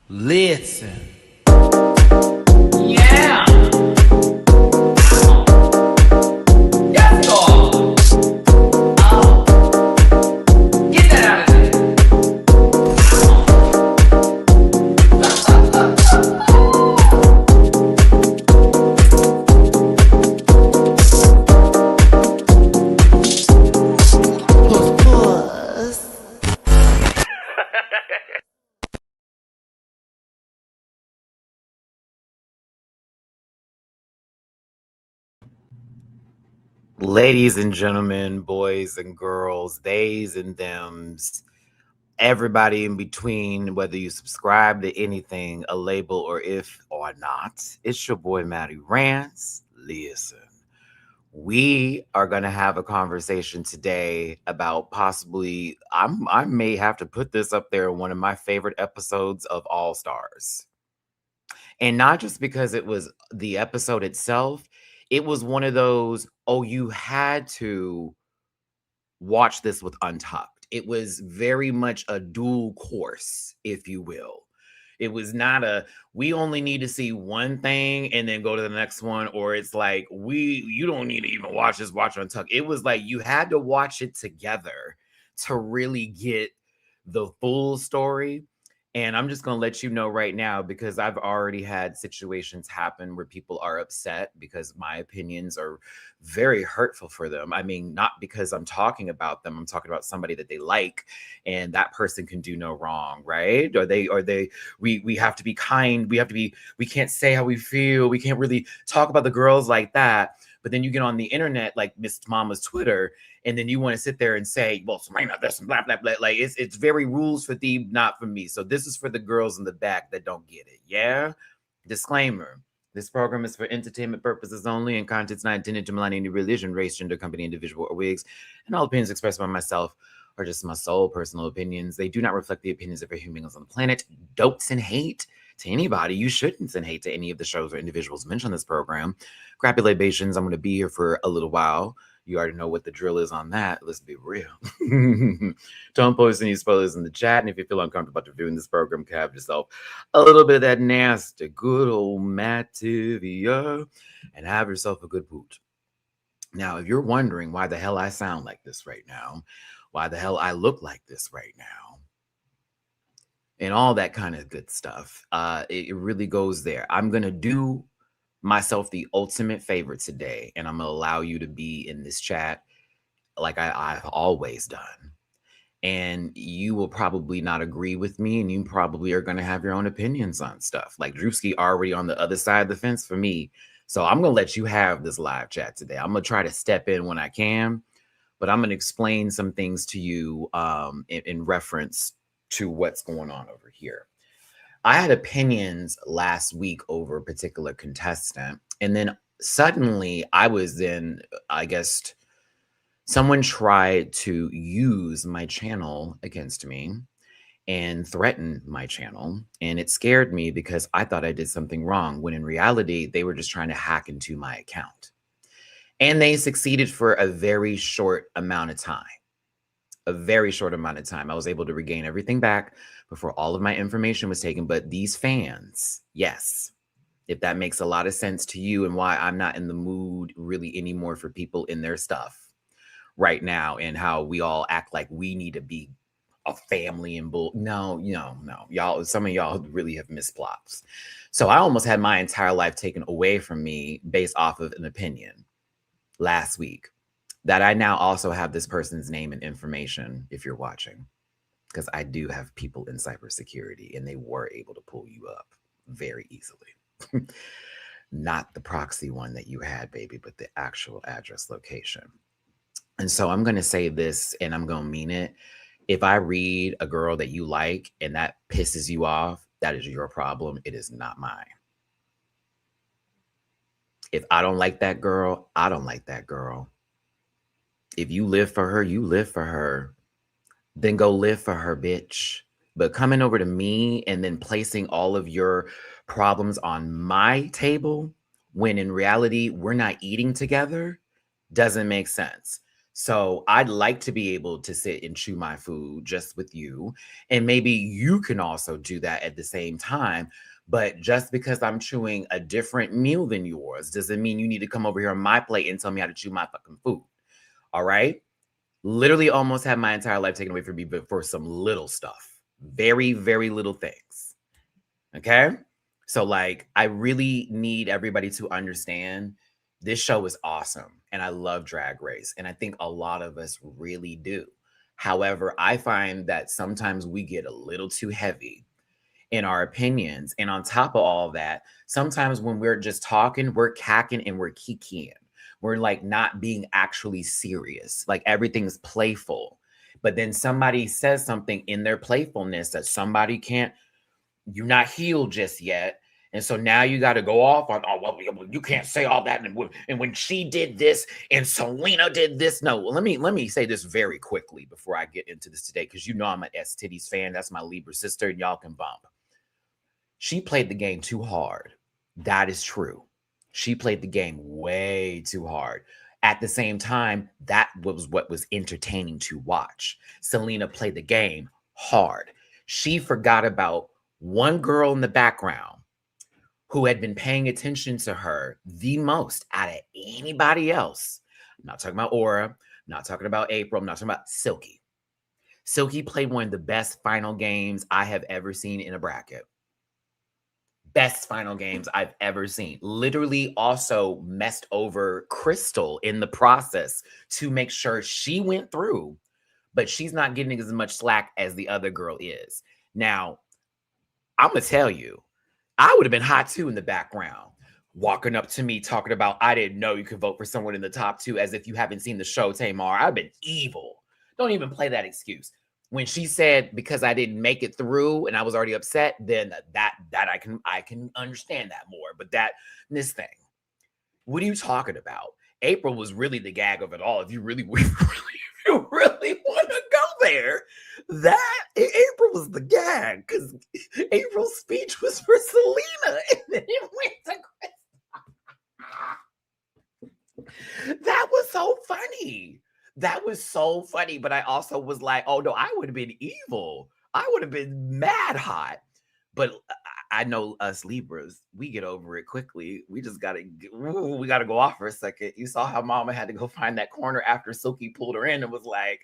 Listen. Yeah. Yes, God. Get that out of there. Ladies and gentlemen, boys and girls, theys and thems, everybody in between, whether you subscribe to anything, a label, or if or not, it's your boy Matty-Rants. Listen, we are going to have a conversation today about possibly, I may have to put this up there in one of my favorite episodes of All Stars. And not just because it was the episode itself, it was one of those, oh, you had to watch this with Untucked. It was very much a dual course, if you will. It was not a we only need to see one thing and then go to the next one, or it's like you don't need to even watch this, watch Untucked. It was like you had to watch it together to really get the full story. And I'm just going to let you know right now, because I've already had situations happen where people are upset because my opinions are very hurtful for them. I mean, not because I'm talking about them, I'm talking about somebody that they like, and that person can do no wrong, right? We have to be kind. We can't say how we feel. We can't really talk about the girls like that. But then you get on the internet, like Miss Mama's Twitter, and then you want to sit there and say, well, Serena, this and blah, blah, blah. Like it's very rules for thee, not for me. So this is for the girls in the back that don't get it. Yeah. Disclaimer. This program is for entertainment purposes only, and content's not intended to malign any religion, race, gender, company, individual, or wigs. And all opinions expressed by myself are just my sole personal opinions. They do not reflect the opinions of every human being on the planet. Don't send hate to anybody. You shouldn't send hate to any of the shows or individuals mentioned in this program. Crappy libations, I'm going to be here for a little while. You already know what the drill is on that. Let's be real. Don't post any spoilers in the chat. And if you feel uncomfortable about reviewing this program, have yourself a little bit of that nasty, good old Mativia, and have yourself a good poot. Now, if you're wondering why the hell I sound like this right now, why the hell I look like this right now, and all that kind of good stuff, it really goes there. I'm going to do myself the ultimate favor today, and I'm gonna allow you to be in this chat like I've always done. And you will probably not agree with me, and you probably are gonna have your own opinions on stuff. Like Drewski already on the other side of the fence for me. So I'm gonna let you have this live chat today. I'm gonna try to step in when I can, but I'm gonna explain some things to you in reference to what's going on over here. I had opinions last week over a particular contestant, and then suddenly I guess, someone tried to use my channel against me and threaten my channel, and it scared me because I thought I did something wrong, when in reality, they were just trying to hack into my account. And they succeeded for a very short amount of time. A very short amount of time. I was able to regain everything back before all of my information was taken. But these fans, yes, if that makes a lot of sense to you, and why I'm not in the mood really anymore for people in their stuff right now, and how we all act like we need to be a family and no, y'all, some of y'all really have missed plots. So I almost had my entire life taken away from me based off of an opinion last week, that I now also have this person's name and information if you're watching, because I do have people in cybersecurity, and they were able to pull you up very easily. Not the proxy one that you had, baby, but the actual address location. And so I'm going to say this, and I'm going to mean it. If I read a girl that you like and that pisses you off, that is your problem. It is not mine. If I don't like that girl, I don't like that girl. If you live for her, you live for her. Then go live for her, bitch. But coming over to me and then placing all of your problems on my table, when in reality we're not eating together, doesn't make sense. So I'd like to be able to sit and chew my food just with you. And maybe you can also do that at the same time. But just because I'm chewing a different meal than yours doesn't mean you need to come over here on my plate and tell me how to chew my fucking food. All right. Literally almost had my entire life taken away from me, but for some little stuff. Very, very little things. Okay. So, like, I really need everybody to understand this show is awesome. And I love Drag Race. And I think a lot of us really do. However, I find that sometimes we get a little too heavy in our opinions. And on top of all that, sometimes when we're just talking, we're cacking and we're kikiing. We're like not being actually serious. Like everything's playful. But then somebody says something in their playfulness that somebody can't, you're not healed just yet. And so now you got to go off on, oh, well, you can't say all that. And when she did this and Selena did this. No, let me say this very quickly before I get into this today, because you know I'm an S Titties fan. That's my Libra sister, and y'all can bump. She played the game too hard. That is true. She played the game way too hard. At the same time, that was what was entertaining to watch. Selena played the game hard. She forgot about one girl in the background who had been paying attention to her the most out of anybody else. I'm not talking about Aura. I'm not talking about April. I'm not talking about Silky. Silky played one of the best final games I have ever seen in a bracket. Best final games I've ever seen. Literally also messed over Crystal in the process to make sure she went through, but she's not getting as much slack as the other girl is. Now, I'm going to tell you, I would have been hot too in the background, walking up to me talking about, I didn't know you could vote for someone in the top two, as if you haven't seen the show, Tamar. I've been evil. Don't even play that excuse. When she said, because I didn't make it through and I was already upset, then that I can understand that more. But this thing, what are you talking about? April was really the gag of it all. If you really want to go there, that April was the gag, because April's speech was for Selena, and then it went to Chris. That was so funny. That was so funny. But I also was like, oh no, I would have been evil. I would have been mad hot. But I know us Libras, we get over it quickly. We just gotta go off for a second. You saw how Mama had to go find that corner after Silky pulled her in and was like,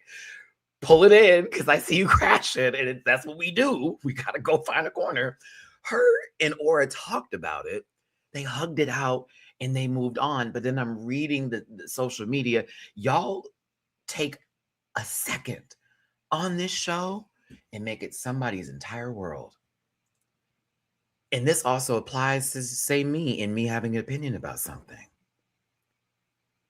pull it in, because I see you crashing. And that's what we do. We gotta go find a corner. Her and Aura talked about it. They hugged it out and they moved on. But then I'm reading the social media. Y'all take a second on this show and make it somebody's entire world. And this also applies to, say, me and me having an opinion about something.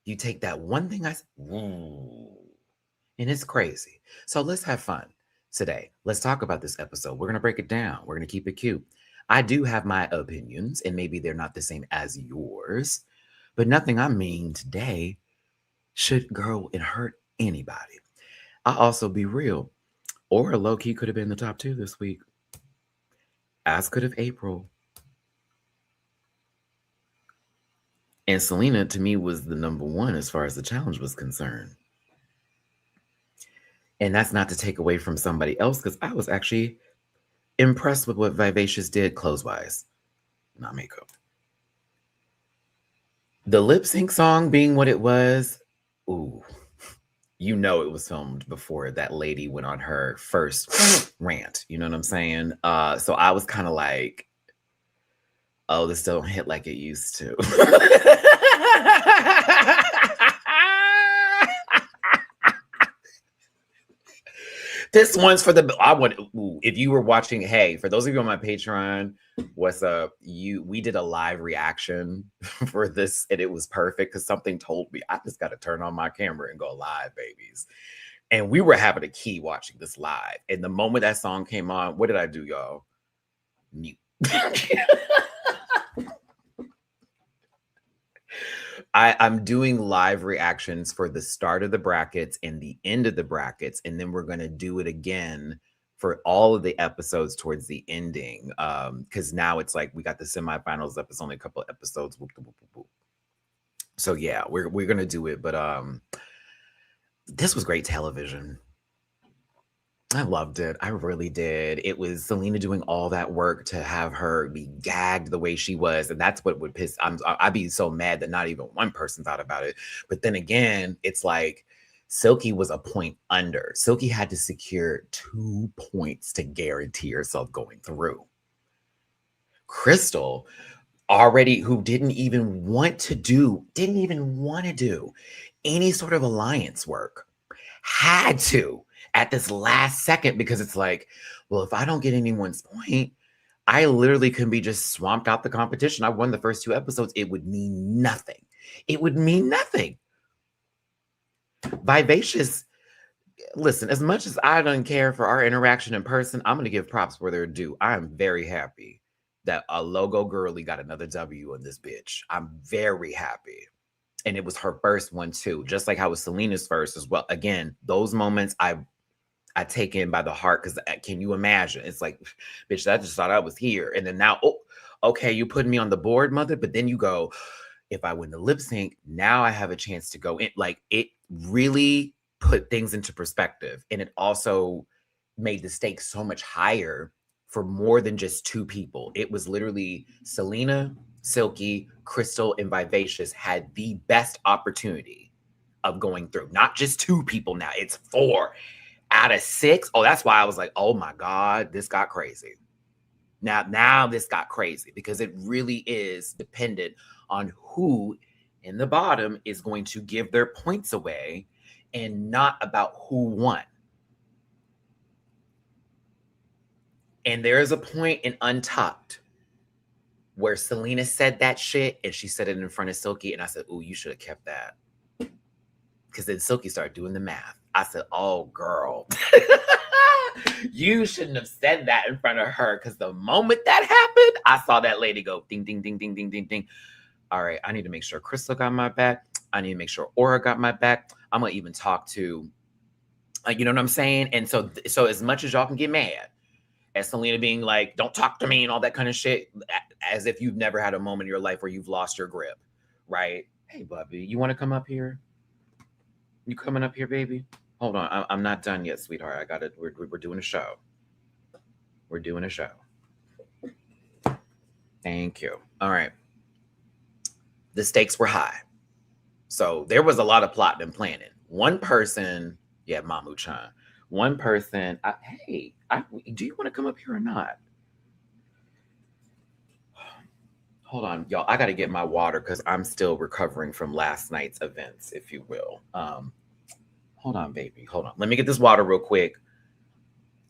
You take that one thing I said, and it's crazy. So let's have fun today. Let's talk about this episode. We're going to break it down. We're going to keep it cute. I do have my opinions, and maybe they're not the same as yours, but nothing I mean today should go and hurt anybody. I'll also be real. Or low-key could have been the top two this week. As could have April. And Selena, to me, was the number one as far as the challenge was concerned. And that's not to take away from somebody else, because I was actually impressed with what Vivacious did clothes-wise. Not makeup. The lip sync song being what it was, ooh, you know it was filmed before that lady went on her first rant. You know what I'm saying? So I was kind of like, oh, this don't hit like it used to. This one's for the, if you were watching, hey, for those of you on my Patreon, what's up? We did a live reaction for this, and it was perfect because something told me I just got to turn on my camera and go live, babies. And we were having a key watching this live. And the moment that song came on, what did I do, y'all? Mute. I'm doing live reactions for the start of the brackets and the end of the brackets, and then we're going to do it again for all of the episodes towards the ending, because now it's like we got the semifinals up. It's only a couple of episodes. Whoop, whoop, whoop, whoop. So yeah, we're going to do it. But This was great television. I loved it. I really did. It was Selena doing all that work to have her be gagged the way she was, and that's what would piss. I'd be so mad that not even one person thought about it. But then again, it's like Silky was a point under. Silky had to secure 2 points to guarantee herself going through. Crystal already who didn't even want to do any sort of alliance work had to at this last second because it's like, well, if I don't get anyone's point, I literally can be just swamped out the competition. I won the first 2 episodes. It would mean nothing. It would mean nothing. Vivacious, listen, as much as I don't care for our interaction in person, I'm going to give props where they're due. I am very happy that a logo girly got another W on this bitch. I'm very happy. And it was her first one too, just like how it was Selena's first as well. Again, those moments I take in by the heart because can you imagine? It's like, bitch, I just thought I was here. And then now, oh, okay, you put me on the board, mother. But then you go, if I win the lip sync, now I have a chance to go in. Like it really put things into perspective. And it also made the stakes so much higher for more than just 2 people. It was literally Selena, Silky, Crystal, and Vivacious had the best opportunity of going through. Not just 2 people now, it's 4 out of 6. Oh, that's why I was like, oh my God, this got crazy. Now this got crazy because it really is dependent on who in the bottom is going to give their points away and not about who won. And there is a point in Untucked where Selena said that shit and she said it in front of Silky. And I said, ooh, you should have kept that. Because then Silky started doing the math. I said, oh, girl. You shouldn't have said that in front of her. Because the moment that happened, I saw that lady go ding, ding, ding, ding, ding, ding, ding. All right, I need to make sure Crystal got my back. I need to make sure Aura got my back. I'm going to even talk to, you know what I'm saying? And so as much as y'all can get mad, as Selena being like, don't talk to me and all that kind of shit, as if you've never had a moment in your life where you've lost your grip, right? Hey, Bubby, you want to come up here? You coming up here, baby? Hold on, I'm not done yet, sweetheart. I got it. We're doing a show. We're doing a show. Thank you. All right. The stakes were high. So there was a lot of plotting and planning. One person, yeah, Mamu-chan. One person, hey, do you want to come up here or not? Hold on, y'all. I got to get my water because I'm still recovering from last night's events, if you will. Hold on, baby. Hold on. Let me get this water real quick.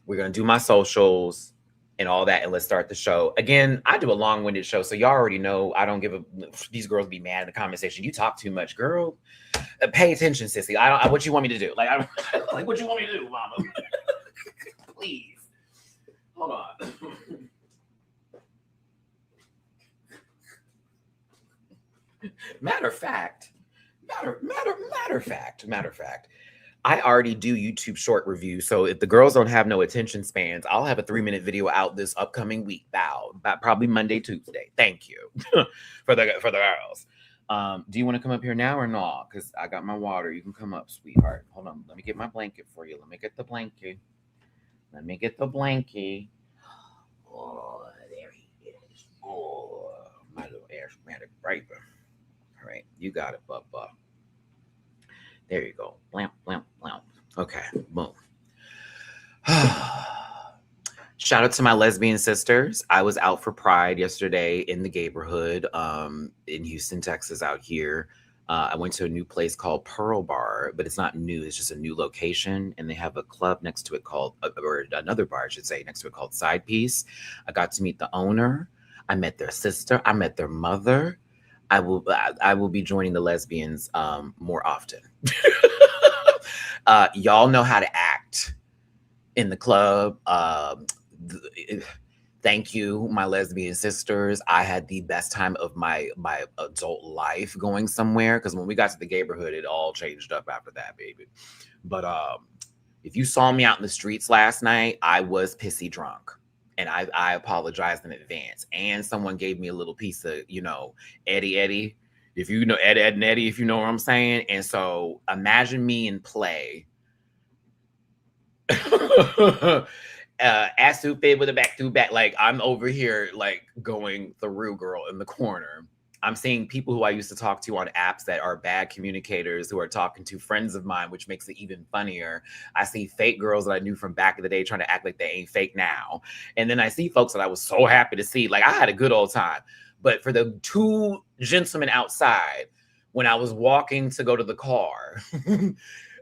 We're going to do my socials and all that, and let's start the show. Again, I do a long-winded show, so y'all already know I don't give a... These girls be mad in the comment section. You talk too much, girl. Pay attention, sissy. I don't... What you want me to do? Like, like what you want me to do, mama? Please. Hold on. Matter of fact, I already do YouTube short reviews. So if the girls don't have no attention spans, I'll have a 3-minute video out this upcoming week. Probably Monday, Tuesday. Thank you for the girls. Do you want to come up here now or not? Because I got my water. You can come up, sweetheart. Hold on. Let me get my blanket for you. Let me get the blanket. Oh, there he is. Oh, my little asthmatic viper. All right, you got it, Bubba. There you go. Blamp, blamp, blamp. Okay, boom. Shout out to my lesbian sisters. I was out for Pride yesterday in the neighborhood in Houston, Texas, out here. I went to a new place called Pearl Bar, but it's not new. It's just a new location, and they have a club next to it called, or another bar, I should say, next to it called Side Piece. I got to meet the owner. I met their sister. I met their mother. I will be joining the lesbians more often. Y'all know how to act in the club. Thank you, my lesbian sisters. I had the best time of my adult life going somewhere, because when we got to the neighborhood, it all changed up after that, baby. But if you saw me out in the streets last night, I was pissy drunk. And I apologized in advance. And someone gave me a little piece of, Eddie. If you know Ed, Ed, and Eddie, if you know what I'm saying. And so imagine me in play. Ass stupid with a back to back. Like I'm over here, like going through girl in the corner. I'm seeing people who I used to talk to on apps that are bad communicators who are talking to friends of mine, which makes it even funnier. I see fake girls that I knew from back in the day trying to act like they ain't fake now. And then I see folks that I was so happy to see. Like I had a good old time. But for the two gentlemen outside, when I was walking to go to the car,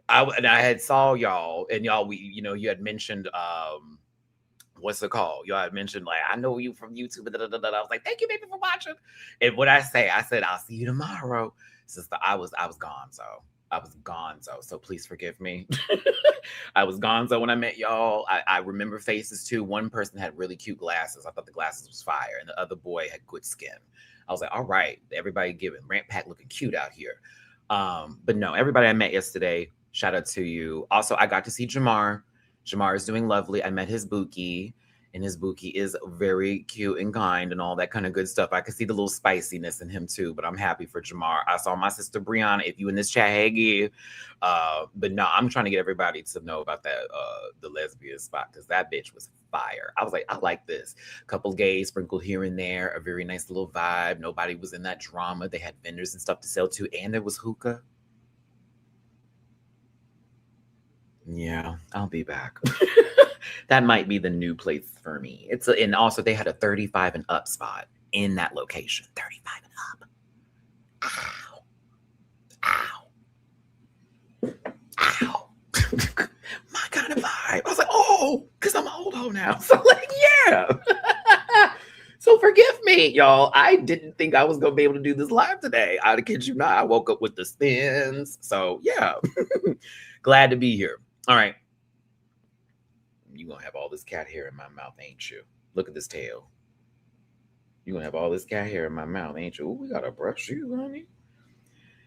I had saw y'all and y'all, you had mentioned, what's it called? Y'all had mentioned like, I know you from YouTube. I was like, thank you, baby, for watching. And what I said, I'll see you tomorrow. Sister, I was gone. So please forgive me. I was gonzo when I met y'all. I remember faces too. One person had really cute glasses. I thought the glasses was fire. And the other boy had good skin. I was like, all right, everybody giving Rant Pack looking cute out here. But no, everybody I met yesterday, shout out to you. Also, I got to see Jamar. Jamar is doing lovely. I met his Buki, and his Buki is very cute and kind and all that kind of good stuff. I could see the little spiciness in him too, but I'm happy for Jamar. I saw my sister Brianna. If you in this chat, hey, give. But no, I'm trying to get everybody to know about that the lesbian spot because that bitch was fire. I was like, I like this. A couple gays sprinkled here and there, a very nice little vibe. Nobody was in that drama. They had vendors and stuff to sell to, and there was hookah. Yeah, I'll be back. That might be the new place for me. And also they had a 35 and up spot in that location. 35 and up. Ow. Ow. My kind of vibe. I was like, oh, because I'm an old hoe now. So like, yeah. So forgive me, y'all. I didn't think I was going to be able to do this live today. I kid you not. I woke up with the spins. So yeah. Glad to be here. All right. You're going to have all this cat hair in my mouth, ain't you? Look at this tail. You're going to have all this cat hair in my mouth, ain't you? Ooh, we got to brush you, honey.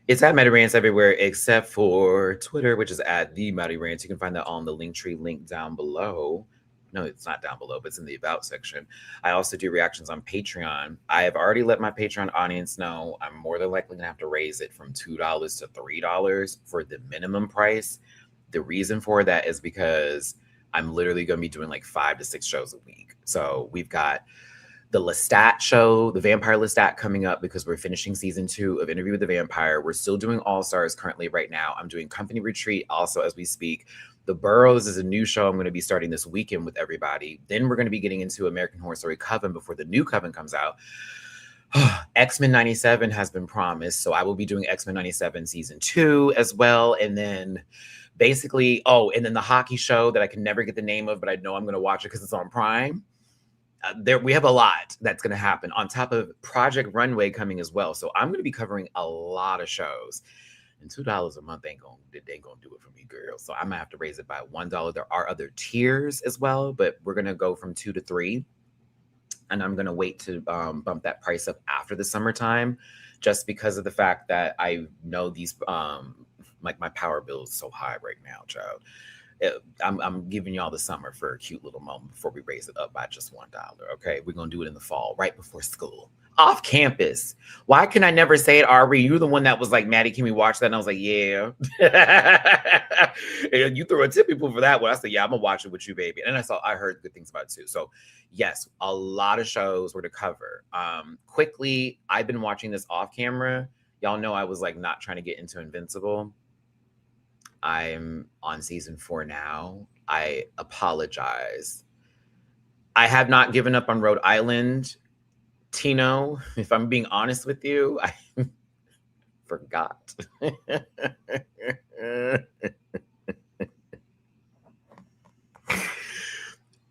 It's at Matty-Rants everywhere except for Twitter, which is at the Matty-Rants. You can find that on the Linktree link down below. No, it's not down below, but it's in the About section. I also do reactions on Patreon. I have already let my Patreon audience know I'm more than likely going to have to raise it from $2 to $3 for the minimum price. The reason for that is because I'm literally going to be doing like 5 to 6 shows a week. So we've got the Lestat show, the Vampire Lestat coming up because we're finishing season 2 of Interview with the Vampire. We're still doing All Stars currently right now. I'm doing Company Retreat also as we speak. The Burrows is a new show I'm going to be starting this weekend with everybody. Then we're going to be getting into American Horror Story Coven before the new Coven comes out. X-Men 97 has been promised. So I will be doing X-Men 97 season 2 as well. And then basically, and then the hockey show that I can never get the name of, but I know I'm going to watch it because it's on Prime. We have a lot that's going to happen on top of Project Runway coming as well. So I'm going to be covering a lot of shows. And $2 a month ain't gonna do it for me, girl. So I'm gonna have to raise it by $1. There are other tiers as well, but we're gonna go from 2 to 3. And I'm gonna wait to bump that price up after the summertime, just because of the fact that I know these like my power bill is so high right now, child. I'm giving y'all the summer for a cute little moment before we raise it up by just $1. Okay, we're gonna do it in the fall, right before school, off campus. Why can I never say it, Ari? You're the one that was like, Maddie, can we watch that? And I was like, yeah. And you threw a tipping pool for that one. I said, yeah, I'm gonna watch it with you, baby. And I heard good things about it too. So yes, a lot of shows were to cover. Quickly, I've been watching this off camera. Y'all know I was like not trying to get into Invincible. I'm on season 4 now. I apologize. I have not given up on Rhode Island. Tino, if I'm being honest with you, I forgot.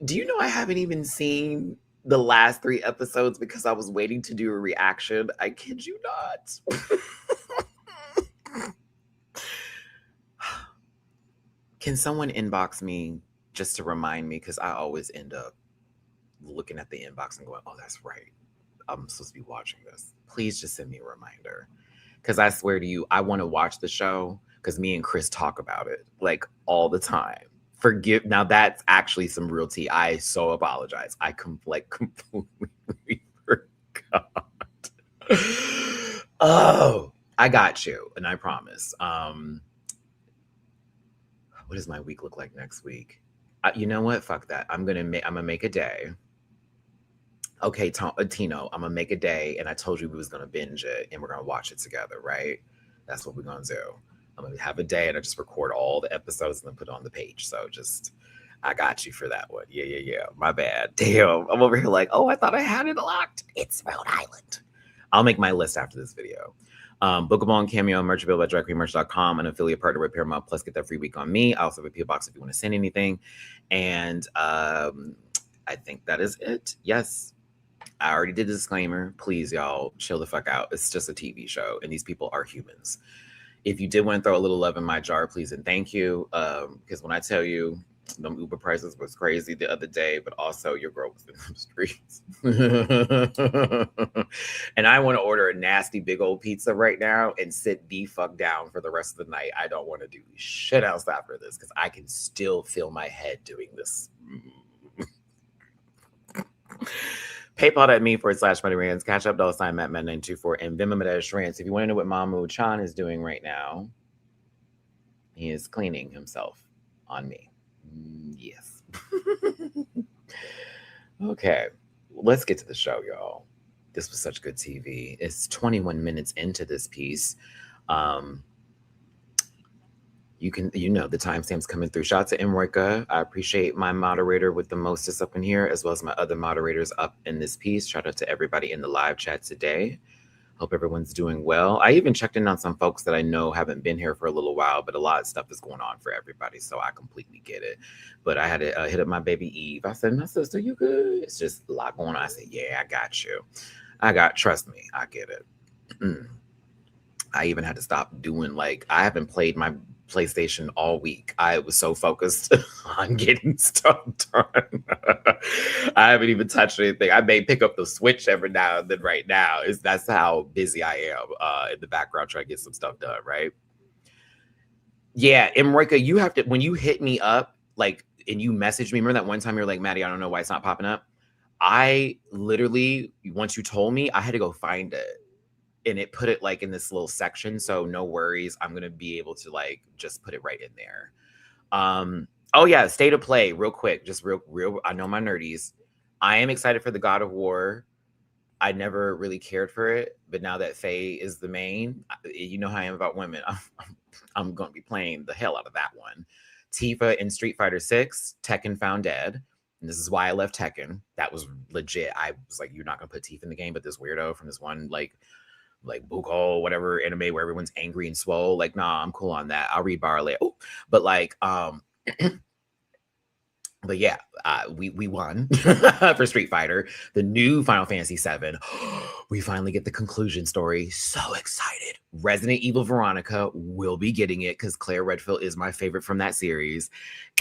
Do you know I haven't even seen the last 3 episodes because I was waiting to do a reaction? I kid you not. Can someone inbox me just to remind me? Because I always end up looking at the inbox and going, oh, that's right. I'm supposed to be watching this. Please just send me a reminder. Because I swear to you, I want to watch the show because me and Chris talk about it like all the time. Now that's actually some real tea. I so apologize. I completely forgot. Oh, I got you, and I promise. What does my week look like next week? You know what? Fuck that. I'm gonna make a day. Okay, Tino, I'm gonna make a day, and I told you we was gonna binge it, and we're gonna watch it together, right? That's what we're gonna do. I'm gonna have a day, and I just record all the episodes and then put it on the page. So just, I got you for that one. Yeah, yeah, yeah. My bad. Damn, I'm over here like, oh, I thought I had it locked. It's Rhode Island. I'll make my list after this video. Bookable on Cameo, merch available at dragqueenmerch.com, an affiliate partner with Paramount Plus. Get that free week on me. I also have a PO box if you want to send anything. And I think that is it. Yes, I already did the disclaimer. Please, y'all, chill the fuck out. It's just a TV show, and these people are humans. If you did want to throw a little love in my jar, please and thank you. Because when I tell you, the Uber prices was crazy the other day, but also your girl was in the streets. And I want to order a nasty big old pizza right now and sit the fuck down for the rest of the night. I don't want to do shit else after this because I can still feel my head doing this. PayPal.me/Matty-Rants, Cash App $Matt924, and Venmo Matty-Rants. If you want to know what Mamu Chan is doing right now, he is cleaning himself on me. Yes. Okay, let's get to the show, y'all. This was such good TV. It's 21 minutes into this piece. You know, the timestamps coming through. Shout out to Emroika. I appreciate my moderator with the mostest up in here, as well as my other moderators up in this piece. Shout out to everybody in the live chat today. Hope everyone's doing well. I even checked in on some folks that I know haven't been here for a little while, but a lot of stuff is going on for everybody, so I completely get it. But I had to hit up my baby Eve. I said, my sister, you good? It's just a lot going on. I said, yeah, I got you. Trust me, I get it. I even had to stop doing, like, I haven't played my PlayStation all week. I was so focused on getting stuff done. I haven't even touched anything. I may pick up the Switch every now and then. Right now, that's how busy I am in the background trying to get some stuff done, right? Yeah, Emroika, you have to, when you hit me up, like, and you messaged me, remember that one time you're like, Maddie, I don't know why it's not popping up? I literally, once you told me, I had to go find it. And it put it like in this little section. So no worries. I'm going to be able to like just put it right in there. Oh yeah. State of play real quick. Just real. I know my nerdies. I am excited for the God of War. I never really cared for it, but now that Faye is the main, you know how I am about women. I'm going to be playing the hell out of that one. Tifa in Street Fighter 6, Tekken found dead. And this is why I left Tekken. That was legit. I was like, you're not going to put Tifa in the game, but this weirdo from this one, like Buko, whatever anime where everyone's angry and swole. Like, nah, I'm cool on that. I'll read bar later. Oh, but like, but yeah, we won for Street Fighter. The new Final Fantasy VII. We finally get the conclusion story. So excited. Resident Evil Veronica will be getting it because Claire Redfield is my favorite from that series.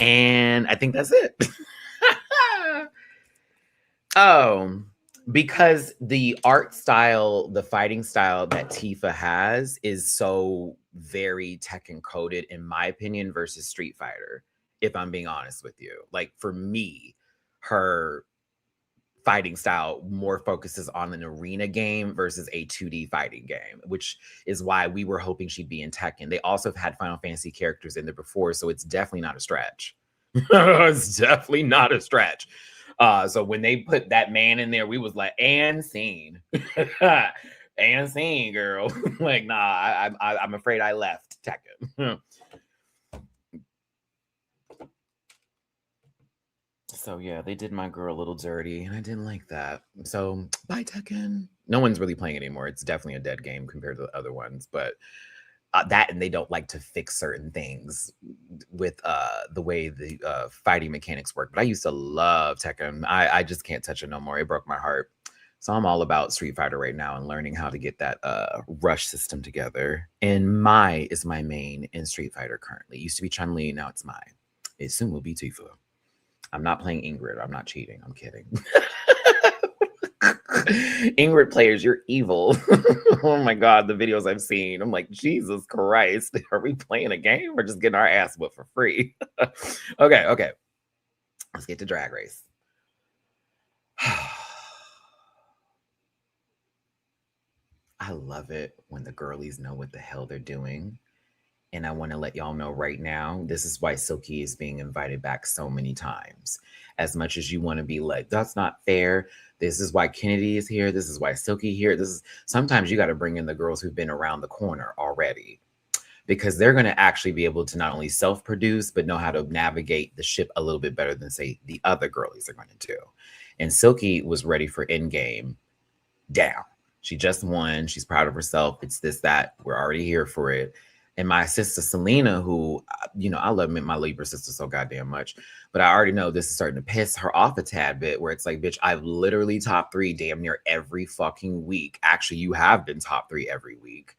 And I think that's it. Oh, because the art style, the fighting style that Tifa has is so very Tekken coded, in my opinion, versus Street Fighter, if I'm being honest with you. Like, for me, her fighting style more focuses on an arena game versus a 2D fighting game, which is why we were hoping she'd be in Tekken. They also have had Final Fantasy characters in there before, so it's definitely not a stretch. It's definitely not a stretch. So when they put that man in there, we was like, and scene. And scene, girl. Like, nah, I'm afraid I left Tekken. So yeah, they did my girl a little dirty, and I didn't like that. So bye, Tekken. No one's really playing anymore. It's definitely a dead game compared to the other ones, but that, and they don't like to fix certain things with the way the fighting mechanics work. But I used to love Tekken. I just can't touch it no more. It broke my heart. So I'm all about Street Fighter right now and learning how to get that rush system together. And Mai is my main in Street Fighter currently. It used to be Chun-Li, now it's Mai. It soon will be Tifa. I'm not playing Ingrid. I'm not cheating. I'm kidding. Ingrid players, you're evil. Oh my God, the videos I've seen. I'm like, Jesus Christ. Are we playing a game or just getting our ass whooped for free? Okay. Let's get to Drag Race. I love it when the girlies know what the hell they're doing. And I want to let y'all know right now, this is why Silky is being invited back so many times. As much as you want to be like, that's not fair. This is why Kennedy is here. This is why Silky here. This is sometimes you got to bring in the girls who've been around the corner already, because they're going to actually be able to not only self-produce but know how to navigate the ship a little bit better than say the other girlies are going to do. And Silky was ready for Endgame down. She just won. She's proud of herself. It's this, that. We're already here for it. And my sister Selena, who, I love my Libra sister so goddamn much, but I already know this is starting to piss her off a tad bit, where it's like, bitch, I've literally top 3 damn near every fucking week. Actually, you have been top 3 every week,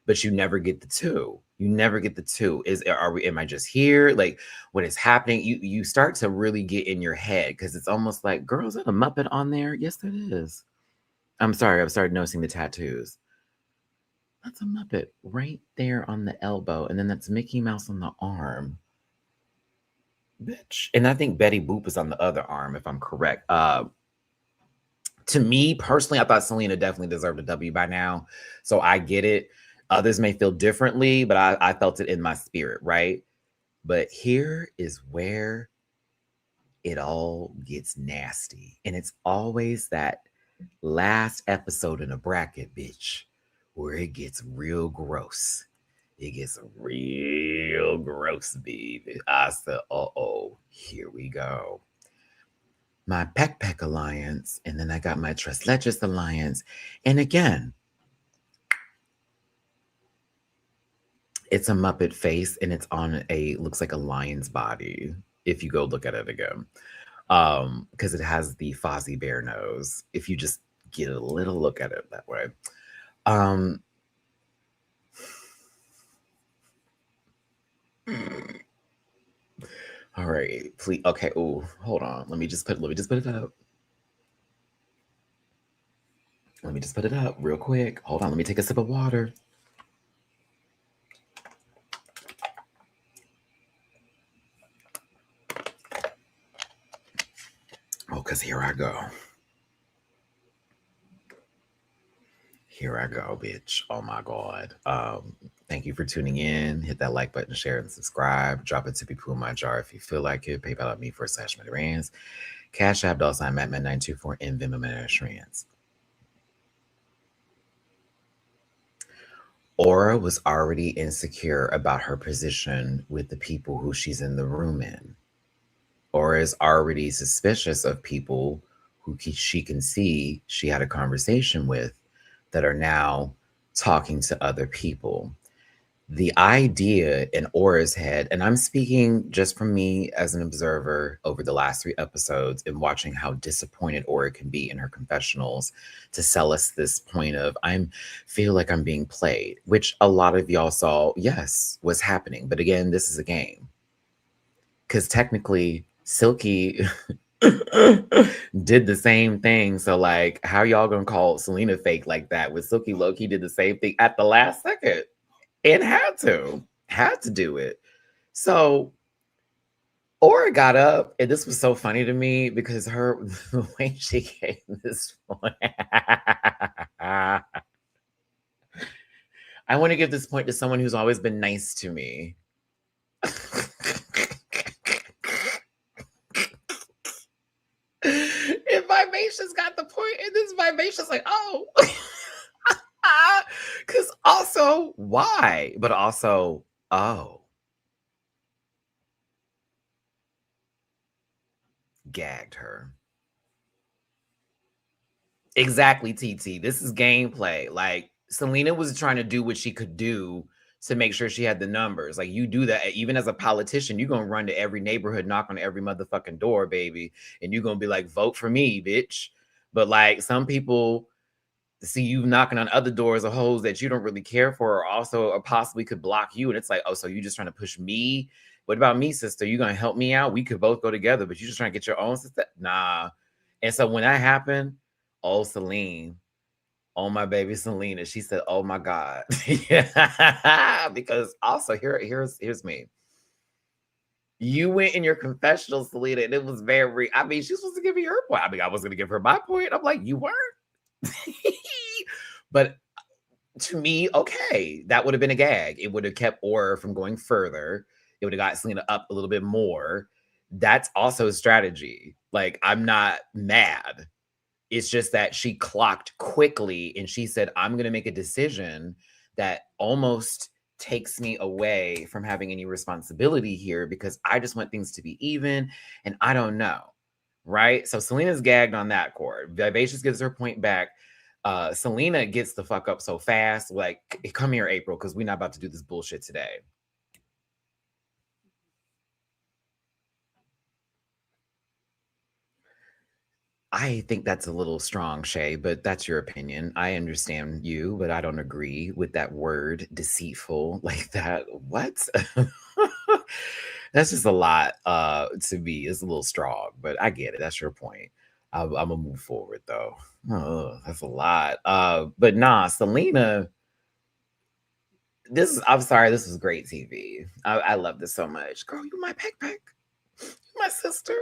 but you never get the 2. You never get the 2. Am I just here? Like, what is happening? You start to really get in your head, because it's almost like, girl, is that a Muppet on there? Yes, it is. I'm sorry, I've started noticing the tattoos. That's a Muppet right there on the elbow, and then that's Mickey Mouse on the arm. Bitch. And I think Betty Boop is on the other arm, if I'm correct. To me, personally, I thought Selena definitely deserved a W by now. So I get it. Others may feel differently, but I felt it in my spirit, right? But here is where it all gets nasty. And it's always that last episode in a bracket, bitch, where it gets real gross. It gets real gross, baby. I said, uh-oh, here we go. My Peck Peck Alliance, and then I got my Tres Leches Alliance. And again, it's a Muppet face, and it's on looks like a lion's body, if you go look at it again. Because it has the Fozzie Bear nose, if you just get a little look at it that way. All right, please. Okay. Oh, hold on. Let me just put it up. Let me just put it up real quick. Hold on. Let me take a sip of water. Oh, because here I go. Here I go, bitch. Oh my God. Thank you for tuning in. Hit that like button, share, and subscribe. Drop a tippy poo in my jar if you feel like it. PayPal at me for /Matty-Rants. Cash App $Matman924 and Venmo Matty-Rants. Aura was already insecure about her position with the people who she's in the room in. Aura is already suspicious of people who she can see she had a conversation with that are now talking to other people. The idea in Aura's head, and I'm speaking just from me as an observer over the last 3 episodes and watching how disappointed Aura can be in her confessionals to sell us this point of feel like I'm being played, which a lot of y'all saw, yes, was happening. But again, this is a game. Because technically, Silky did the same thing. So like, how y'all gonna call Selena fake like that? With Silky Loki did the same thing at the last second and had to do it. So Aura got up, and this was so funny to me because the way she gave this point. I want to give this point to someone who's always been nice to me. If Vivacious got the point, and this Vivacious like, oh. Because also, why? But also, oh. Gagged her. Exactly, TT. This is gameplay. Like, Selena was trying to do what she could do to make sure she had the numbers. Like, you do that even as a politician, you're gonna run to every neighborhood, knock on every motherfucking door, baby, and you're gonna be like, vote for me, bitch. But like, some people see you knocking on other doors of hoes that you don't really care for, or possibly could block you, and it's like, oh, so you just trying to push me? What about me, sister? You gonna help me out? We could both go together, but you just trying to get your own sister? Nah. And so when that happened, oh, Celine, oh, my baby Selena, she said, oh my God. Yeah. Because also here's me. You went in your confessional, Selena, and it was she's supposed to give me her point. I was going to give her my point. I'm like, you weren't. But to me, okay, that would have been a gag. It would have kept Aura from going further. It would have got Selena up a little bit more. That's also a strategy. Like, I'm not mad. It's just that she clocked quickly and she said, I'm going to make a decision that almost takes me away from having any responsibility here because I just want things to be even and I don't know. Right? So Selena's gagged on that chord. Vivacious gives her point back. Selena gets the fuck up so fast. Like, come here, April, because we're not about to do this bullshit today. I think that's a little strong, Shay, but that's your opinion. I understand you, but I don't agree with that word deceitful like that. What? That's just a lot to me. It's a little strong, but I get it. That's your point. I'm gonna move forward though. Oh, that's a lot. But nah, Selena, I'm sorry, this was great TV. I love this so much. Girl, you my backpack. You my sister.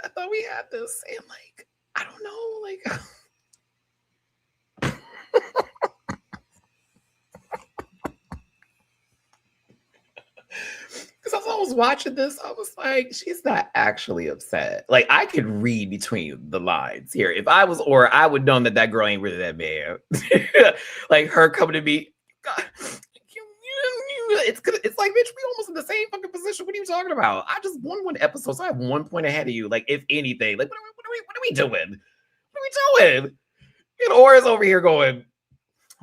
I thought we had this. And like, I don't know, like because as I was watching this, I was like, she's not actually upset. Like, I could read between the lines here. If I was Aura, I would know that girl ain't really that bad. Like, her coming to me, God, it's like, bitch, we almost in the same fucking position. What are you talking about? I just won one episode, so I have 1 point ahead of you. Like, if anything, like, what are we doing? What are we doing? And Aura's over here going,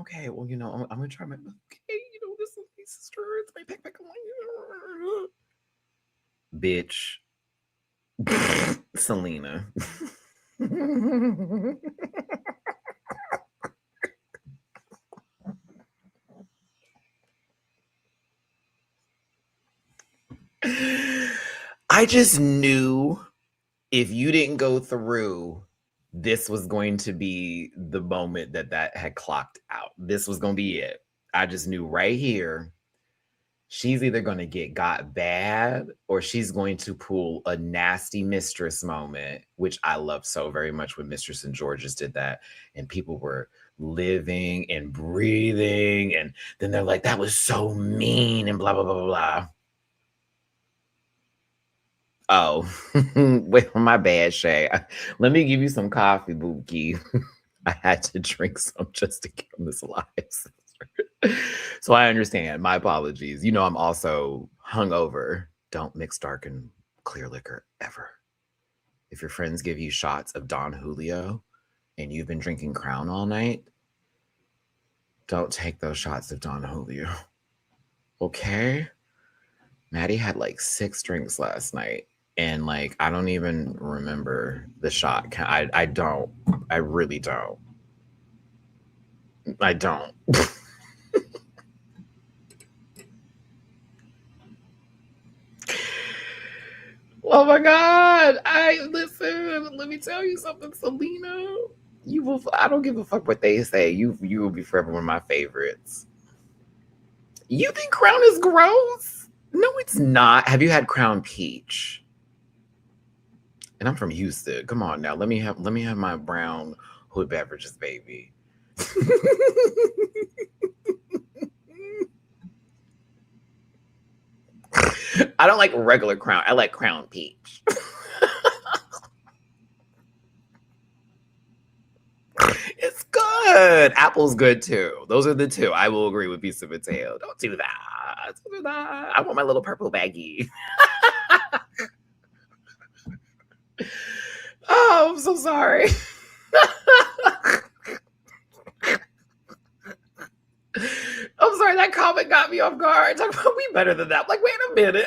okay, well, I'm gonna try my okay, this is my sister, it's my backpack. Bitch. Selena. I just knew if you didn't go through, this was going to be the moment that had clocked out. This was going to be it. I just knew right here, she's either going to got bad or she's going to pull a nasty mistress moment, which I love so very much when Mistress and Georges did that. And people were living and breathing. And then they're like, that was so mean and blah, blah, blah, blah, blah. Oh, well, my bad, Shay. Let me give you some coffee, Bookie. I had to drink some just to get on this live, sister. So I understand. My apologies. I'm also hungover. Don't mix dark and clear liquor ever. If your friends give you shots of Don Julio and you've been drinking Crown all night, don't take those shots of Don Julio. Okay? Maddie had like 6 drinks last night. And like, I don't even remember the shot. I don't. I really don't. I don't. Oh my God. Listen, let me tell you something, Selena. I don't give a fuck what they say. You will be forever one of my favorites. You think Crown is gross? No, it's not. Have you had Crown Peach? And I'm from Houston. Come on now. Let me have my brown hood beverages, baby. I don't like regular Crown. I like Crown Peach. It's good. Apple's good too. Those are the two. I will agree with Piece of Mateo. Don't do that. Don't do that. I want my little purple baggie. Oh, I'm so sorry. I'm sorry, that comment got me off guard. Talk about we better than that. I'm like, wait a minute.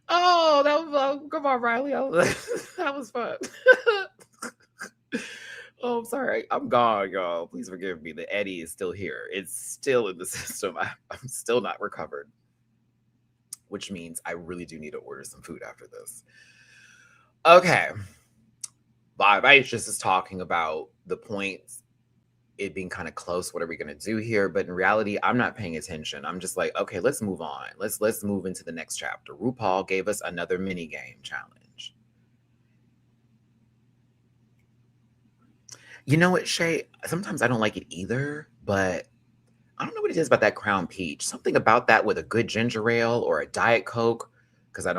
Oh, that was come on, Riley. That was fun. Oh, I'm sorry. I'm gone, y'all. Please forgive me. The Eddie is still here. It's still in the system. I'm still not recovered, which means I really do need to order some food after this. Okay. Vivacious is talking about the points, it being kind of close. What are we going to do here? But in reality, I'm not paying attention. I'm just like, okay, let's move on. Let's move into the next chapter. RuPaul gave us another mini game challenge. You know what, Shay? Sometimes I don't like it either, but I don't know what it is about that Crown Peach. Something about that with a good ginger ale or a Diet Coke, because I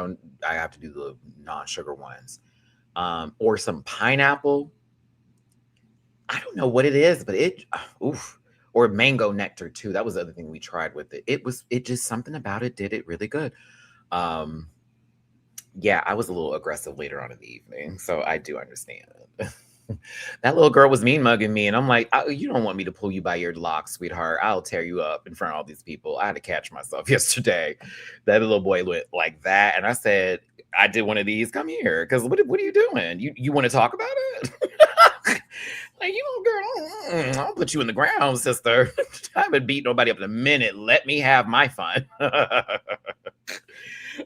have to do the non-sugar ones. Or some pineapple. I don't know what it is, but oof. Or mango nectar too. That was the other thing we tried with it. It just something about it did it really good. Um, yeah, I was a little aggressive later on in the evening, so I do understand. That little girl was mean mugging me, and I'm like, you don't want me to pull you by your locks, sweetheart. I'll tear you up in front of all these people. I had to catch myself yesterday. That little boy went like that, and I said, I did one of these. Come here, because what are you doing? You want to talk about it? Like, girl, I'll put you in the ground, sister. I haven't beat nobody up in a minute. Let me have my fun.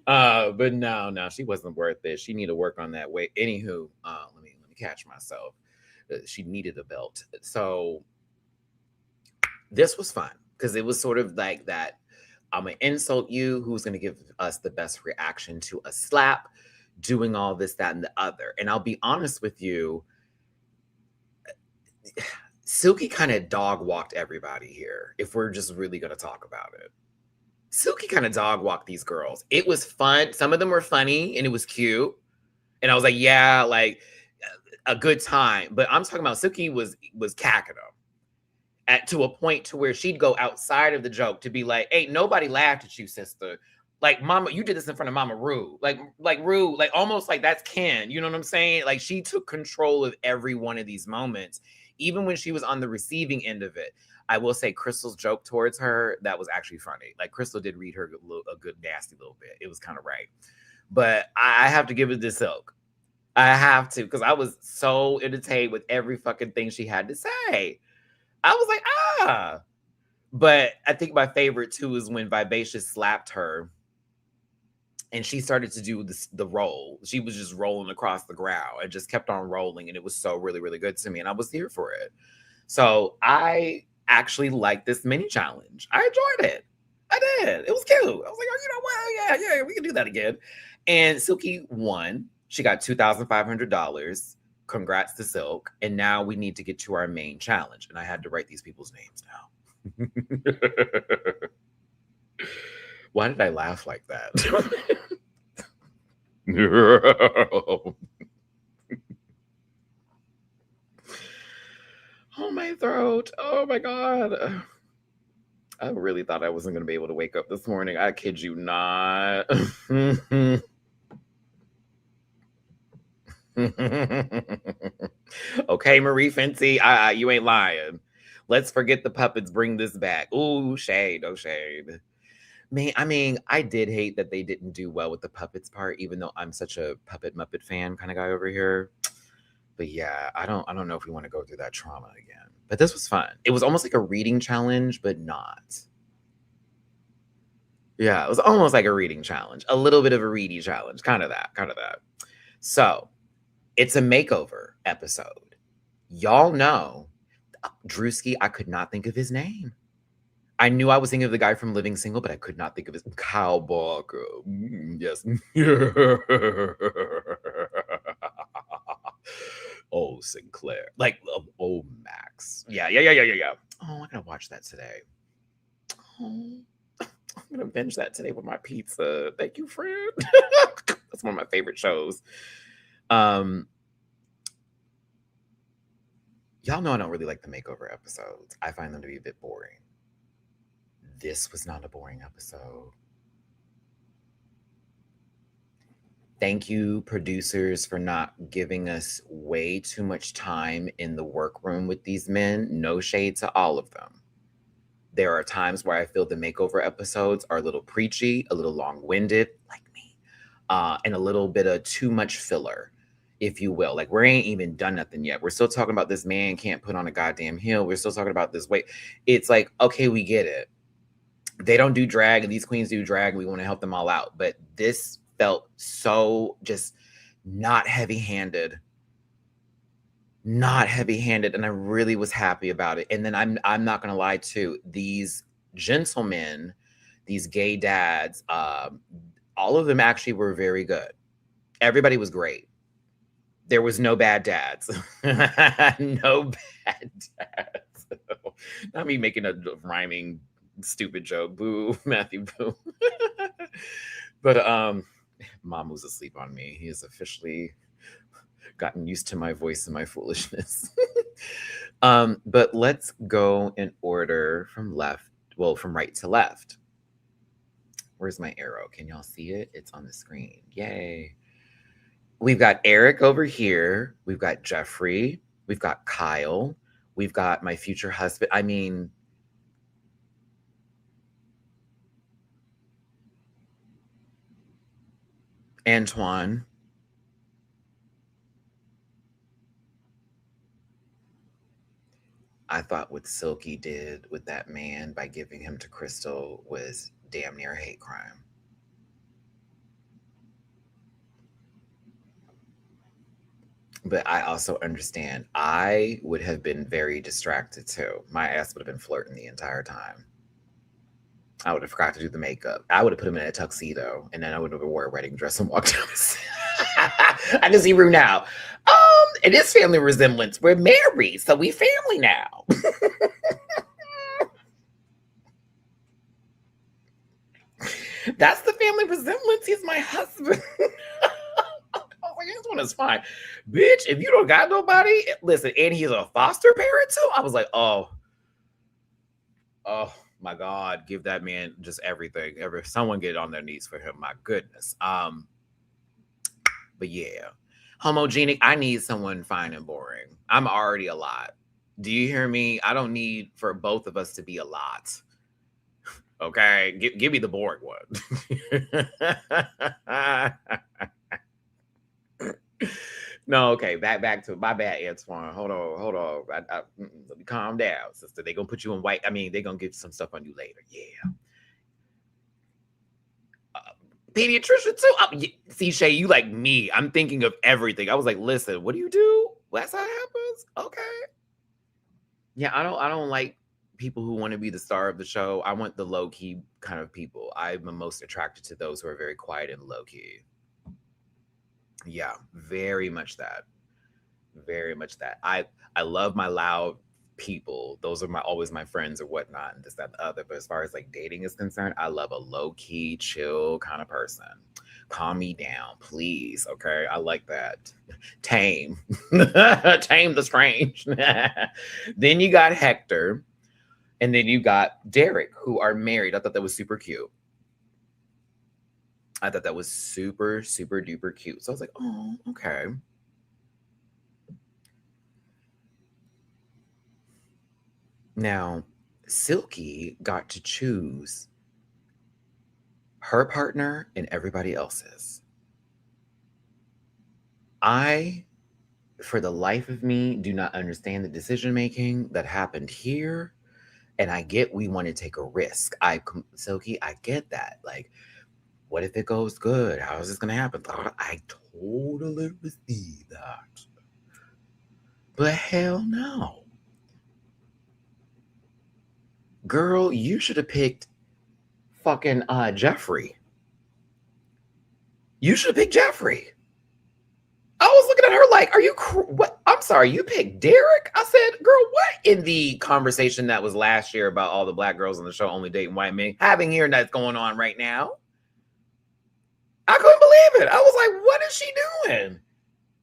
But no, she wasn't worth it. She needed to work on that weight. Anywho, let me catch myself. She needed a belt. So this was fun because it was sort of like that. I'm gonna insult you. Who's gonna give us the best reaction to a slap? Doing all this, that, and the other. And I'll be honest with you, Silky kind of dog walked everybody here. If we're just really gonna talk about it. Silky kind of dog walked these girls. It was fun. Some of them were funny and it was cute. And I was like, yeah, like a good time. But I'm talking about Silky was cacking them to a point to where she'd go outside of the joke to be like, hey, nobody laughed at you, sister. Like, Mama, you did this in front of Mama Rue. Like Rue, like almost like that's Ken. You know what I'm saying? Like she took control of every one of these moments, even when she was on the receiving end of it. I will say Crystal's joke towards her, that was actually funny. Like Crystal did read her a good nasty little bit. It was kind of right. But I have to give it to Silk. I have to, because I was so entertained with every fucking thing she had to say. I was like, ah. But I think my favorite too is when Vivacious slapped her and she started to do the roll. She was just rolling across the ground and just kept on rolling. And it was so really, really good to me. And I was here for it. So I actually liked this mini challenge. I enjoyed it. I did. It was cute. I was like, oh, you know what? Yeah, we can do that again. And Silky won. She got $2,500. Congrats to Silk. And now we need to get to our main challenge. And I had to write these people's names now. Why did I laugh like that? Oh, my throat. Oh, my God. I really thought I wasn't going to be able to wake up this morning. I kid you not. Okay, Marie Fenty, you ain't lying. Let's forget the puppets. Bring this back. Ooh, shade. Oh, shade. Man, I mean, I did hate that they didn't do well with the puppets part, even though I'm such a puppet Muppet fan kind of guy over here. But yeah, I don't know if we want to go through that trauma again. But this was fun. It was almost like a reading challenge, but not. Yeah, it was almost like a reading challenge. A little bit of a reading challenge. Kind of that. So it's a makeover episode. Y'all know Drewski, I could not think of his name. I knew I was thinking of the guy from Living Single, but I could not think of his Kyle Barker. Yes. Oh, Sinclair. Like, oh, Max. Yeah. Oh, I'm going to watch that today. Oh, I'm going to binge that today with my pizza. Thank you, friend. That's one of my favorite shows. Y'all know I don't really like the makeover episodes. I find them to be a bit boring. This was not a boring episode. Thank you, producers, for not giving us way too much time in the workroom with these men. No shade to all of them. There are times where I feel the makeover episodes are a little preachy, a little long-winded, like me, and a little bit of too much filler, if you will. Like, we ain't even done nothing yet. We're still talking about this man can't put on a goddamn heel. We're still talking about this weight. It's like, okay, we get it. They don't do drag, and these queens do drag, and we want to help them all out. But this felt so just not heavy-handed. Not heavy-handed, and I really was happy about it. And then I'm not gonna lie too, these gentlemen, these gay dads, all of them actually were very good. Everybody was great. There was no bad dads. No bad dads. Not me making a rhyming stupid joke. Boo, Matthew, boo. But Mom was asleep on me. He has officially gotten used to my voice and my foolishness. But let's go in order from right to left. Where's my arrow? Can y'all see it? It's on the screen. Yay. We've got Eric over here. We've got Jeffrey. We've got Kyle. We've got my future husband. I mean, Antoine. I thought what Silky did with that man by giving him to Crystal was damn near a hate crime. But I also understand I would have been very distracted too. My ass would have been flirting the entire time. I would have forgot to do the makeup. I would have put him in a tuxedo, and then I would have wore a wedding dress and walked down. I can see Rue now. It is family resemblance. We're married, so we family now. That's the family resemblance. He's my husband. This one is fine. Bitch, if you don't got nobody, listen, and he's a foster parent too. I was like, oh my God, give that man just everything. Someone get on their knees for him. My goodness. But yeah. Homogenic. I need someone fine and boring. I'm already a lot. Do you hear me? I don't need for both of us to be a lot. Okay, give me the boring one. No, okay, back to my bad, Antoine. Hold on. Let me calm down, sister. They're gonna put you in white. I mean, they're gonna get some stuff on you later. Yeah. Pediatrician too. See, Shay, you like me. I'm thinking of everything. I was like, listen, what do you do? That's how it happens. Okay. Yeah, I don't like people who want to be the star of the show. I want the low key kind of people. I'm most attracted to those who are very quiet and low key. Yeah, very much that. Very much that. I love my loud people. Those are always my friends or whatnot, and this, that, and the other. But as far as like dating is concerned, I love a low key, chill kind of person. Calm me down, please. Okay, I like that. Tame, tame the strange. Then you got Hector, and then you got Derek, who are married. I thought that was super cute. I thought that was super, super duper cute. So I was like, oh, okay. Now, Silky got to choose her partner and everybody else's. I, for the life of me, do not understand the decision making that happened here. And I get we want to take a risk. Silky, I get that. Like, what if it goes good? How is this going to happen? I totally receive that. But hell no. Girl, you should have picked fucking Jeffrey. You should have picked Jeffrey. I was looking at her like, are you what? I'm sorry, you picked Derek? I said, girl, what? In the conversation that was last year about all the black girls on the show only dating white men, having here that's going on right now. I couldn't believe it. I was like, what is she doing?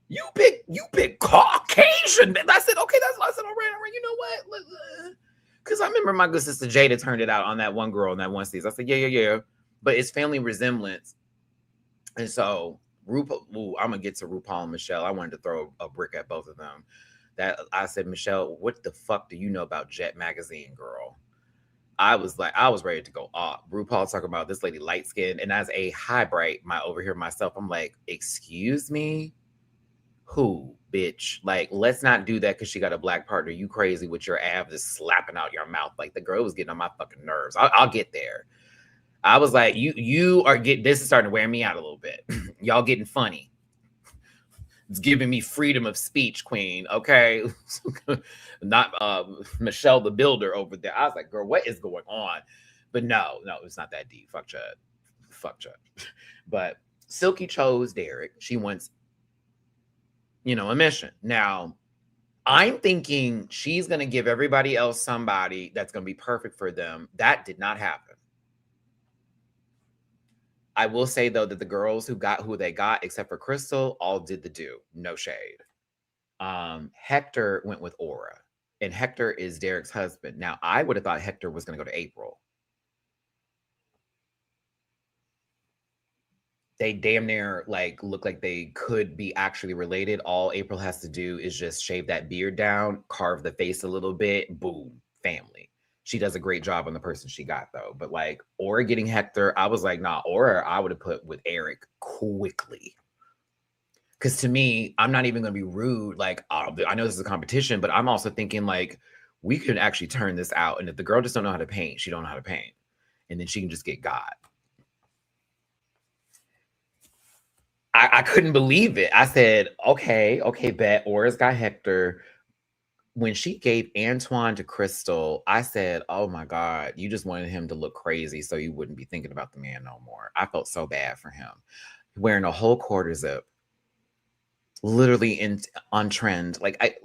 You pick Caucasian. I said, okay, I said, all right, you know what? Because I remember my good sister Jada turned it out on that one girl in that one season. I said, yeah. But it's family resemblance. And so RuPaul, I'm gonna get to RuPaul and Michelle. I wanted to throw a brick at both of them. That I said, Michelle, what the fuck do you know about Jet Magazine, girl? I was ready to go off. RuPaul talking about this lady light skinned, and as a highbright, over here myself, I'm like, excuse me, who, bitch? Like, let's not do that because she got a black partner. You crazy with your abs just slapping out your mouth? Like the girl was getting on my fucking nerves. I'll get there. I was like, you are getting, this is starting to wear me out a little bit. Y'all getting funny. It's giving me freedom of speech, queen. Okay. Not Michelle the Builder over there. I was like, girl, what is going on? But no, it's not that deep. Fuck Chud. But Silky chose Derek. She wants a mission. Now, I'm thinking she's going to give everybody else somebody that's going to be perfect for them. That did not happen. I will say though that the girls who got who they got, except for Crystal, all did the do. No shade. Hector went with Aura, and Hector is Derek's husband. Now, I would have thought Hector was going to go to April. They damn near like look like they could be actually related. All April has to do is just shave that beard down, carve the face a little bit, boom, family. She does a great job on the person she got though. But like Aura getting Hector, I was like, nah, Aura, I would have put with Eric quickly. Because to me, I'm not even going to be rude. Like, I know this is a competition, but I'm also thinking like we could actually turn this out. And if the girl just don't know how to paint, she don't know how to paint, and then she can just get God. I couldn't believe it. I said, okay, bet. Aura's got Hector. When she gave Antoine to Crystal, I said, oh my God, you just wanted him to look crazy so you wouldn't be thinking about the man no more. I felt so bad for him. Wearing a whole quarter zip, literally on trend. I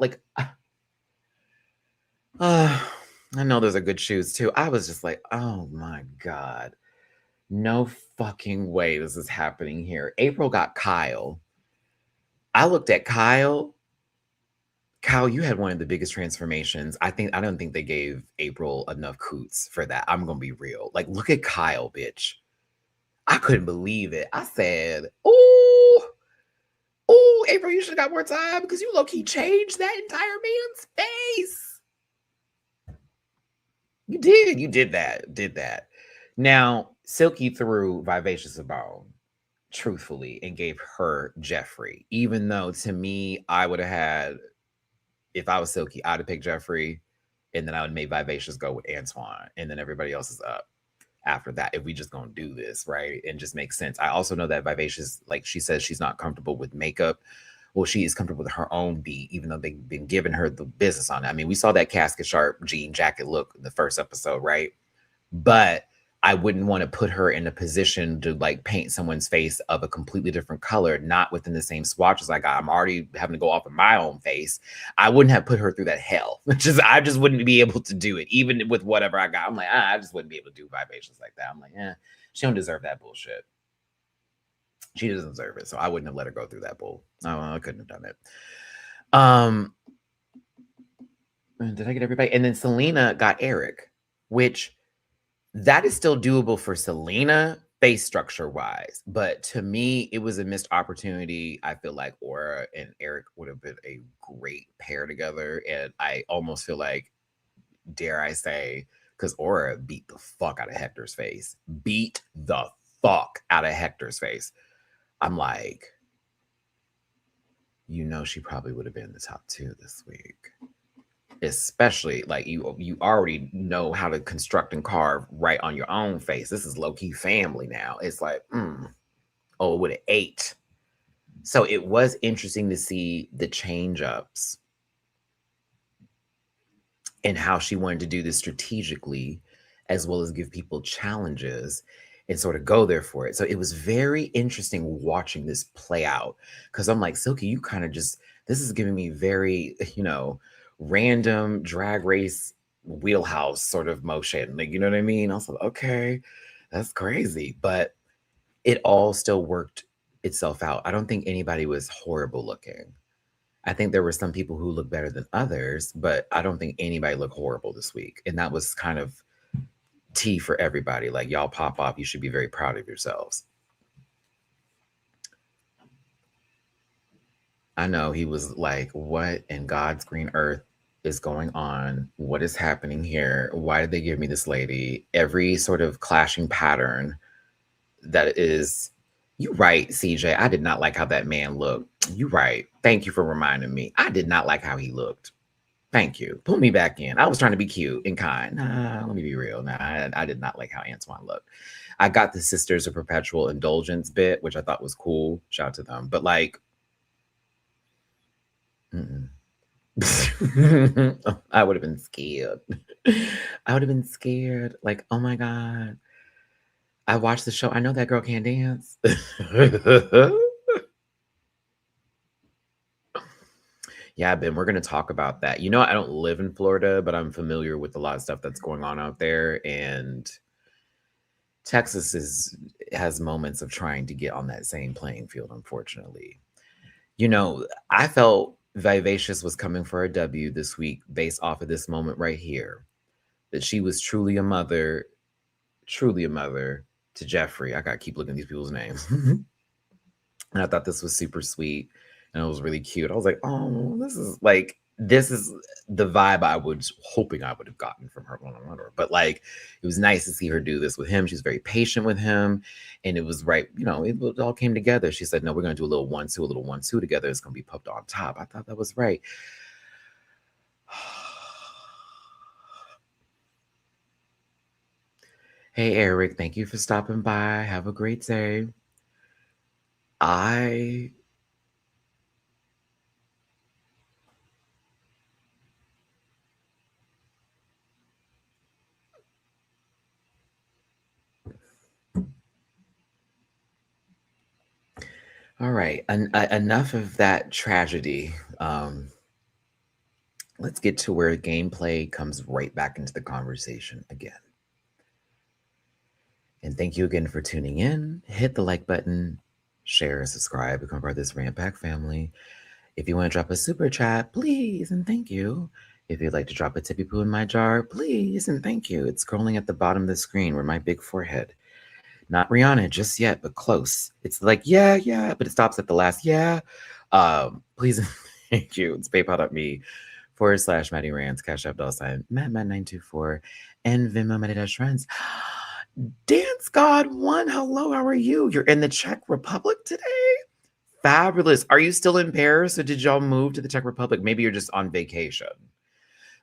know those are good shoes too. I was just like, oh my God. No fucking way this is happening here. April got Kyle. I looked at Kyle. Kyle, you had one of the biggest transformations. I don't think they gave April enough coots for that. I'm gonna be real. Like, look at Kyle, bitch. I couldn't believe it. I said, oh, April, you should have got more time because you low-key changed that entire man's face. You did that. Now, Silky threw Vivacious a bone, truthfully, and gave her Jeffrey. Even though to me, I would have had, if I was Silky, I'd have picked Jeffrey, and then I would make Vivacious go with Antoine, and then everybody else is up after that. If we just gonna do this, right? And just makes sense. I also know that Vivacious, like she says, she's not comfortable with makeup. Well, she is comfortable with her own beat, even though they've been giving her the business on it. I mean, we saw that casket sharp jean jacket look in the first episode, right? But I wouldn't want to put her in a position to like paint someone's face of a completely different color, not within the same swatches I got. I'm already having to go off of my own face. I wouldn't have put her through that hell. I just wouldn't be able to do it, even with whatever I got. I'm like, I just wouldn't be able to do Vivacious like that. I'm like, she don't deserve that bullshit. She doesn't deserve it. So I wouldn't have let her go through that bull. No, I couldn't have done it. Did I get everybody? And then Selena got Eric, which that is still doable for Selena face structure wise. But to me, it was a missed opportunity. I feel like Aura and Eric would have been a great pair together. And I almost feel like, dare I say, because Aura beat the fuck out of Hector's face. Beat the fuck out of Hector's face. I'm like, she probably would have been in the top 2 this week. Especially like you already know how to construct and carve right on your own face. This is low-key family now. It's like, it would have 8. So it was interesting to see the change ups and how she wanted to do this strategically, as well as give people challenges and sort of go there for it. So it was very interesting watching this play out, because I'm like, Silky, you kind of this is giving me very, random Drag Race wheelhouse sort of motion. Like, you know what I mean? I was like, okay, that's crazy. But it all still worked itself out. I don't think anybody was horrible looking. I think there were some people who looked better than others, but I don't think anybody looked horrible this week. And that was kind of tea for everybody. Like, y'all pop off. You should be very proud of yourselves. I know he was like, what in God's green earth is going on? What is happening here? Why did they give me this lady? Every sort of clashing pattern that is, you right, CJ. I did not like how that man looked. You right. Thank you for reminding me. I did not like how he looked. Thank you. Put me back in. I was trying to be cute and kind. Nah, let me be real. Nah, I did not like how Antoine looked. I got the Sisters of Perpetual Indulgence bit, which I thought was cool. Shout out to them. But like, I would have been scared. I would have been scared. Like, oh my God. I watched the show. I know that girl can't dance. Yeah, Ben, we're going to talk about that. You know, I don't live in Florida, but I'm familiar with a lot of stuff that's going on out there. And Texas has moments of trying to get on that same playing field, unfortunately. You know, I felt Vivacious was coming for a W this week based off of this moment right here. That she was truly a mother to Jeffrey. I gotta keep looking at these people's names. And I thought this was super sweet and it was really cute. I was like, oh, this is the vibe I was hoping I would have gotten from her one-on-one. But like, it was nice to see her do this with him. She's very patient with him, and it was right. You know, it all came together. She said, "No, we're gonna do a little 1-2, a little 1-2 together. It's gonna be pumped on top." I thought that was right. Hey, Eric, thank you for stopping by. Have a great day. I All right, enough of that tragedy. Let's get to where gameplay comes right back into the conversation again. And thank you again for tuning in. Hit the like button, share, subscribe, become part of this Rant Pack family. If you want to drop a super chat, please and thank you. If you'd like to drop a tippy poo in my jar, please and thank you. It's scrolling at the bottom of the screen where my big forehead. Not Rihanna just yet, but close. It's like, yeah, but it stops at the last yeah. Please and thank you. It's paypal.me/Matty-Rants, Cash App $, Matt924, and Venmo Matty-Rants. Dance God 1, hello, how are you? You're in the Czech Republic today? Fabulous. Are you still in Paris or did y'all move to the Czech Republic? Maybe you're just on vacation.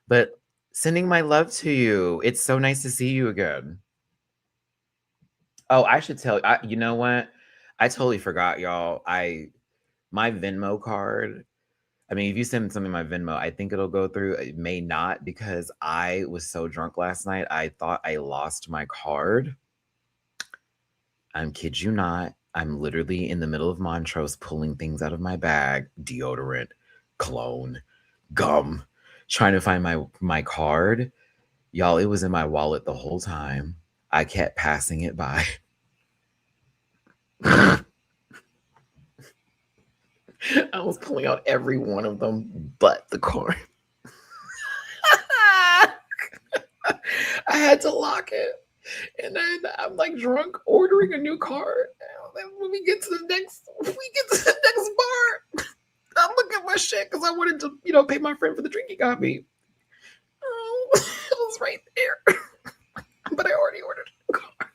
But sending my love to you. It's so nice to see you again. Oh, I should tell you know what? I totally forgot, y'all. My Venmo card. I mean, if you send something my Venmo, I think it'll go through. It may not because I was so drunk last night. I thought I lost my card. I'm kid you not. I'm literally in the middle of Montrose pulling things out of my bag, deodorant, cologne, gum, trying to find my card. Y'all, it was in my wallet the whole time. I kept passing it by. I was pulling out every one of them but the card. I had to lock it. And then I'm like drunk ordering a new card. And then when we get to the next bar, I look at my shit because I wanted to, pay my friend for the drink he got me. Oh, it was right there. But I already ordered a card.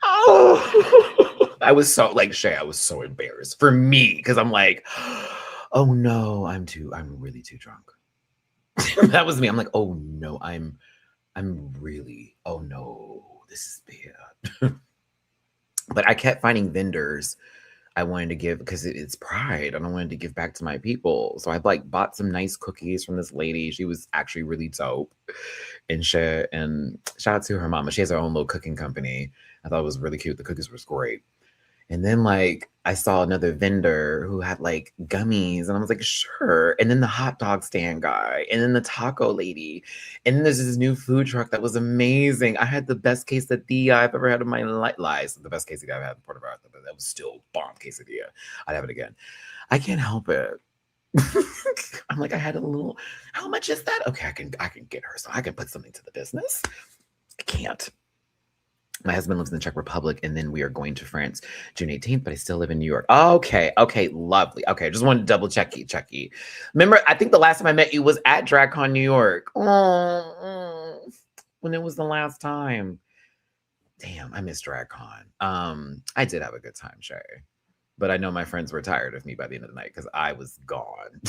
Oh, I was so like Shay, I was so embarrassed for me because I'm like, oh no, I'm really too drunk. That was me. I'm like, oh no, I'm really, oh no, this is bad. But I kept finding vendors I wanted to give because it's pride and I wanted to give back to my people. So I like bought some nice cookies from this lady. She was actually really dope and shit. And shout out to her mama. She has her own little cooking company. I thought it was really cute. The cookies was great. And then like I saw another vendor who had like gummies and I was like, sure. And then the hot dog stand guy and then the taco lady. And then there's this new food truck that was amazing. I had the best quesadilla I've ever had in my life. The best quesadilla I've had in Puerto Vallarta, but that was still bomb quesadilla. I'd have it again. I can't help it. I'm like, I had a little, how much is that? Okay, I can get her so I can put something to the business. I can't. My husband lives in the Czech Republic, and then we are going to France June 18th, but I still live in New York. Okay, lovely. Okay, just wanted to double checky. Remember, I think the last time I met you was at DragCon New York. Oh, when it was the last time. Damn, I miss DragCon. I did have a good time, Shay. But I know my friends were tired of me by the end of the night because I was gone.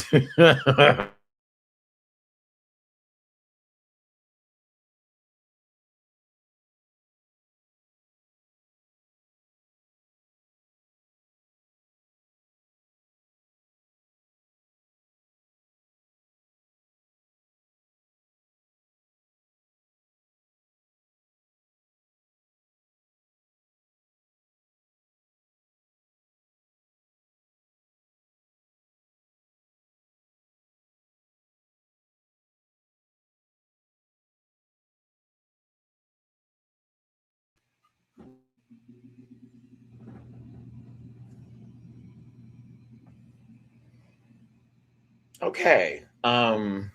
Okay. The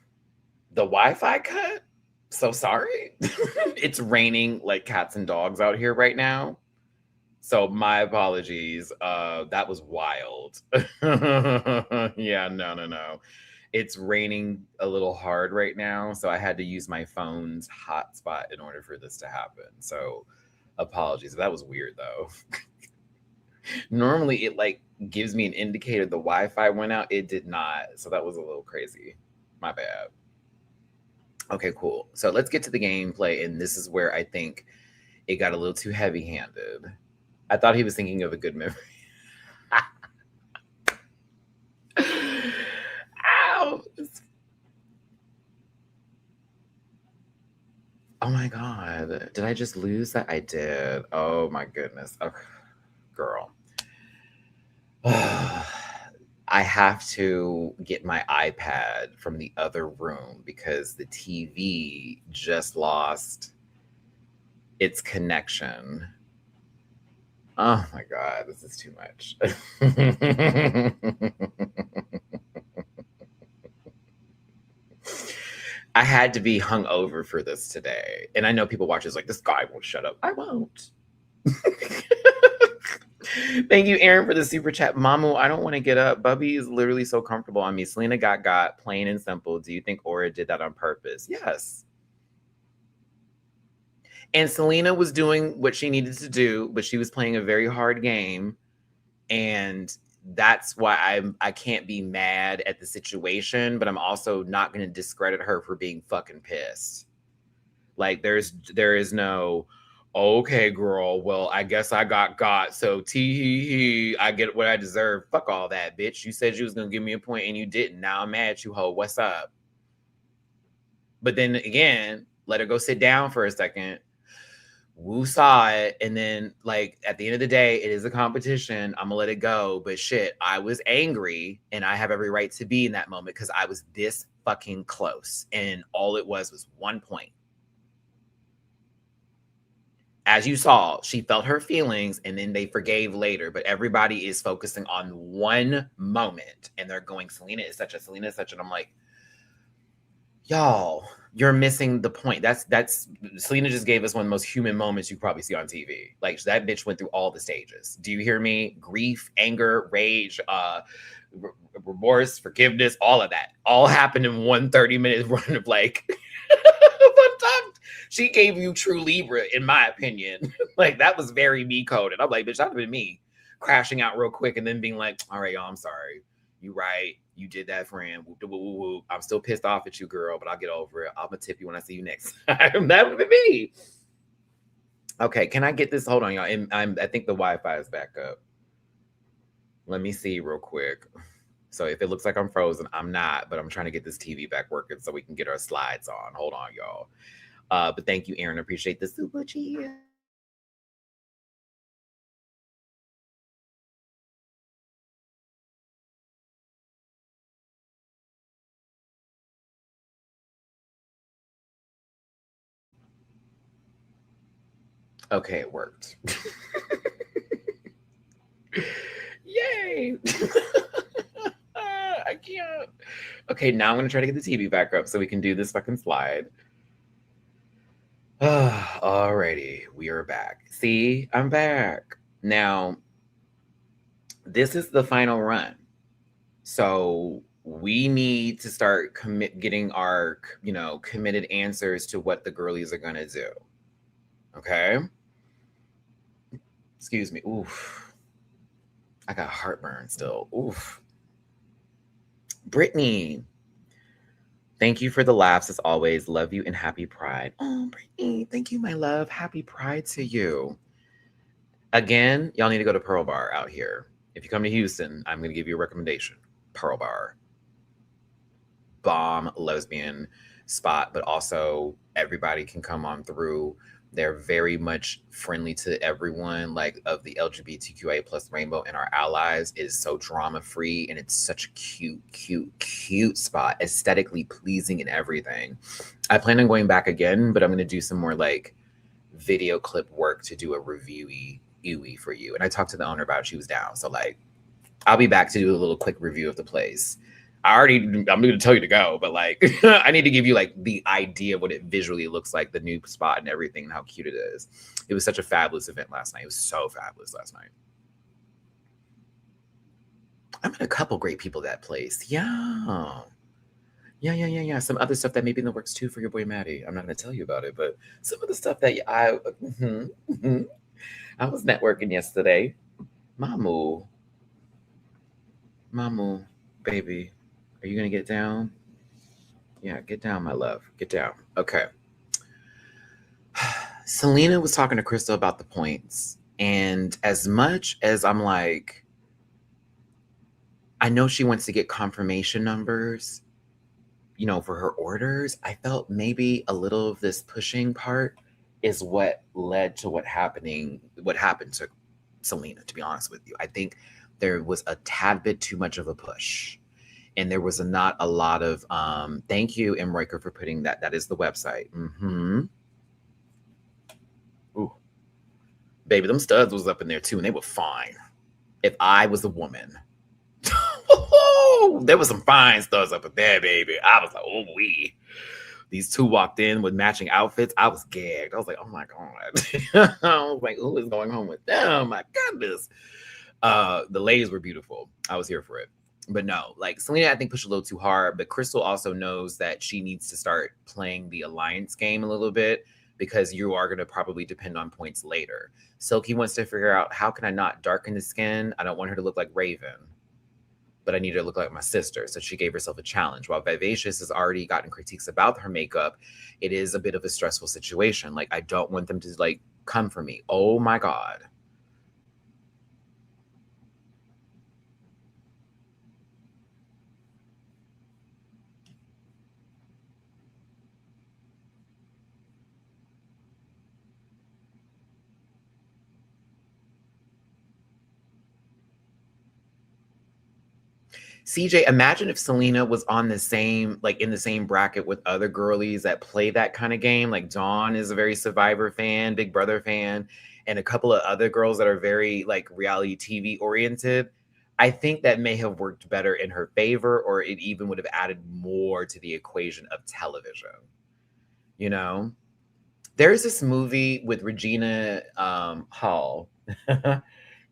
Wi-Fi cut? So sorry. It's raining like cats and dogs out here right now. So my apologies. That was wild. Yeah, no. It's raining a little hard right now, so I had to use my phone's hotspot in order for this to happen. So apologies. That was weird though. Normally it like gives me an indicator the Wi-Fi went out. It did not. So that was a little crazy. My bad. Okay, cool. So let's get to the gameplay, and this is where I think it got a little too heavy-handed. I thought he was thinking of a good memory. Ow! Oh my god. Did I just lose that? I did. Oh my goodness. Okay. Girl. I have to get my iPad from the other room because the TV just lost its connection. Oh my god, this is too much. I had to be hungover for this today. And I know people watch this like, this guy won't shut up. I won't. Thank you, Aaron, for the super chat. Mamu, I don't want to get up. Bubby is literally so comfortable on me. Selena got, plain and simple. Do you think Aura did that on purpose? Yes. And Selena was doing what she needed to do, but she was playing a very hard game. And that's why I can't be mad at the situation, but I'm also not going to discredit her for being fucking pissed. Like there is no, okay, girl, well, I guess I got, so tee I get what I deserve. Fuck all that, bitch. You said you was gonna give me a point and you didn't. Now I'm mad at you, ho. What's up? But then again, let her go sit down for a second. Woo saw it, and then like at the end of the day, it is a competition. I'm gonna let it go. But shit, I was angry, and I have every right to be in that moment because I was this fucking close, and all it was 1 point. As you saw, she felt her feelings and then they forgave later, but everybody is focusing on one moment and they're going, Selena is such, and I'm like, y'all, you're missing the point. That's Selena just gave us one of the most human moments you probably see on TV. Like that bitch went through all the stages. Do you hear me? Grief, anger, rage, remorse, forgiveness, all of that. All happened in 1 30-minute run of like one time. She gave you true Libra, in my opinion. Like that was very me coded. I'm like, bitch, that would have been me crashing out real quick and then being like, all right, y'all, I'm sorry. You right. You did that, friend. Whoop, whoop, whoop, whoop. I'm still pissed off at you, girl, but I'll get over it. I'm gonna tip you when I see you next time. That would be me. Okay, can I get this? Hold on, y'all. I think the Wi-Fi is back up. Let me see real quick. So if it looks like I'm frozen, I'm not, but I'm trying to get this TV back working so we can get our slides on. Hold on, y'all. But thank you, Aaron. Appreciate the super cheer. Okay, it worked. Yay! I can't. Okay, now I'm gonna try to get the TV back up so we can do this fucking slide. Alrighty, we are back. See, I'm back. Now, this is the final run. So we need to start getting our, committed answers to what the girlies are gonna do. Okay? Excuse me. Oof. I got heartburn still. Oof. Brittany, thank you for the laughs as always. Love you and happy Pride. Oh, Brittany, thank you, my love. Happy Pride to you. Again, y'all need to go to Pearl Bar out here. If you come to Houston, I'm going to give you a recommendation. Pearl Bar. Bomb lesbian spot, but also everybody can come on through. They're very much friendly to everyone, like of the LGBTQIA plus rainbow, and our allies. It is so drama free, and it's such a cute spot, aesthetically pleasing and everything. I plan on going back again, but I'm going to do some more like video clip work to do a reviewy for you. And I talked to the owner about it. She was down, so like I'll be back to do a little quick review of the place. I'm going to tell you to go, but like, I need to give you like the idea of what it visually looks like, the new spot and everything, and how cute it is. It was such a fabulous event last night. It was so fabulous last night. I met a couple great people at that place. Yeah. Yeah. Some other stuff that may be in the works too for your boy Matty. I'm not going to tell you about it, but some of the stuff that I was networking yesterday. Mamu, baby, are you going to get down? Yeah, get down, my love. Get down. Okay. Selena was talking to Crystal about the points. And as much as I'm like, I know she wants to get confirmation numbers, for her orders, I felt maybe a little of this pushing part is what led to what happened to Selena, to be honest with you. I think there was a tad bit too much of a push. And there was not a lot of thank you, M. Riker, for putting that. That is the website. Ooh. Baby, them studs was up in there too, and they were fine. If I was a woman, there was some fine studs up in there, baby. I was like, oh, these two walked in with matching outfits. I was gagged. I was like, oh my God. I was like, who is going home with them? My goodness. The ladies were beautiful. I was here for it. But no, like Selena, I think pushed a little too hard. But Crystal also knows that she needs to start playing the alliance game a little bit, because you are going to probably depend on points later. Silky wants to figure out, how can I not darken the skin? I don't want her to look like Raven, but I need her to look like my sister. So she gave herself a challenge. While Vivacious has already gotten critiques about her makeup, it is a bit of a stressful situation. Like, I don't want them to like come for me. Oh my God. CJ, imagine if Selena was on the same, like in the same bracket with other girlies that play that kind of game. Like Dawn is a very Survivor fan, Big Brother fan, and a couple of other girls that are very like reality TV oriented. I think that may have worked better in her favor, or it even would have added more to the equation of television. There's this movie with Regina Hall, and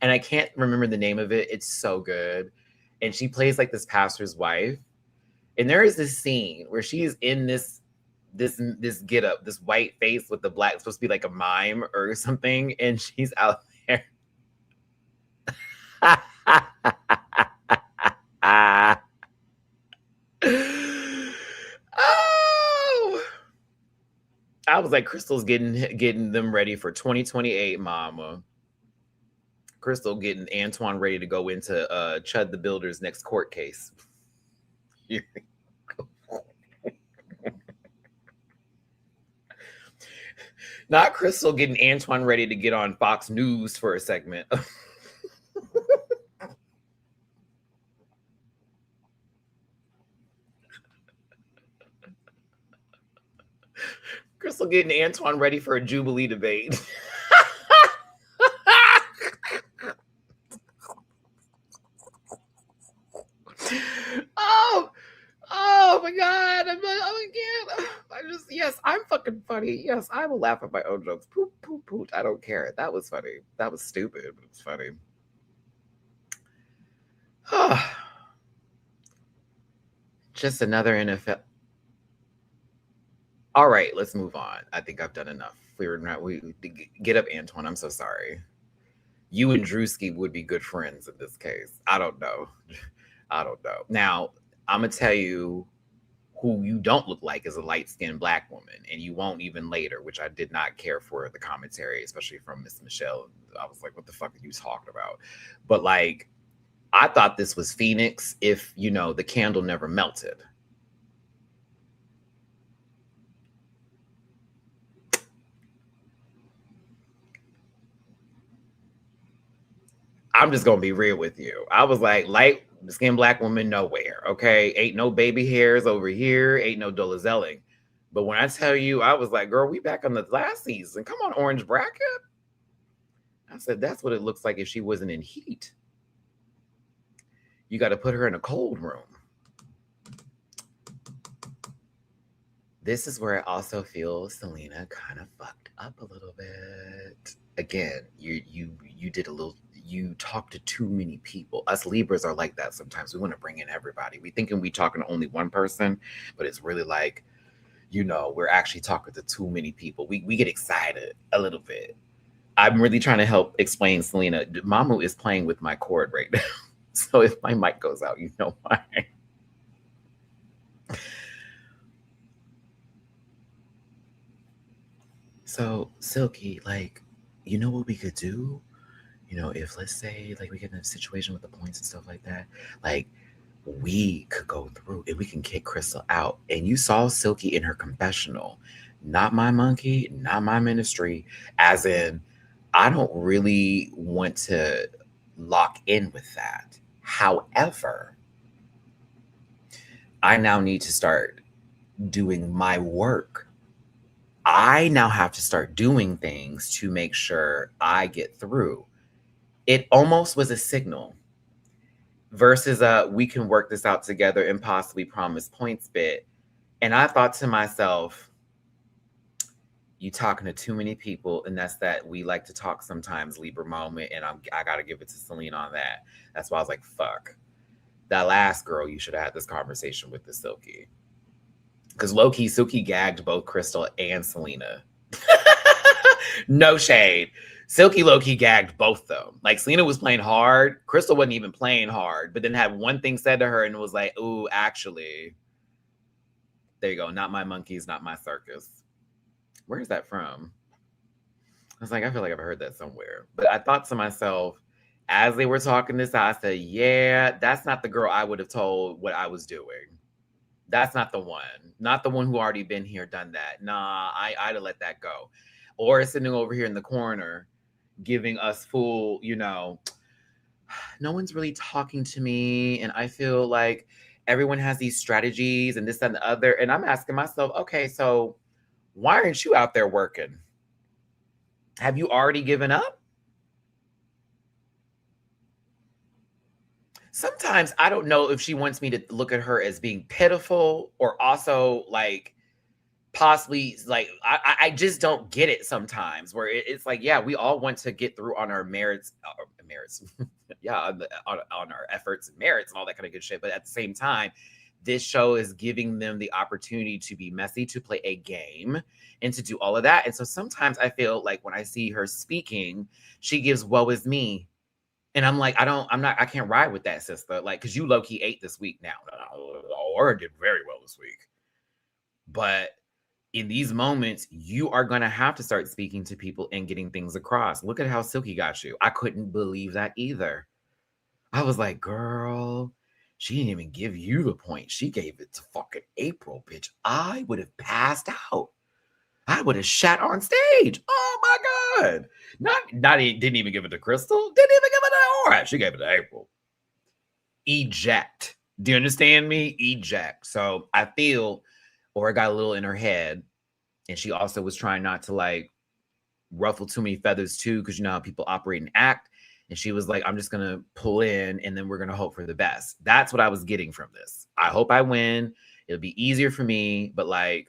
I can't remember the name of it. It's so good. And she plays like this pastor's wife. And there is this scene where she is in this get up, this white face with the black, supposed to be like a mime or something, and she's out there. Oh, I was like, Crystal's getting them ready for 2028, mama. Crystal getting Antoine ready to go into Chud the Builder's next court case. Not Crystal getting Antoine ready to get on Fox News for a segment. Crystal getting Antoine ready for a Jubilee debate. Oh my God. Yes, I'm fucking funny. Yes, I will laugh at my own jokes. Poop. I don't care. That was funny. That was stupid, but it's funny. Just another NFL. All right, let's move on. I think I've done enough. We get up, Antoine. I'm so sorry. You and Drewski would be good friends in this case. I don't know. Now, I'm gonna tell you who you don't look like is a light-skinned Black woman, and you won't even later, which I did not care for the commentary, especially from Miss Michelle. I was like, what the fuck are you talking about? But like, I thought this was Phoenix if, the candle never melted. I'm just going to be real with you. I was like, light-skinned Black woman nowhere, okay? Ain't no baby hairs over here. Ain't no dolazelling. But when I tell you, I was like, girl, we back on the last season. Come on, Orange Bracket. I said, that's what it looks like if she wasn't in heat. You got to put her in a cold room. This is where I also feel Selena kind of fucked up a little bit. Again, you did a little. You talked to too many people. Us Libras are like that sometimes. We want to bring in everybody. We thinking we talking to only one person, but it's really like, we're actually talking to too many people. We get excited a little bit. I'm really trying to help explain Selena. Mamu is playing with my cord right now. So if my mic goes out, you know why. So, Silky, like, you know what we could do? If let's say like we get in a situation with the points and stuff like that, like we could go through and we can kick Crystal out. And you saw Silky in her confessional. Not my monkey, not my ministry. As in, I don't really want to lock in with that. However, I now need to start doing my work. I now have to start doing things to make sure I get through. It almost was a signal versus we can work this out together and possibly promise points bit. And I thought to myself, you talking to too many people, and that's that we like to talk sometimes Libra moment, and I gotta give it to Selena on that. That's why I was like, fuck. That last girl, you should have had this conversation with the Silky. Because low-key, Silky gagged both Crystal and Selena. No shade. Silky low-key gagged both though. Like Selena was playing hard. Crystal wasn't even playing hard, but then had one thing said to her and was like, ooh, actually, there you go. Not my monkeys, not my circus. Where is that from? I was like, I feel like I've heard that somewhere. But I thought to myself, as they were talking this out, I said, yeah, that's not the girl I would have told what I was doing. That's not the one. Not the one who already been here, done that. Nah, I'd have let that go. Or sitting over here in the corner, giving us full, no one's really talking to me. And I feel like everyone has these strategies and this and the other. And I'm asking myself, okay, so why aren't you out there working? Have you already given up? Sometimes I don't know if she wants me to look at her as being pitiful or also like possibly like I just don't get it sometimes where it's like, yeah, we all want to get through on our merits, yeah, on our efforts and merits and all that kind of good shit. But at the same time, this show is giving them the opportunity to be messy, to play a game, and to do all of that. And so sometimes I feel like when I see her speaking, she gives woe is me. And I'm like, I can't ride with that, sister. Like, because you low key ate this week now. Or did very well this week. But in these moments, you are going to have to start speaking to people and getting things across. Look at how Silky got you. I couldn't believe that either. I was like, girl, she didn't even give you the point. She gave it to fucking April, bitch. I would have passed out. I would have shat on stage. Oh my God. Didn't even give it to Crystal. Didn't even give it to all right. She gave it to April. Eject. Do you understand me? Eject. So I feel, or it got a little in her head. And she also was trying not to like ruffle too many feathers too, because you know how people operate and act. And she was like, I'm just going to pull in and then we're going to hope for the best. That's what I was getting from this. I hope I win. It'll be easier for me. But like,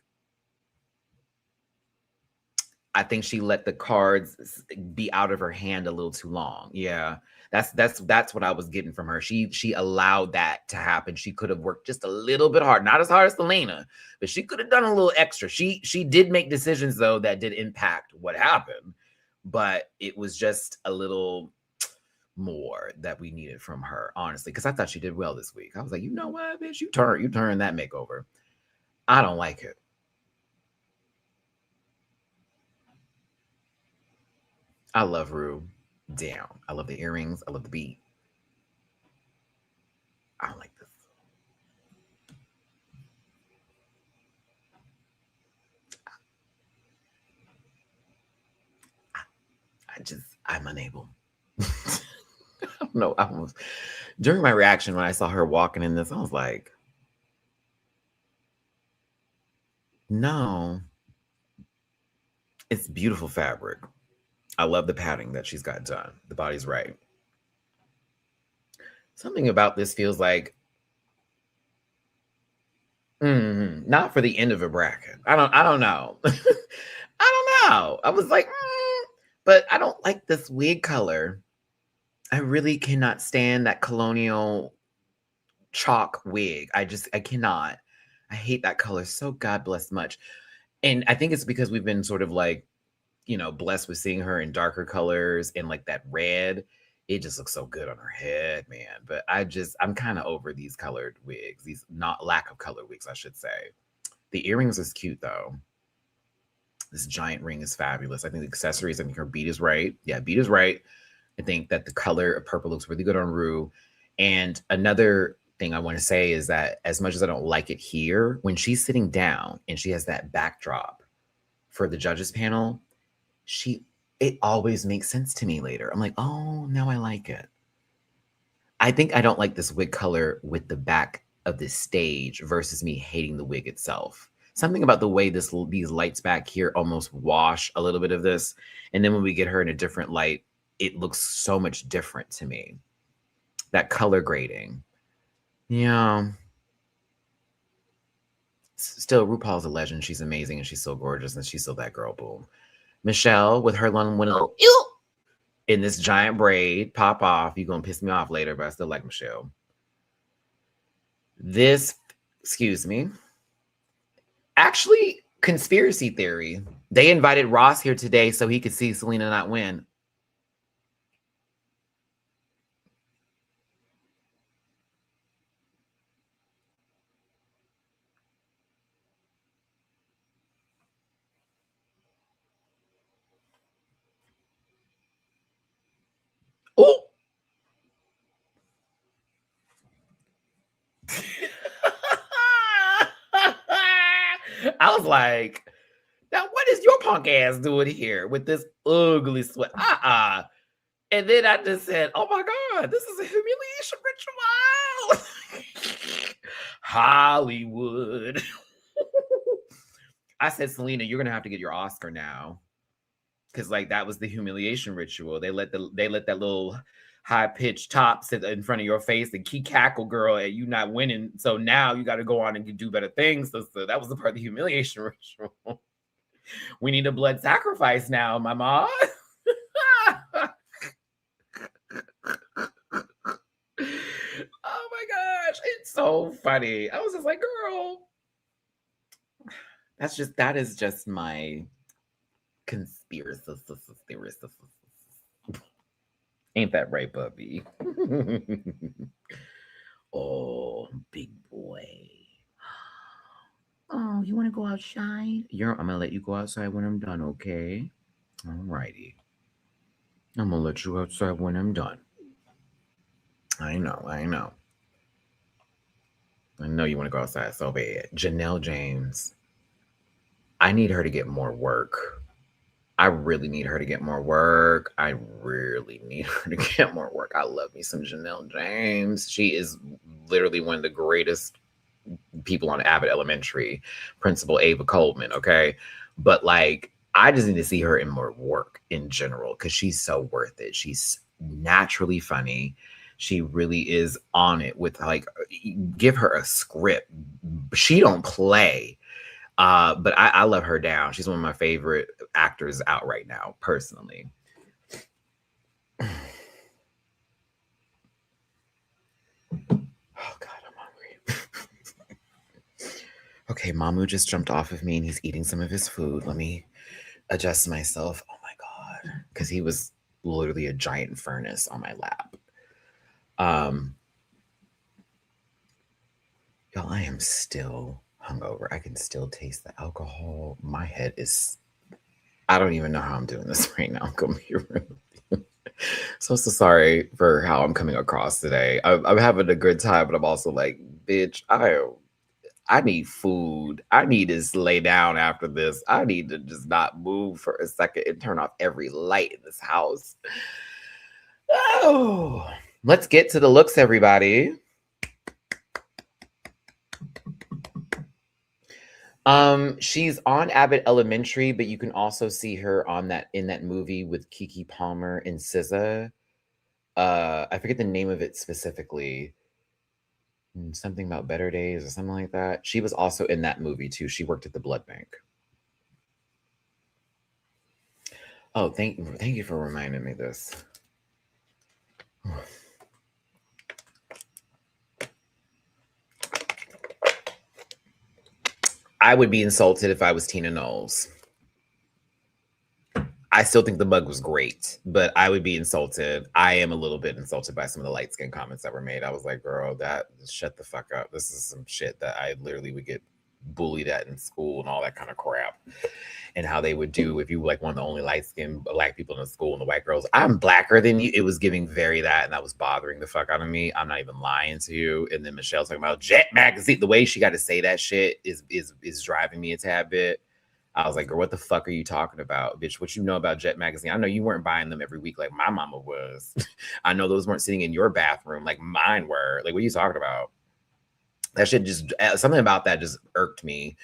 I think she let the cards be out of her hand a little too long. Yeah. That's what I was getting from her. She allowed that to happen. She could have worked just a little bit hard, not as hard as Selena, but she could have done a little extra. She did make decisions though that did impact what happened, but it was just a little more that we needed from her, honestly, because I thought she did well this week. I was like, you know what, bitch, you turn that makeover. I don't like it. I love Rue down. I love the earrings. I love the beat. I don't like this. I'm unable. I don't know. During my reaction when I saw her walking in this, I was like, no. It's beautiful fabric. I love the padding that she's got done. The body's right. Something about this feels like Not for the end of a bracket. I don't know. I don't know. I was like, but I don't like this wig color. I really cannot stand that colonial chalk wig. I cannot. I hate that color so God bless much. And I think it's because we've been sort of like, blessed with seeing her in darker colors and like that red. It just looks so good on her head, man. But I'm kind of over these colored wigs, these not lack of color wigs, I should say. The earrings is cute though. This giant ring is fabulous. I think the accessories, I think her beat is right. Yeah, beat is right. I think that the color of purple looks really good on Rue. And another thing I want to say is that as much as I don't like it here, when she's sitting down and she has that backdrop for the judges panel, it always makes sense to me later. I'm like, oh, now I like it. I think I don't like this wig color with the back of the stage versus me hating the wig itself. Something about the way these lights back here almost wash a little bit of this. And then when we get her in a different light, it looks so much different to me. That color grading. Yeah. Still, RuPaul's a legend. She's amazing and she's so gorgeous and she's still that girl, boom. Michelle with her little in this giant braid, pop off. You're going to piss me off later, but I still like Michelle. Excuse me. Actually, conspiracy theory. They invited Ross here today so he could see Selena not win. Oh! I was like, now what is your punk ass doing here with this ugly sweat? And then I just said, oh my God, this is a humiliation ritual. Hollywood. I said, Selena, you're going to have to get your Oscar now. Because like that was the humiliation ritual. They let that little high-pitched top sit in front of your face and key cackle girl at you not winning. So now you got to go on and do better things. So that was the part of the humiliation ritual. We need a blood sacrifice now, my mom. Oh my gosh, it's so funny. I was just like, girl, that is just my conspiracy theorist. Ain't that right, Bubby? Oh, big boy. Oh, you want to go outside? I'm gonna let you go outside when I'm done, okay? Alrighty. I'm gonna let you outside when I'm done. I know. I know you want to go outside so bad. Janelle James. I need her to get more work. I really need her to get more work. I really need her to get more work. I love me some Janelle James. She is literally one of the greatest people on Abbott Elementary, Principal Ava Coleman, okay? But like, I just need to see her in more work in general because she's so worth it. She's naturally funny. She really is on it with like, give her a script. She don't play. But I love her down. She's one of my favorite actors out right now, personally. Oh God, I'm hungry. Okay, Mamu just jumped off of me and he's eating some of his food. Let me adjust myself. Oh my God, because he was literally a giant furnace on my lap. Y'all, I am still hungover. I can still taste the alcohol. My head is, I don't even know how I'm doing this right now. I'm gonna be real. So sorry for how I'm coming across today. I'm having a good time, but I'm also like, bitch, I need food. I need to lay down after this. I need to just not move for a second and turn off every light in this house. Oh, let's get to the looks, everybody. She's on Abbott Elementary, but you can also see her in that movie with Keke Palmer and SZA. I forget the name of it specifically. Something about Better Days or something like that. She was also in that movie too. She worked at the blood bank. Oh, thank you for reminding me this. I would be insulted if I was Tina Knowles. I still think the mug was great, but I would be insulted. I am a little bit insulted by some of the light skin comments that were made. I was like, girl, that shut the fuck up. This is some shit that I literally would get bullied at in school and all that kind of crap. And how they would do if you were like one of the only light skinned black people in the school and the white girls, I'm blacker than you. It was giving very that, and that was bothering the fuck out of me. I'm not even lying to you. And then Michelle talking about Jet Magazine. The way she got to say that shit is driving me a tad bit. I was like, girl, what the fuck are you talking about, bitch? What you know about Jet Magazine? I know you weren't buying them every week like my mama was. I know those weren't sitting in your bathroom like mine were. Like, what are you talking about? That shit just, something about that just irked me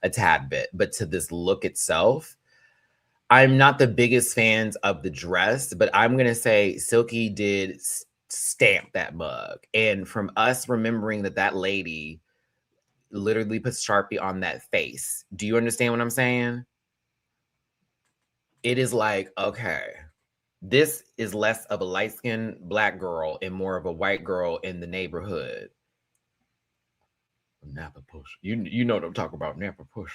a tad bit. But to this look itself, I'm not the biggest fans of the dress, but I'm going to say Silky did stamp that mug. And from us remembering that lady literally puts Sharpie on that face. Do you understand what I'm saying? It is like, okay, this is less of a light-skinned black girl and more of a white girl in the neighborhood. Napa Push. You know what I'm talking about, Napa Push.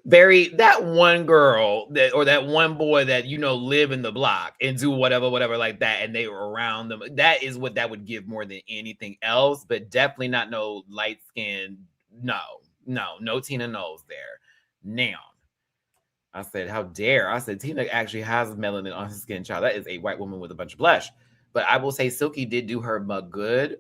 Very that one girl that or that one boy that live in the block and do whatever like that, and they were around them. That is what that would give more than anything else, but definitely not no light skin. No Tina Knowles there. Now I said, how dare I said Tina actually has melanin on her skin, child. That is a white woman with a bunch of blush. But I will say Silky did do her mug good.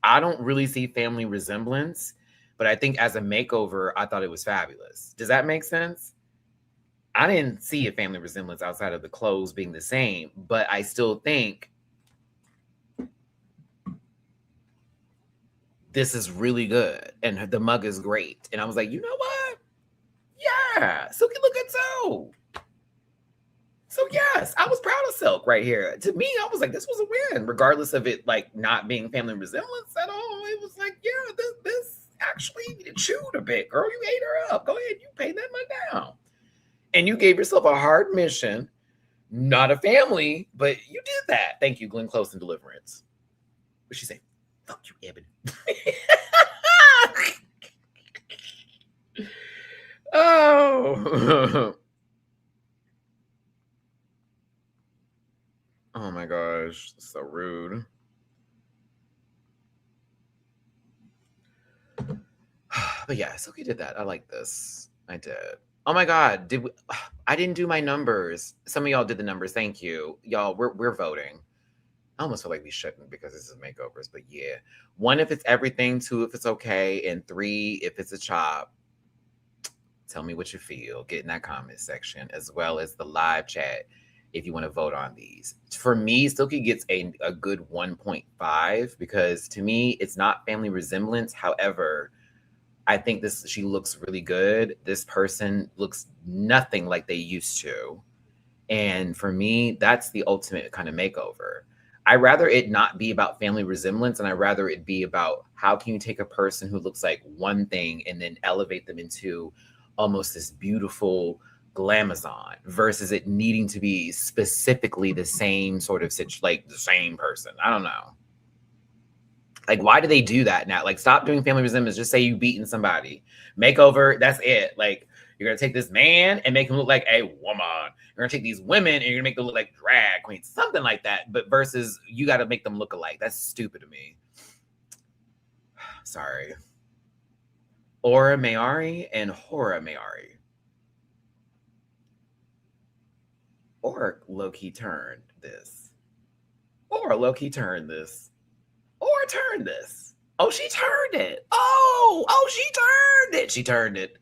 I don't really see family resemblance, but I think as a makeover, I thought it was fabulous. Does that make sense? I didn't see a family resemblance outside of the clothes being the same, but I still think this is really good. And the mug is great. And I was like, you know what? Yeah, Silky look good too. So yes, I was proud of Silk right here. To me, I was like, this was a win, regardless of it like not being family resemblance at all. It was like, yeah, this actually chewed a bit, girl. You ate her up. Go ahead, you pay that money down. And you gave yourself a hard mission, not a family, but you did that. Thank you, Glenn Close and Deliverance. What'd she say? Fuck you, Ebony. Oh. Oh my gosh, so rude. But yeah, Silky did that. I like this. I did. Oh my god, I didn't do my numbers. Some of y'all did the numbers. Thank you. Y'all, we're voting. I almost feel like we shouldn't because this is makeovers, but yeah. 1 if it's everything, 2 if it's okay, and 3 if it's a chop. Tell me what you feel. Get in that comment section as well as the live chat if you want to vote on these. For me, Silky gets a good 1.5 because to me, it's not family resemblance. However, I think she looks really good. This person looks nothing like they used to. And for me, that's the ultimate kind of makeover. I'd rather it not be about family resemblance, and I'd rather it be about how can you take a person who looks like one thing and then elevate them into almost this beautiful glamazon versus it needing to be specifically the same sort of like the same person. I don't know. Like, why do they do that now? Like, stop doing family resemblance. Just say you beaten somebody. Makeover, that's it. Like, you're going to take this man and make him look like a woman. You're going to take these women and you're going to make them look like drag queens. Something like that. But versus you got to make them look alike. That's stupid to me. Sorry. Aura Mayari and Hora Mayari. Or low-key turned this. Or low-key turned this. Or turned this. Oh, she turned it. Oh, she turned it. She turned it.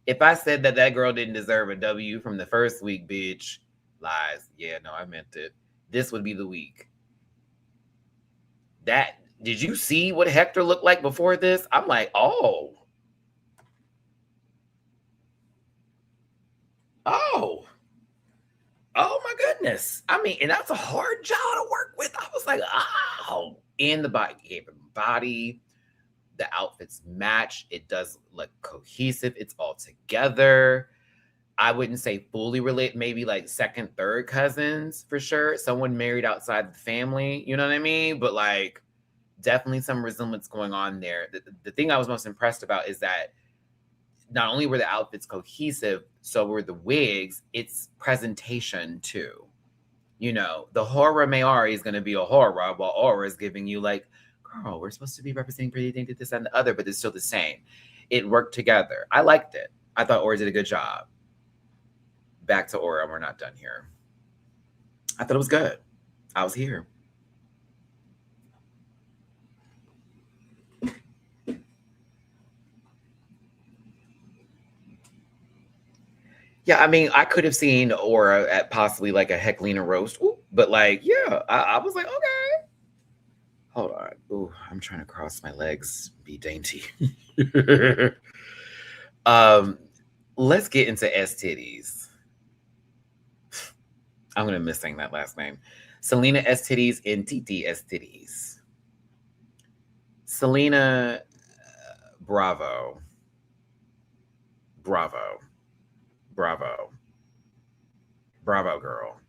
If I said that girl didn't deserve a W from the first week, bitch, lies. Yeah, no, I meant it. This would be the week. Did you see what Hector looked like before this? I'm like, oh. Oh my goodness. I mean, and that's a hard job to work with. I was like, oh, and the body gave him body. The outfits match. It does look cohesive. It's all together. I wouldn't say fully relate, maybe like second, third cousins for sure. Someone married outside the family, you know what I mean? But like definitely some resemblance going on there. The thing I was most impressed about is that not only were the outfits cohesive, so were the wigs, it's presentation too. You know, the horror Mayari is going to be a horror, while Aura is giving you like, girl, we're supposed to be representing pretty thing, this and the other, but it's still the same. It worked together. I liked it. I thought Aura did a good job. Back to Aura, we're not done here. I thought it was good. I was here. Yeah, I mean, I could have seen Aura at possibly like a Heclina roast, but like, yeah, I was like, okay. Hold on. Ooh, I'm trying to cross my legs, be dainty. Let's get into S Titties. I'm gonna miss saying that last name. Selena S Titties and Titi S Titties. Selena, bravo. Bravo. Bravo. Bravo, girl.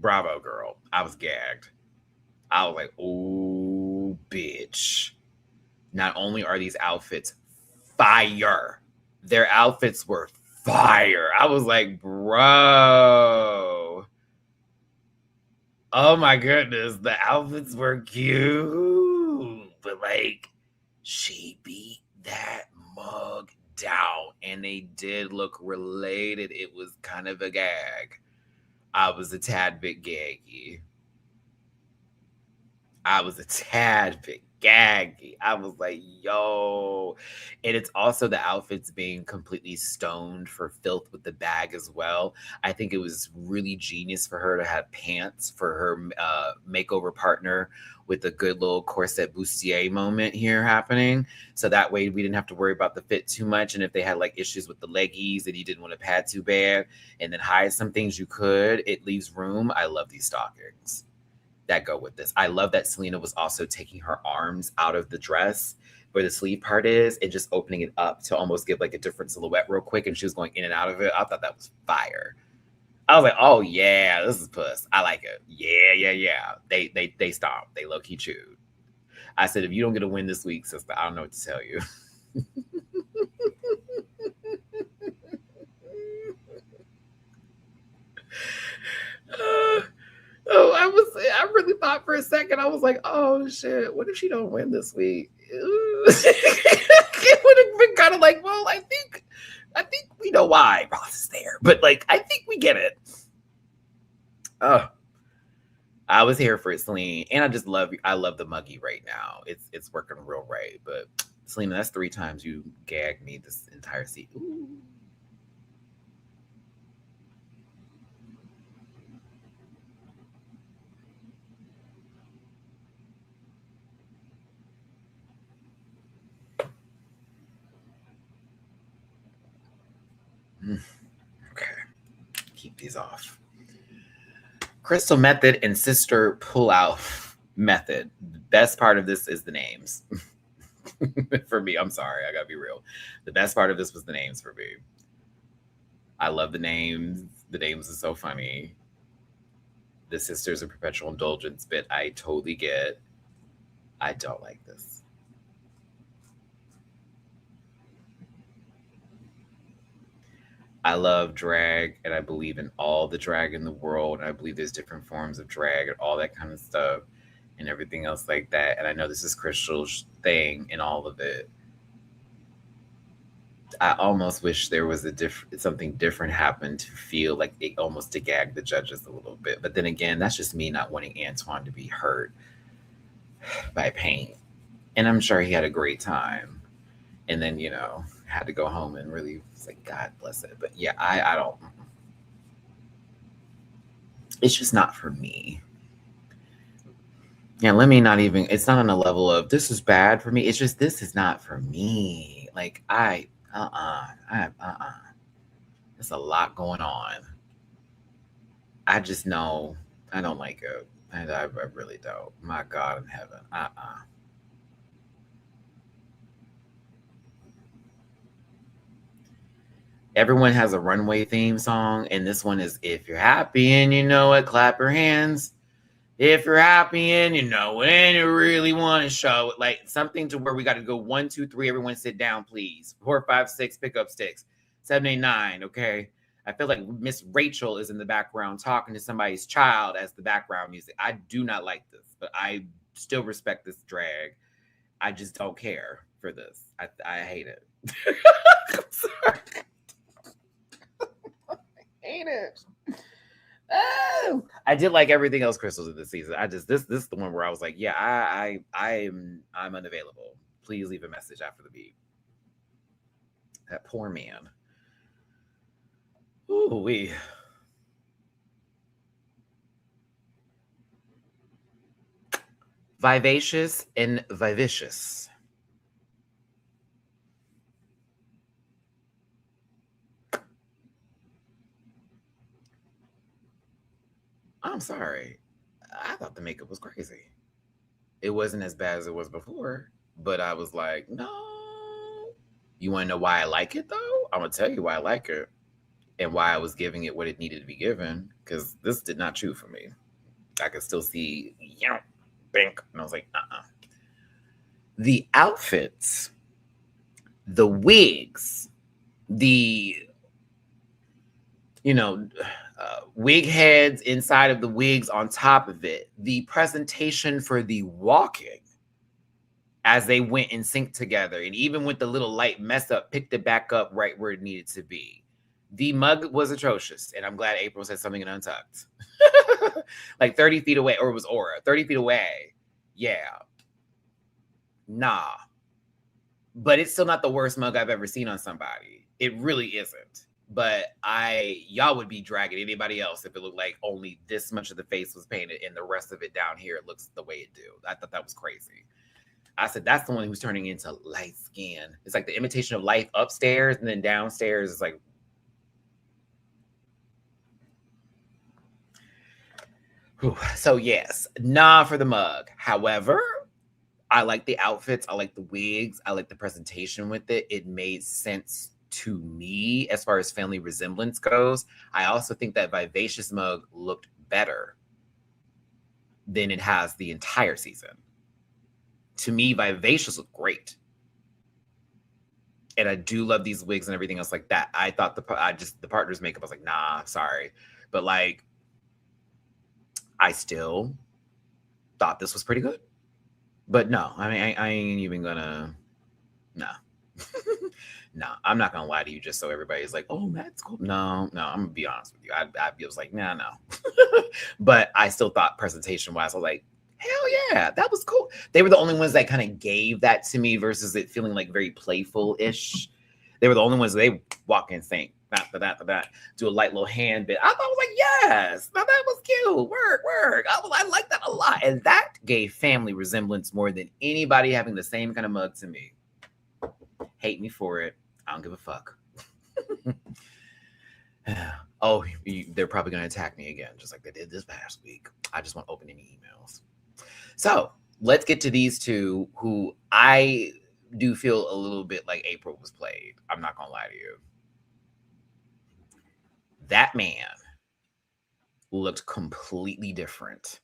Bravo, girl. I was gagged. I was like, oh, bitch. Not only are these outfits fire, their outfits were fire. I was like, bro. Oh my goodness. The outfits were cute. But like, she beat that mug down. And they did look related. It was kind of a gag. I was a tad bit gaggy. I was a tad bit gaggy. I was like, yo. And it's also the outfits being completely stoned for filth with the bag as well. I think it was really genius for her to have pants for her makeover partner with a good little corset bustier moment here happening. So that way we didn't have to worry about the fit too much. And if they had like issues with the leggies and you didn't want to pad too bad and then hide some things you could, it leaves room. I love these stockings that go with this. I love that Selena was also taking her arms out of the dress where the sleeve part is and just opening it up to almost give like a different silhouette real quick. And she was going in and out of it. I thought that was fire. I was like, oh yeah, this is puss. I like it. Yeah. They stomped. They low-key chewed. I said, if you don't get a win this week, sister, I don't know what to tell you. I really thought for a second, I was like, oh shit, what if she don't win this week? It would have been kind of like, well, I think we know why Ross is there, but like, I think we get it. I was here for it, Celine, and I love the muggy right now. It's working real right, but Selena, that's 3 times you gagged me this entire season. Ooh. Okay, keep these off. Crystal Method and Sister Pullout Method. The best part of this is the names. For me, I'm sorry, I gotta be real. The best part of this was the names for me. I love the names. The names are so funny. The sisters of perpetual indulgence bit I totally get. I don't like this. I love drag and I believe in all the drag in the world. And I believe there's different forms of drag and all that kind of stuff and everything else like that. And I know this is Crystal's thing in all of it. I almost wish there was something different happened to feel like it almost to gag the judges a little bit. But then again, that's just me not wanting Antoine to be hurt by paint. And I'm sure he had a great time. And then, had to go home and really was like, God bless it. But yeah, I don't. It's just not for me. Yeah, let me not even. It's not on a level of this is bad for me. It's just this is not for me. Like there's a lot going on. I just know I don't like it. And I really don't. My God in heaven. Everyone has a runway theme song, and this one is "If You're Happy and You Know It, Clap Your Hands. If you're happy and you know it, and you really want to show it," like something to where we got to go 1, 2, 3. Everyone sit down, please. 4, 5, 6. Pick up sticks. 7, 8, 9. Okay. I feel like Miss Rachel is in the background talking to somebody's child as the background music. I do not like this, but I still respect this drag. I just don't care for this. I hate it. I'm sorry. I hate it. Oh, I did like everything else Crystals in this season. I just this is the one where I was like, yeah, I'm unavailable. Please leave a message after the beep. That poor man. Ooh wee. Vivacious and vivacious. I'm sorry. I thought the makeup was crazy. It wasn't as bad as it was before, but I was like, no. You want to know why I like it though? I'm gonna tell you why I like it and why I was giving it what it needed to be given. Because this did not chew for me. I could still see, bink, and I was like, The outfits, the wigs, the wig heads inside of the wigs on top of it, the presentation for the walking as they went in sync together, and even with the little light mess up, picked it back up right where it needed to be. The mug was atrocious, and I'm glad April said something in Untucked. Like 30 feet away, or it was Aura, 30 feet away. Yeah. Nah. But it's still not the worst mug I've ever seen on somebody. It really isn't. But y'all would be dragging anybody else if it looked like only this much of the face was painted and the rest of it down here it looks the way it do. I thought that was crazy. I said that's the one who's turning into light skin. It's like the imitation of life upstairs, and then downstairs is like. Whew. So yes, nah for the mug. However, I like the outfits. I like the wigs. I like the presentation with it. It made sense to me as far as family resemblance goes. I also think that Vivacious mug looked better than it has the entire season. To me, Vivacious looked great. And I do love these wigs and everything else like that. I thought the partner's makeup, I was like, nah, sorry. But like, I still thought this was pretty good. But no, I mean, I ain't even gonna, no. No, I'm not gonna lie to you just so everybody's like, oh, that's cool. No, I'm gonna be honest with you. I was like, nah, no. But I still thought presentation wise, I was like, hell yeah, that was cool. They were the only ones that kind of gave that to me versus it feeling like very playful-ish. They were the only ones they walk in sync. That, do a light little hand bit. I thought I was like, yes, now that was cute. Work. I like that a lot. And that gave family resemblance more than anybody having the same kind of mug to me. Hate me for it. I don't give a fuck. Oh, they're probably going to attack me again, just like they did this past week. I just want to open any emails. So let's get to these two who I do feel a little bit like April was played. I'm not going to lie to you. That man looked completely different.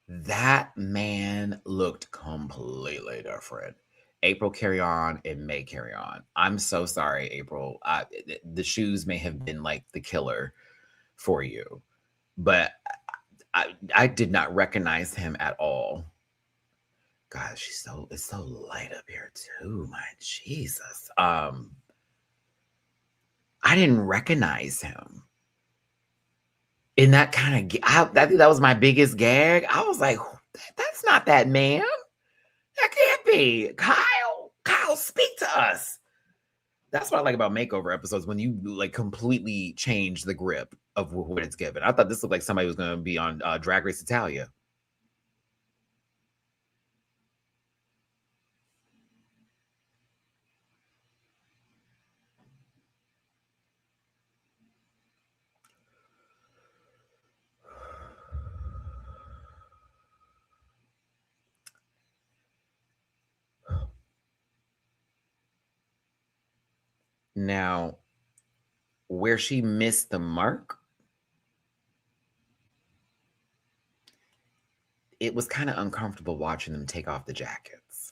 That man looked completely different. April Carry On and May Carry On. I'm so sorry, April. The shoes may have been like the killer for you, but I did not recognize him at all. God, it's so light up here too. My Jesus. I didn't recognize him. In that kind of, I think that was my biggest gag. I was like, that's not that man. That can't be. Kyle, speak to us. That's what I like about makeover episodes, when you like completely change the grip of what it's given. I thought this looked like somebody was going to be on Drag Race Italia. Now, where she missed the mark, it was kind of uncomfortable watching them take off the jackets.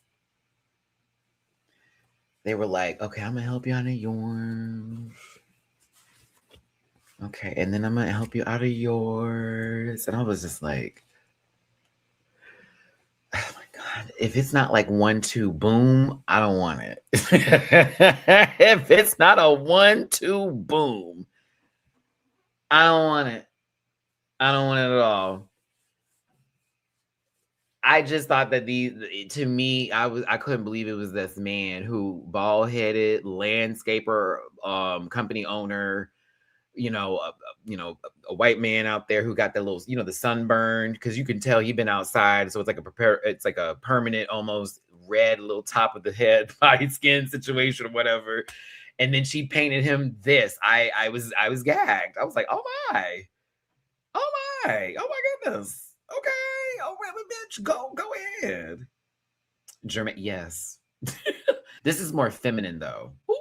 They were like, okay, I'm gonna help you out of yours. Okay, and then I'm gonna help you out of yours. And I was just like, oh my God. If it's not like 1-2 boom, I don't want it. If it's not a 1-2 boom, I don't want it. I don't want it at all. I just thought that to me, I couldn't believe it was this man who bald-headed landscaper, company owner, you know, a white man out there who got the little, the sunburn, because you can tell he'd been outside, so it's like a permanent, almost red little top of the head body skin situation or whatever. And then she painted him this. I was gagged. I was like, oh my, oh my goodness. Okay. Oh, really, bitch. Go ahead. German, yes. This is more feminine, though. Ooh.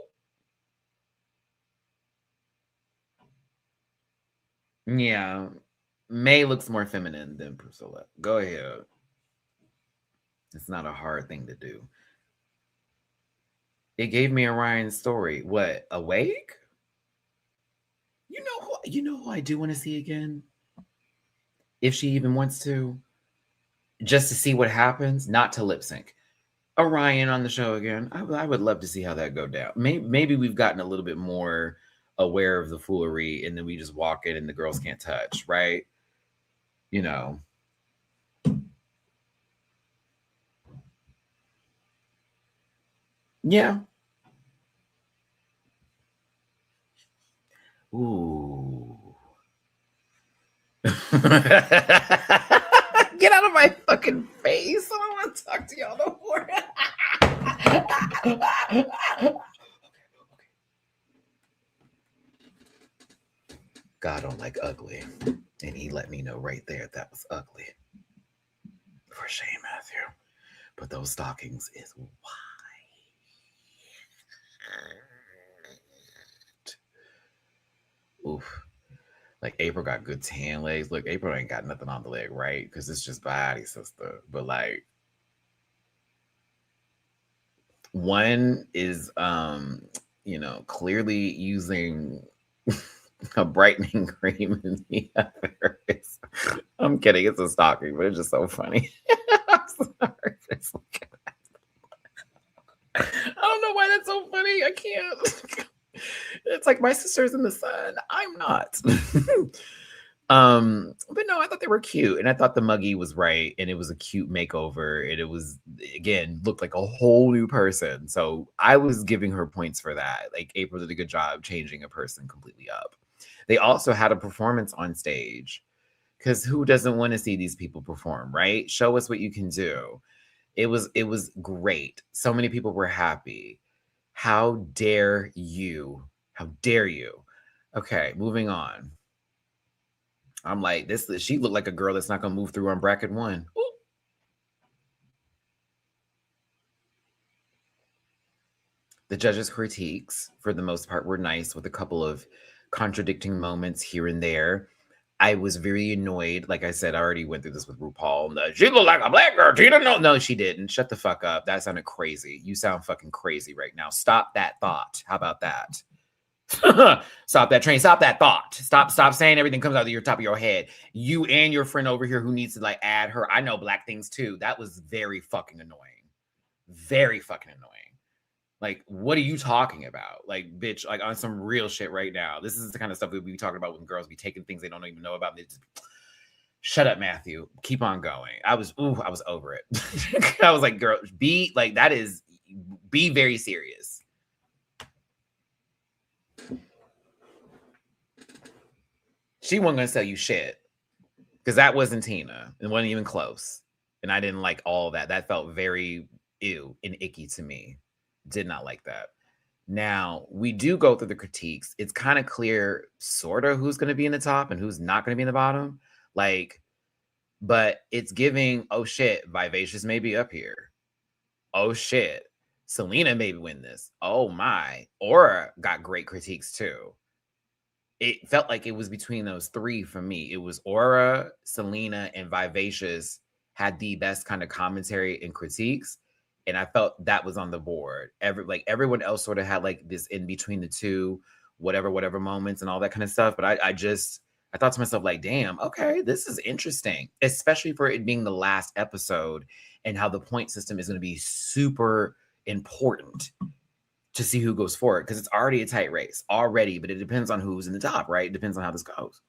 Yeah. May looks more feminine than Priscilla. Go ahead. It's not a hard thing to do. It gave me Orion's story. What? Awake? You know who I do want to see again? If she even wants to. Just to see what happens, not to lip sync. Orion on the show again. I would love to see how that go down. Maybe we've gotten a little bit more aware of the foolery, and then we just walk in and the girls can't touch, right? Yeah. Ooh. Get out of my fucking face. I don't want to talk to y'all no more. God don't like ugly. And he let me know right there that was ugly. For shame, Matthew. But those stockings is white. Oof. Like April got good tan legs. Look, April ain't got nothing on the leg, right? Because it's just body, sister. But like, one is clearly using a brightening cream, and the other is, I'm kidding, it's a stocking, but it's just so funny. I'm sorry. I don't know why that's so funny. I can't. It's like my sister's in the sun. I'm not. But no, I thought they were cute, and I thought the muggy was right, and it was a cute makeover, and it was, again, looked like a whole new person. So I was giving her points for that. Like, April did a good job changing a person completely up. They also had a performance on stage, because who doesn't want to see these people perform, right? Show us what you can do. It was great. So many people were happy. How dare you? How dare you? Okay, moving on. I'm like, she looked like a girl that's not gonna move through on bracket 1. Ooh. The judges' critiques, for the most part, were nice, with a couple of contradicting moments here and there. I was very annoyed. Like I said, I already went through this with RuPaul. She looked like a black girl. She didn't know. No, she didn't. Shut the fuck up. That sounded crazy. You sound fucking crazy right now. Stop that thought. How about that? Stop that train. Stop that thought. Stop saying everything comes out of your top of your head. You and your friend over here who needs to like add her. I know black things too. That was very fucking annoying. Very fucking annoying. Like, what are you talking about? Like, bitch, like on some real shit right now. This is the kind of stuff that we be talking about when girls be taking things they don't even know about. Shut up, Matthew. Keep on going. I was over it. I was like, girl, be very serious. She wasn't gonna sell you shit, because that wasn't Tina. It wasn't even close. And I didn't like all that. That felt very ew and icky to me. Did not like that. Now, we do go through the critiques. It's kind of clear, sort of, who's going to be in the top and who's not going to be in the bottom. Like, but it's giving, oh shit, Vivacious may be up here. Oh shit, Selena maybe win this. Oh my. Aura got great critiques too. It felt like it was between those three for me. It was Aura, Selena, and Vivacious had the best kind of commentary and critiques. And I felt that was on the board. Everyone else sort of had like this in between the two, whatever moments and all that kind of stuff. But I thought to myself, like, damn, okay, this is interesting, especially for it being the last episode and how the point system is going to be super important to see who goes forward, because it's already a tight race already, but it depends on who's in the top, right? It depends on how this goes.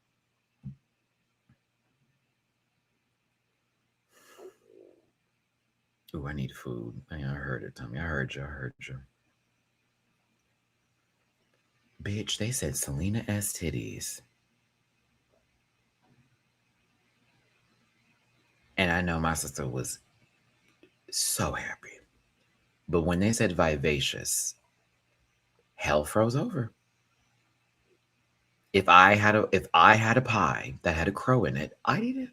Ooh, I need food. I heard it, Tommy. I heard you. Bitch, they said Selena S titties. And I know my sister was so happy. But when they said Vivacious, hell froze over. If I had a pie that had a crow in it, I'd eat it.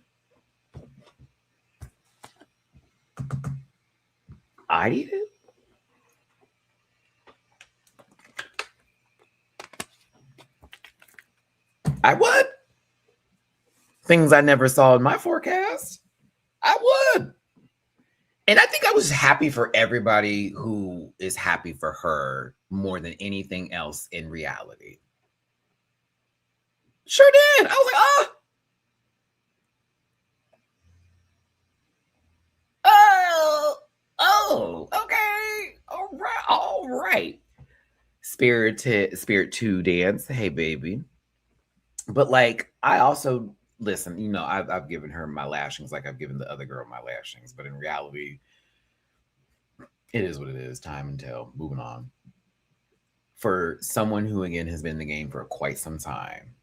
I'd eat it. I would. Things I never saw in my forecast. I would. And I think I was happy for everybody who is happy for her more than anything else in reality. Sure did. I was like, oh, okay. All right. Spirit 2 dance. Hey, baby. But like, I also listen, you know, I've given her my lashings like I've given the other girl my lashings, but in reality, it is what it is. Time and tell. Moving on. For someone who again has been in the game for quite some time,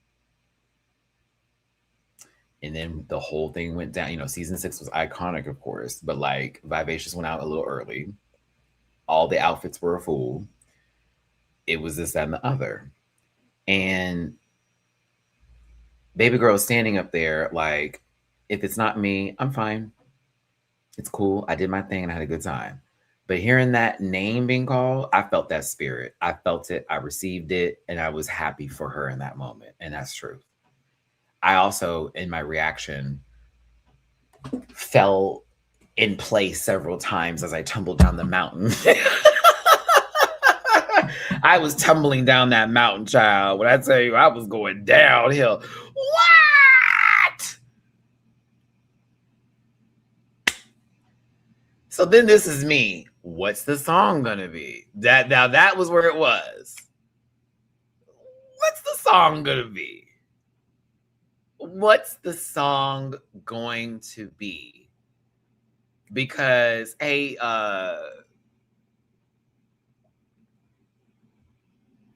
and then the whole thing went down. You know, season 6 was iconic, of course, but like Vivacious went out a little early. All the outfits were a fool. It was this, that, and the other. And baby girl standing up there like, if it's not me, I'm fine. It's cool. I did my thing and I had a good time. But hearing that name being called, I felt that spirit. I felt it. I received it. And I was happy for her in that moment. And that's true. I also, in my reaction, fell in place several times as I tumbled down the mountain. I was tumbling down that mountain, child. When I tell you I was going downhill. What? So then this is me. What's the song gonna be? That was where it was. What's the song gonna be? What's the song going to be? Because hey,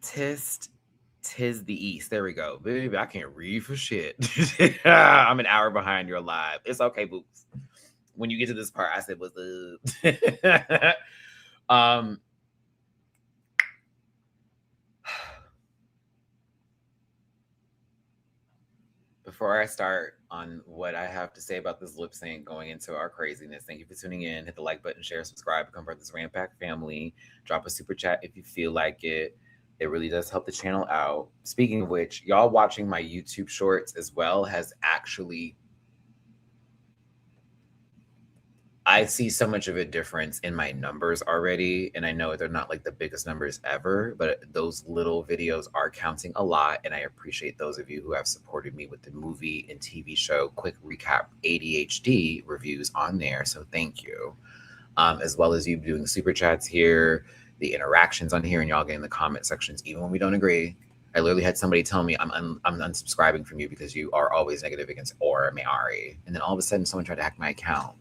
Tis the East. There we go. Baby, I can't read for shit. I'm an hour behind your live. It's okay, boots. When you get to this part, I said, what's up? Before I start on what I have to say about this lip sync going into our craziness, thank you for tuning in. Hit the like button, share, subscribe, become part of this Rampack family. Drop a super chat if you feel like it. It really does help the channel out. Speaking of which, y'all watching my YouTube shorts as well has actually, I see so much of a difference in my numbers already. And I know they're not like the biggest numbers ever, but those little videos are counting a lot. And I appreciate those of you who have supported me with the movie and TV show quick recap ADHD reviews on there. So thank you. As well as you doing super chats here, the interactions on here, and y'all getting the comment sections, even when we don't agree. I literally had somebody tell me I'm unsubscribing from you because you are always negative against Aura Mayari. And then all of a sudden someone tried to hack my account.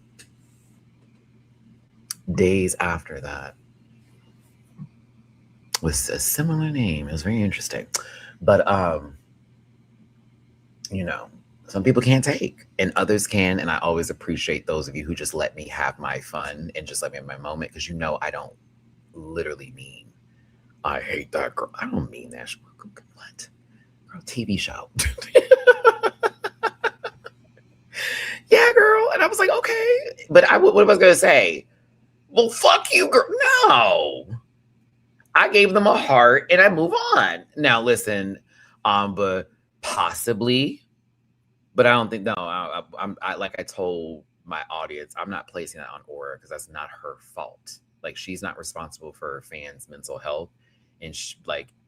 Days after that with a similar name. It was very interesting. But you know, some people can't take and others can, and I always appreciate those of you who just let me have my fun and just let me have my moment, because you know I don't literally mean I hate that girl. I don't mean that. What? Girl, TV show. Yeah, girl. And I was like, okay. But what was I going to say? Well, fuck you, girl. No. I gave them a heart and I move on. Now, listen, but possibly, but I don't think, no, I like I told my audience, I'm not placing that on Aura because that's not her fault. Like, she's not responsible for her fans' mental health. And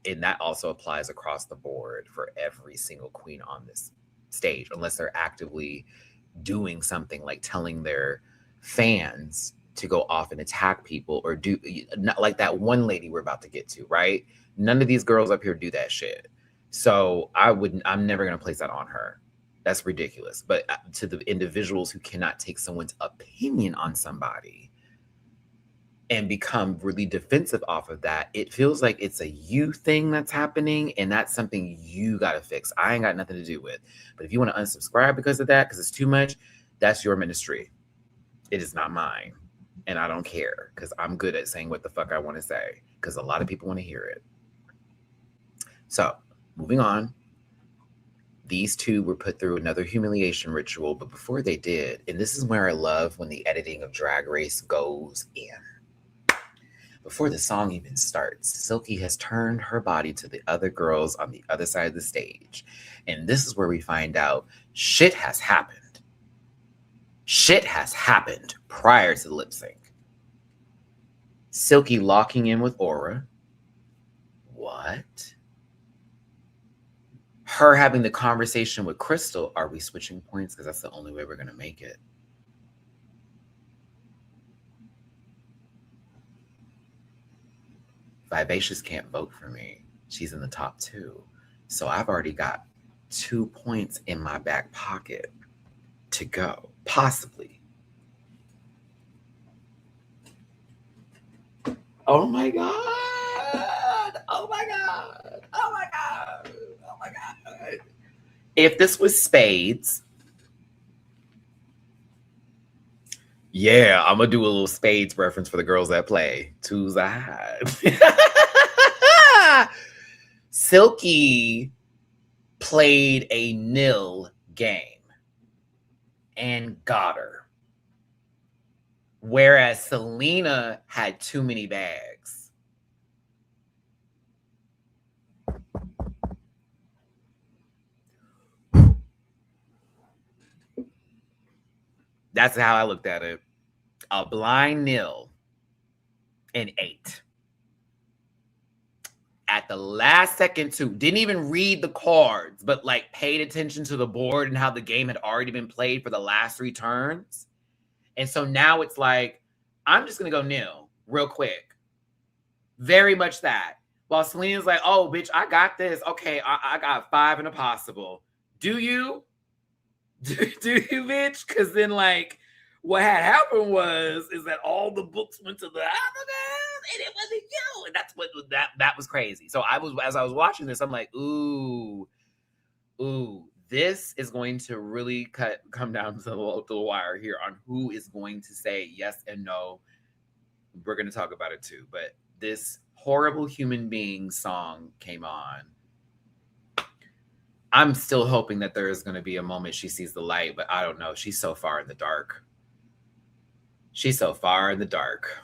and that also applies across the board for every single queen on this stage, unless they're actively doing something like telling their fans to go off and attack people or do not, like that one lady we're about to get to, right? None of these girls up here do that shit. So I'm never going to place that on her. That's ridiculous. But to the individuals who cannot take someone's opinion on somebody and become really defensive off of that, it feels like it's a you thing that's happening, and that's something you got to fix. I ain't got nothing to do with. But if you want to unsubscribe because of that, because it's too much, that's your ministry. It is not mine. And I don't care, because I'm good at saying what the fuck I want to say, because a lot of people want to hear it. So, moving on. These two were put through another humiliation ritual, but before they did, and this is where I love when the editing of Drag Race goes in. Before the song even starts, Silky has turned her body to the other girls on the other side of the stage. And this is where we find out shit has happened. Shit has happened prior to the lip sync. Silky locking in with Aura. What? Her having the conversation with Crystal. Are we switching points? Because that's the only way we're going to make it. Vivacious can't vote for me. She's in the top 2. So I've already got 2 points in my back pocket to go, possibly. Oh my God. Oh my God. Oh my God. Oh my God. If this was Spades, yeah, I'm going to do a little Spades reference for the girls that play. To the high. Silky played a nil game and got her. Whereas Selena had too many bags. That's how I looked at it. A blind nil and 8. At the last second, too. Didn't even read the cards, but like paid attention to the board and how the game had already been played for the last 3 turns. And so now it's like, I'm just going to go nil real quick. Very much that. While Selena's like, oh, bitch, I got this. Okay, I got 5 in a possible. Do you? Do you, bitch? Because then, like, what had happened is that all the books went to the other girl, and it wasn't you. And that's what that was crazy. So as I was watching this, I'm like, ooh, this is going to really come down to the wire here on who is going to say yes and no. We're going to talk about it too. But this horrible human being song came on. I'm still hoping that there is going to be a moment she sees the light, but I don't know. She's so far in the dark. She's so far in the dark.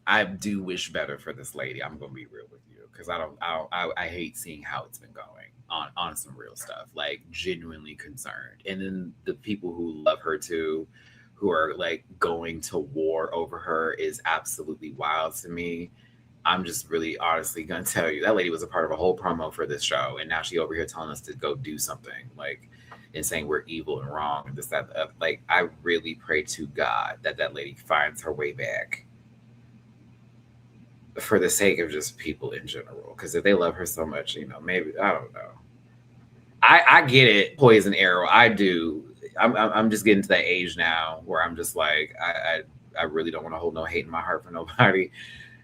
I do wish better for this lady. I'm going to be real with you, because I hate seeing how it's been going on some real stuff, like genuinely concerned. And then the people who love her too, who are like going to war over her, is absolutely wild to me. I'm just really honestly going to tell you, that lady was a part of a whole promo for this show. And now she over here telling us to go do something, like, and saying we're evil and wrong and this, that, like, I really pray to God that lady finds her way back, for the sake of just people in general. Because if they love her so much, you know, maybe, I don't know. I get it, Poison Arrow. I do. I'm just getting to that age now where I'm just like, I really don't want to hold no hate in my heart for nobody.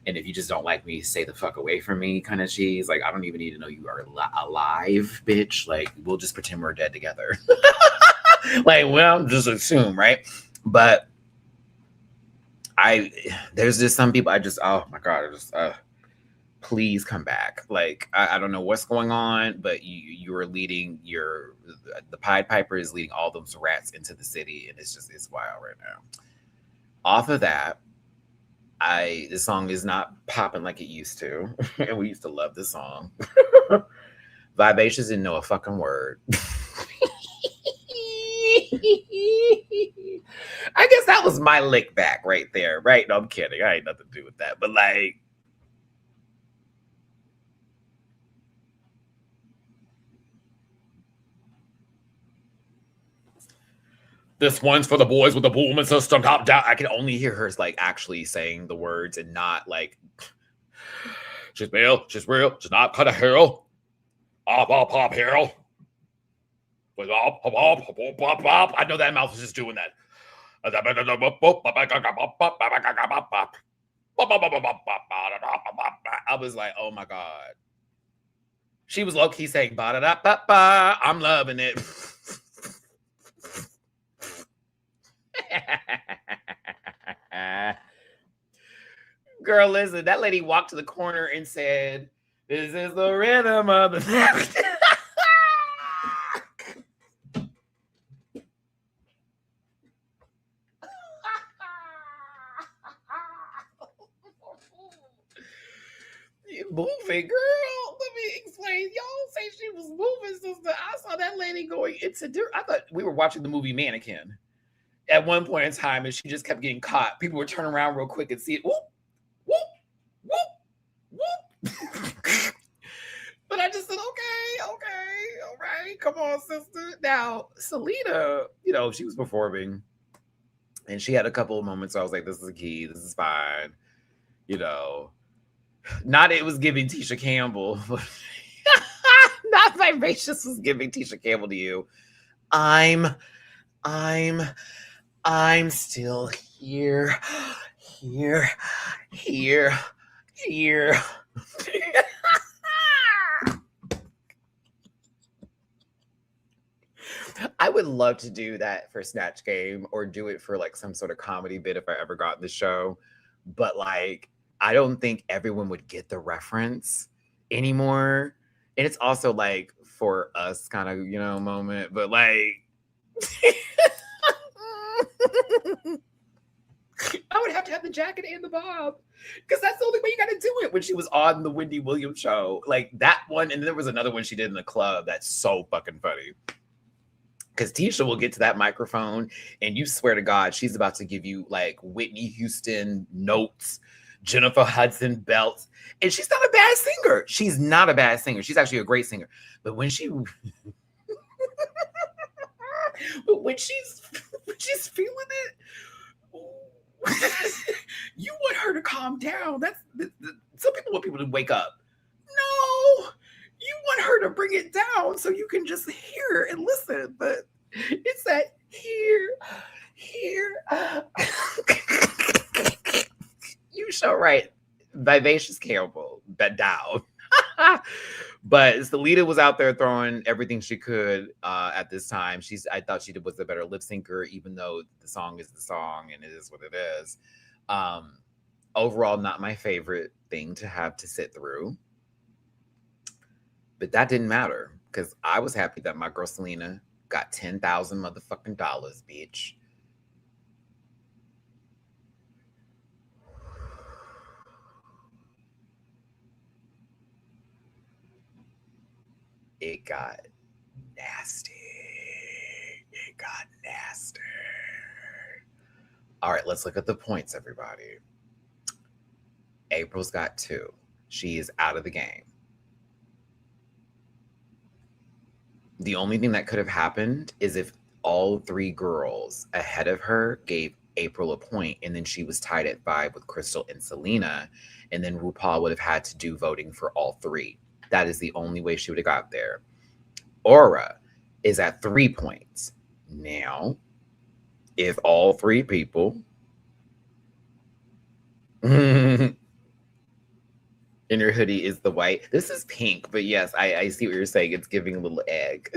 And if you just don't like me, stay the fuck away from me, kind of cheese. Like, I don't even need to know you are alive, bitch. Like, we'll just pretend we're dead together. Like, well, just assume, right? But there's just some people oh my God, please come back. Like, I don't know what's going on, but you are leading the Pied Piper is leading all those rats into the city, and it's wild right now. Off of that, the song is not popping like it used to, and we used to love this song. Vivacious didn't know a fucking word. I guess that was my lick back right there, right? No, I'm kidding. I ain't nothing to do with that. But like, this one's for the boys with the booming system top down. I can only hear her like actually saying the words and not like, she's real, she's not kind of hero. Pop hero. I know that mouth is just doing that. I was like, oh my God. She was low-key saying, ba-da-da-ba-ba. I'm loving it. Girl, listen, that lady walked to the corner and said, this is the rhythm of the moving, girl. Let me explain. Y'all say she was moving, sister. I saw that lady going into I thought we were watching the movie Mannequin at one point in time, and she just kept getting caught. People would turn around real quick and see it. Whoop, whoop, whoop, whoop. But I just said, okay, all right, come on, sister. Now, Selena, she was performing, and she had a couple of moments where I was like, this is a key, this is fine, Not it was giving Tisha Campbell, but not Vivacious was giving Tisha Campbell to you. I'm still here. I would love to do that for Snatch Game or do it for like some sort of comedy bit if I ever got in the show. But like, I don't think everyone would get the reference anymore. And it's also like for us kind of, moment, but like, I would have to have the jacket and the bob because that's the only way you got to do it when she was on the Wendy Williams show. Like that one. And then there was another one she did in the club that's so fucking funny. Because Tisha will get to that microphone and you swear to God, she's about to give you like Whitney Houston notes, Jennifer Hudson belts. And she's not a bad singer. She's not a bad singer. She's actually a great singer. But when she's feeling it, you want her to calm down. Some people want people to wake up. No, you want her to bring it down so you can just hear and listen. But it's that here. You show right. Vivacious Campbell, bet down. But Selena was out there throwing everything she could at this time. I thought she was a better lip syncer, even though the song is the song and it is what it is. Overall, not my favorite thing to have to sit through. But that didn't matter because I was happy that my girl Selena got $10,000 motherfucking dollars, bitch. It got nasty. All right, let's look at the points, everybody. April's got 2. She is out of the game. The only thing that could have happened is if all 3 girls ahead of her gave April a point, and then she was tied at 5 with Crystal and Selena, and then RuPaul would have had to do voting for all 3. That is the only way she would have got there. Aura is at 3 points. Now, if all 3 people and your hoodie is the white. This is pink, but yes, I see what you're saying. It's giving a little egg.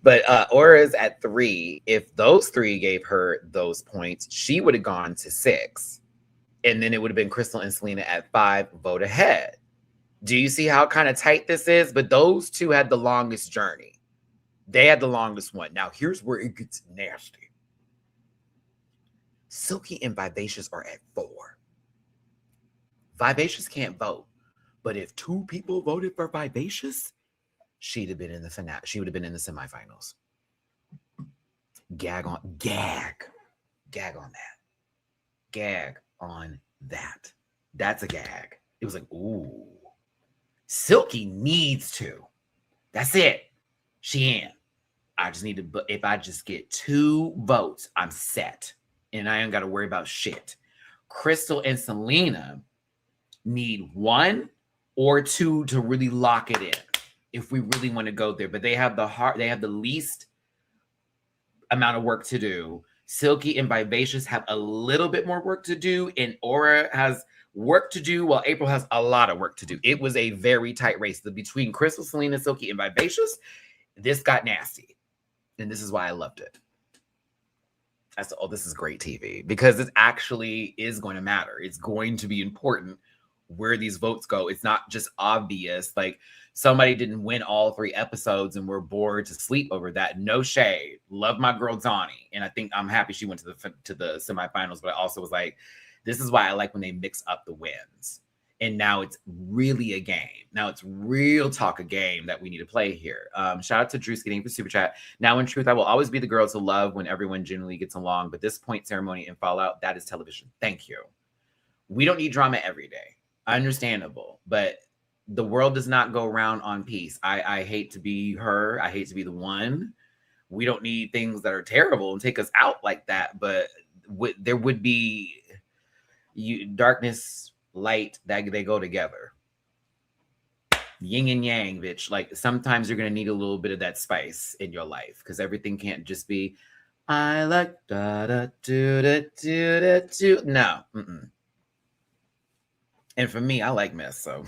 But Aura is at 3. If those 3 gave her those points, she would have gone to 6. And then it would have been Crystal and Selena at 5, vote ahead. Do you see how kind of tight this is? But those two had the longest journey. They had the longest one. Now, here's where it gets nasty. Silky and Vivacious are at 4. Vivacious can't vote. But if 2 people voted for Vivacious, she'd have been in the finale. She would have been in the semifinals. Gag on that. Gag on that. That's a gag. It was like, ooh. Silky needs to. That's it. She in. I just need to, if I just get 2 votes, I'm set. And I ain't got to worry about shit. Crystal and Selena need 1 or 2 to really lock it in if we really want to go there. But they have the least amount of work to do. Silky and Vivacious have a little bit more work to do, and Aura has work to do while April has a lot of work to do. It was a very tight race between Crystal, Selena, Silky, and Vivacious. This got nasty, and this is why I loved it. I said, oh, this is great TV, because it actually is going to matter. It's going to be important where these votes go. It's not just obvious. Like, somebody didn't win all 3 episodes and we're bored to sleep over that. No shade. Love my girl Donnie. And I think I'm happy she went to the semifinals, but I also was like, this is why I like when they mix up the wins. And now it's really a game. Now it's real talk, a game that we need to play here. Shout out to Drew Skinning for Super Chat. Now, in truth, I will always be the girl to love when everyone genuinely gets along. But this point ceremony and fallout, that is television. Thank you. We don't need drama every day. Understandable. But the world does not go around on peace. I hate to be her. I hate to be the one. We don't need things that are terrible and take us out like that. But there would be darkness, light, that they go together. Yin and yang, bitch. Like, sometimes you're going to need a little bit of that spice in your life, because everything can't just be, I like da da do da do da do. No. Mm-mm. And for me, I like mess, so.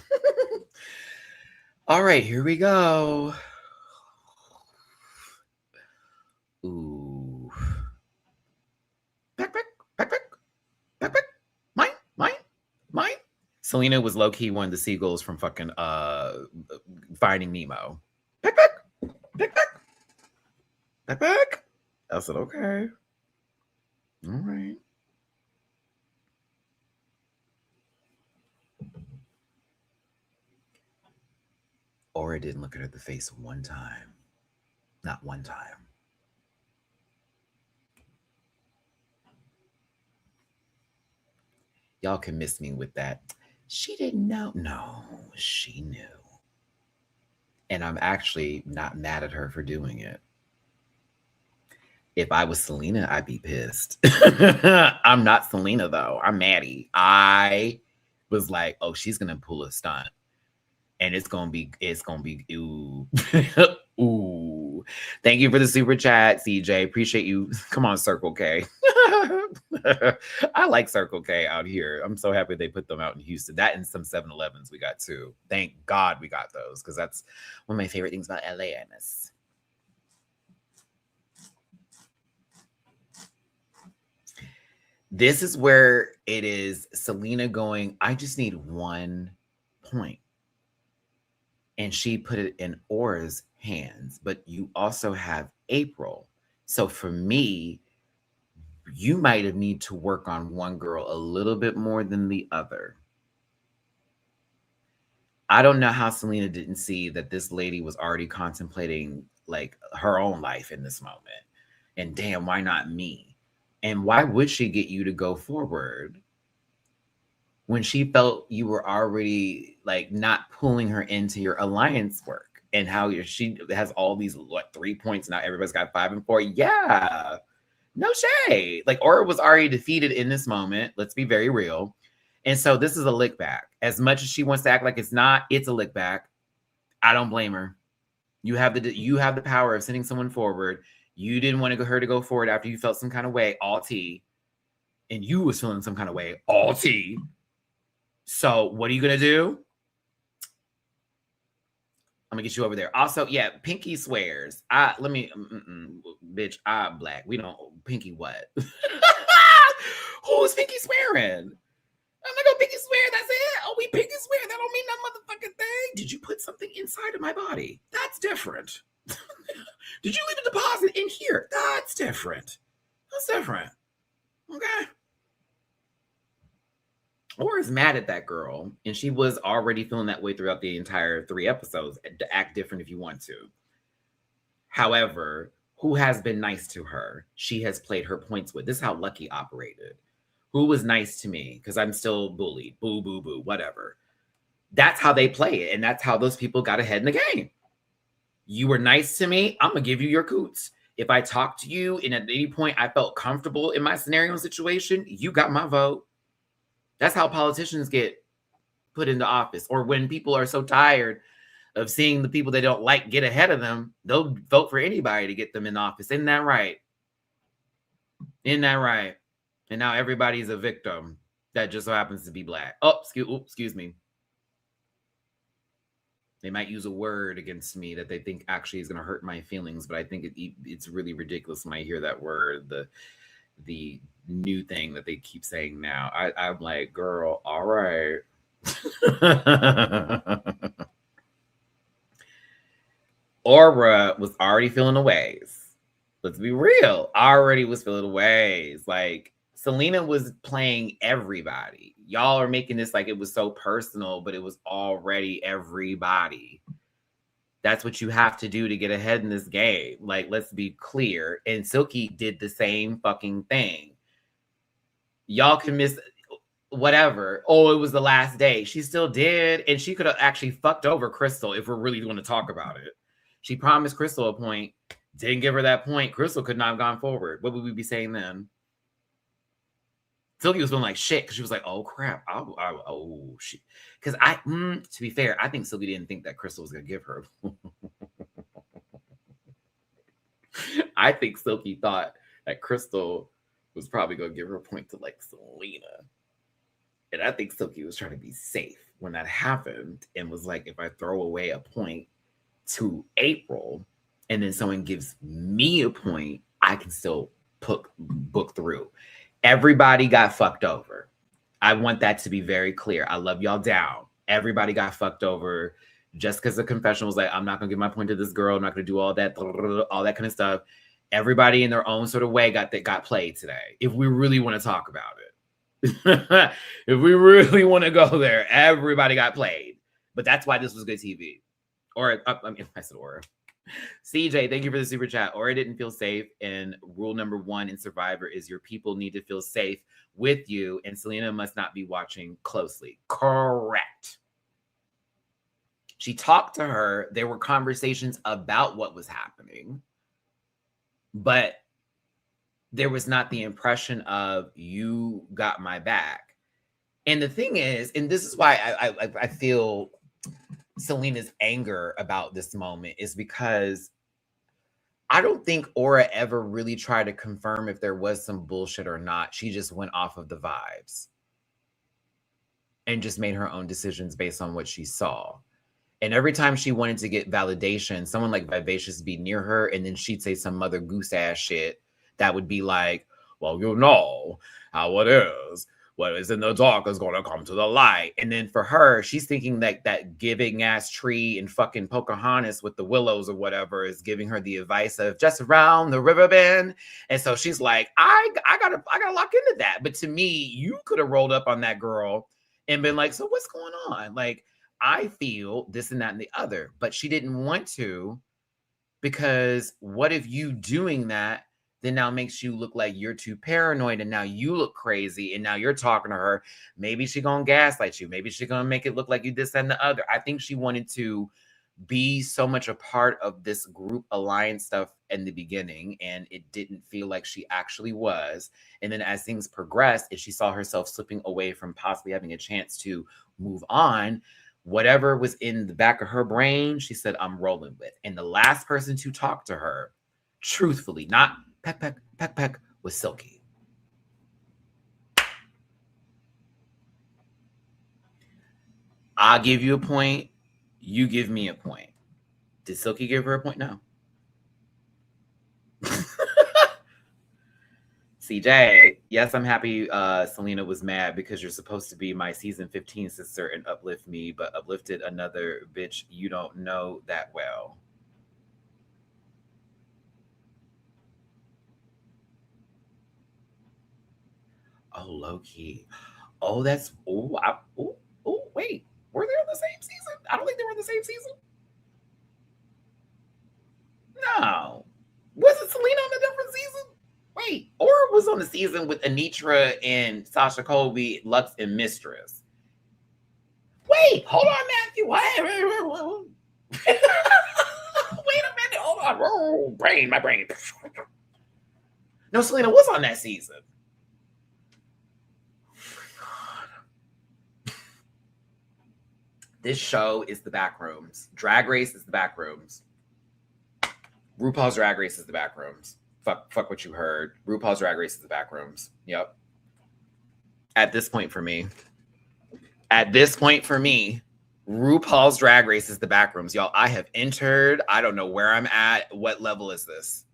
All right, here we go. Ooh. Back. Mine. Selena was low-key one of the seagulls from fucking Finding Nemo. Back. I said, okay. All right. Aura didn't look at her in the face one time. Not one time. Y'all can miss me with that. She didn't know. No, she knew. And I'm actually not mad at her for doing it. If I was Selena, I'd be pissed. I'm not Selena, though. I'm Matty. I was like, oh, she's going to pull a stunt. And it's going to be, ooh. Ooh. Thank you for the super chat, CJ. Appreciate you. Come on, Circle K. I like Circle K out here. I'm so happy they put them out in Houston. That and some 7-Elevens we got too. Thank God we got those, because that's one of my favorite things about LA. I miss. This is where it is Selena going, I just need 1 point. And she put it in Aura's hands, but you also have April. So for me, you might have need to work on one girl a little bit more than the other. I don't know how Selena didn't see that this lady was already contemplating like her own life in this moment. And damn, why not me? And why would she get you to go forward when she felt you were already like not pulling her into your alliance work, and how she has all these 3 points now, everybody's got 5 and 4. Yeah, no shade. Like, Aura was already defeated in this moment. Let's be very real. And so this is a lick back. As much as she wants to act like it's not, it's a lick back. I don't blame her. You have the power of sending someone forward. You didn't want her to go forward after you felt some kind of way, all tea. And you was feeling some kind of way, all tea. So what are you going to do? I'm going to get you over there. Also, yeah, Pinky swears. Bitch, I'm black. We don't, Pinky what? Who is Pinky swearing? pink is weird. That don't mean that motherfucking thing. Did you put something inside of my body? That's different. Did you leave a deposit in here? That's different. That's different. Okay. Or is mad at that girl, and she was already feeling that way throughout the entire 3 episodes. To act different if you want to. However, who has been nice to her? She has played her points with. This is how Lucky operated. Who was nice to me? Because I'm still bullied. Boo, boo, boo, whatever. That's how they play it. And that's how those people got ahead in the game. You were nice to me. I'm going to give you your coots. If I talked to you and at any point I felt comfortable in my scenario situation, you got my vote. That's how politicians get put into office. Or when people are so tired of seeing the people they don't like get ahead of them, they'll vote for anybody to get them in office. Isn't that right? Isn't that right? And now everybody's a victim that just so happens to be black. Oh, excuse me. They might use a word against me that they think actually is going to hurt my feelings, but I think it's really ridiculous when I hear that word, the new thing that they keep saying now. I'm like, girl, all right. Aura was already feeling the ways. Let's be real. Already was feeling the ways. Like, Selena was playing everybody. Y'all are making this like it was so personal, but it was already everybody. That's what you have to do to get ahead in this game. Like, let's be clear. And Silky did the same fucking thing. Y'all can miss whatever. Oh, it was the last day. She still did. And she could have actually fucked over Crystal if we're really going to talk about it. She promised Crystal a point. Didn't give her that point. Crystal could not have gone forward. What would we be saying then? Silky was feeling like shit because she was like, "Oh crap! Oh shit!" Because to be fair, I think Silky didn't think that Crystal was gonna give her. I think Silky thought that Crystal was probably gonna give her a point to like Selena, and I think Silky was trying to be safe when that happened and was like, "If I throw away a point to April, and then someone gives me a point, I can still book through." Everybody got fucked over. I want that to be very clear. I love y'all down. Everybody got fucked over just because the confession was like, I'm not going to give my point to this girl. I'm not going to do all that kind of stuff. Everybody in their own sort of way got played today. If we really want to talk about it. If we really want to go there, everybody got played. But that's why this was good TV. Or, I said Aura. CJ, thank you for the super chat. Aura didn't feel safe, and rule number 1 in Survivor is your people need to feel safe with you, and Selena must not be watching closely. Correct. She talked to her. There were conversations about what was happening, but there was not the impression of you got my back. And the thing is, and this is why I feel Selena's anger about this moment is because I don't think Aura ever really tried to confirm if there was some bullshit or not. She just went off of the vibes and just made her own decisions based on what she saw. And every time she wanted to get validation, someone like Vivacious would be near her, and then she'd say some mother goose ass shit that would be like, well, you know how it is. What is in the dark is going to come to the light. And then for her, she's thinking that giving ass tree and fucking Pocahontas with the willows or whatever is giving her the advice of just around the river bend. And so she's like, I gotta lock into that. But to me, you could have rolled up on that girl and been like, so what's going on? Like, I feel this and that and the other. But she didn't want to, because what if you doing that then now makes you look like you're too paranoid, and now you look crazy, and now you're talking to her. Maybe she gonna gaslight you. Maybe she gonna make it look like you this and the other. I think she wanted to be so much a part of this group alliance stuff in the beginning, and it didn't feel like she actually was. And then as things progressed, and she saw herself slipping away from possibly having a chance to move on, whatever was in the back of her brain, she said, I'm rolling with. And the last person to talk to her, truthfully, not peck, was Silky. I'll give you a point. You give me a point. Did Silky give her a point? No. CJ, yes, I'm happy Selena was mad because you're supposed to be my season 15 sister and uplift me, but uplifted another bitch you don't know that well. Oh, low key. Oh, that's wait. Were they on the same season? I don't think they were on the same season. No. Wasn't Selena on a different season? Wait, Aura was on the season with Anitra and Sasha Colby, Lux, and Mistress. Wait, hold on, Matthew. Wait a minute. Hold on. Oh, my brain. No, Selena was on that season. This show is the Backrooms. Drag Race is the Backrooms. RuPaul's Drag Race is the Backrooms. Fuck what you heard. RuPaul's Drag Race is the Backrooms. Yep. At this point for me, RuPaul's Drag Race is the Backrooms. Y'all, I have entered. I don't know where I'm at. What level is this?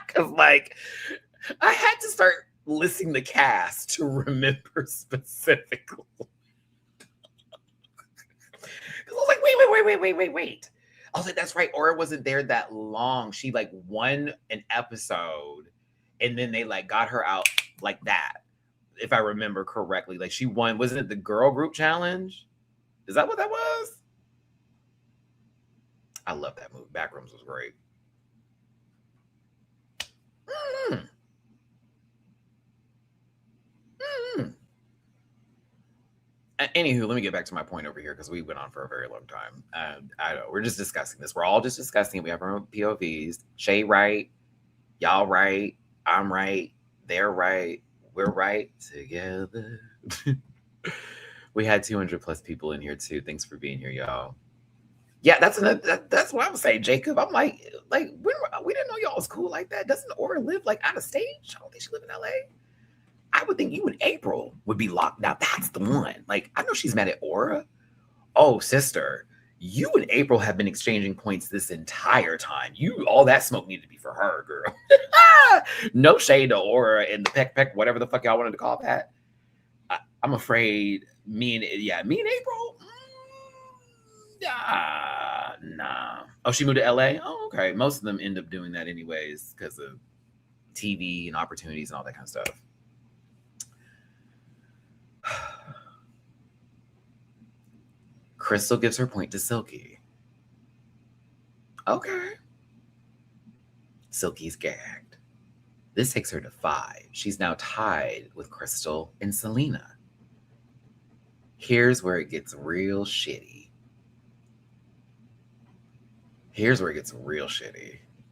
Because, like, I had to start listing the cast to remember specifically. I was like, wait. I was like, that's right. Aura wasn't there that long. She like won an episode and then they like got her out like that. If I remember correctly, like she won, wasn't it the girl group challenge? Is that what that was? I love that movie. Backrooms was great. Anywho, let me get back to my point over here because we went on for a very long time. I know we're just discussing this. We're all just discussing. We have our own POVs. Shay right, y'all right, I'm right, they're right, we're right together. We had 200 plus people in here too. Thanks for being here, y'all. Yeah, that's what I was saying, Jacob. I'm like we didn't know y'all was cool like that. Doesn't Aura live like out of state? I don't think she live in LA. I would think you and April would be locked. Now that's the one. Like, I know she's mad at Aura. Oh, sister, you and April have been exchanging points this entire time. All that smoke needed to be for her, girl. No shade to Aura and the peck, whatever the fuck y'all wanted to call that. I'm afraid me and April. Nah. Oh, she moved to LA? Oh, okay. Most of them end up doing that anyways because of TV and opportunities and all that kind of stuff. Crystal gives her point to Silky. Okay. Silky's gagged. This takes her to 5. She's now tied with Crystal and Selena. Here's where it gets real shitty.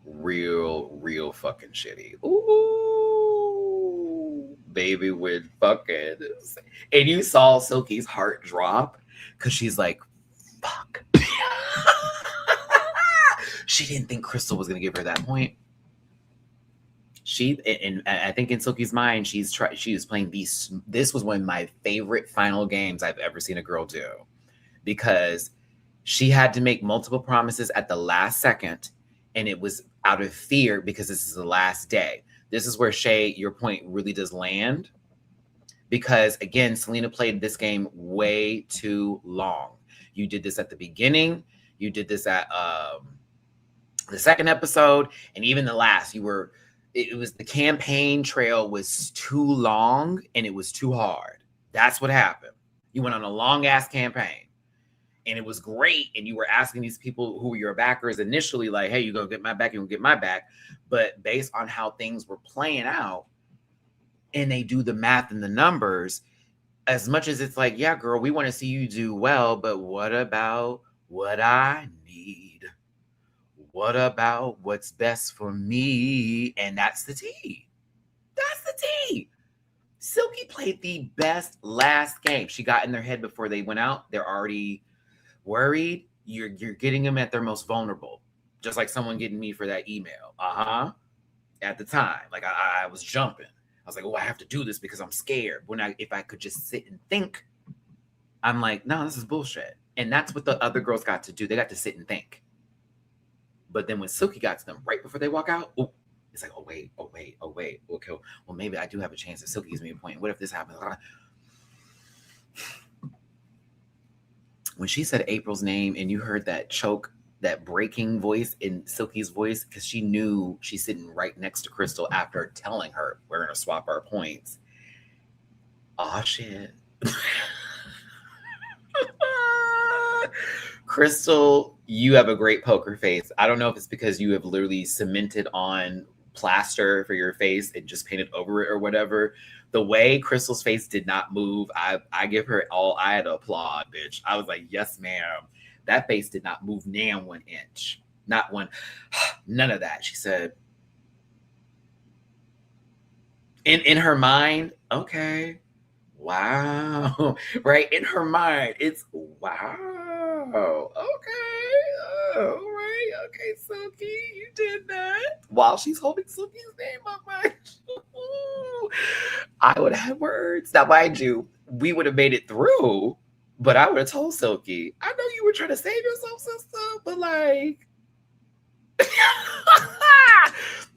Real fucking shitty. Ooh, baby with fucking. And you saw Silky's heart drop because she's like, fuck. She didn't think Crystal was going to give her that point. And I think in Silky's mind, she was playing these. This was one of my favorite final games I've ever seen a girl do because she had to make multiple promises at the last second. And it was out of fear because this is the last day. This is where Shay, your point really does land. Because again, Selena played this game way too long. You did this at the beginning. You did this at the second episode. And even the last, it was the campaign trail was too long and it was too hard. That's what happened. You went on a long ass campaign. And it was great. And you were asking these people who were your backers initially, like, hey, you gonna get my back, you gonna get my back. But based on how things were playing out, and they do the math and the numbers, as much as it's like, yeah, girl, we want to see you do well, but what about what I need? What about what's best for me? And that's the tea. Silky played the best last game. She got in their head before they went out. They're already worried. You're getting them at their most vulnerable. Just like someone getting me for that email. At the time, like I was jumping. I was like, oh, I have to do this because I'm scared. If I could just sit and think, I'm like, no, this is bullshit. And that's what the other girls got to do. They got to sit and think. But then when Silky got to them right before they walk out, It's like, oh wait. Okay, well maybe I do have a chance if Silky gives me a point. What if this happens? When she said April's name and you heard that choke, that breaking voice in Silky's voice, because she knew she's sitting right next to Crystal after telling her we're gonna swap our points. Oh shit. Crystal, you have a great poker face. I don't know if it's because you have literally cemented on plaster for your face and just painted over it or whatever. The way Crystal's face did not move, I give her all. I had to applaud, bitch. I was like, yes, ma'am. That face did not move now 1 inch. Not one. None of that. She said, in her mind, okay, wow. Right? In her mind, it's wow. Okay. All right. Okay, Silky, you did that. While she's holding Silky's name up, I would have words. Now, mind you, we would have made it through, but I would have told Silky, I know you were trying to save yourself, sister, but like,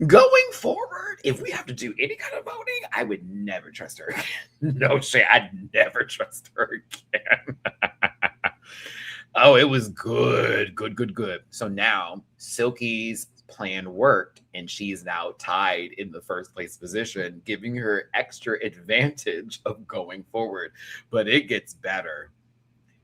going forward, if we have to do any kind of voting, I would never trust her again. No shit, I'd never trust her again. Oh, it was good. So now Silky's plan worked, and she's now tied in the first place position, giving her extra advantage of going forward. But it gets better.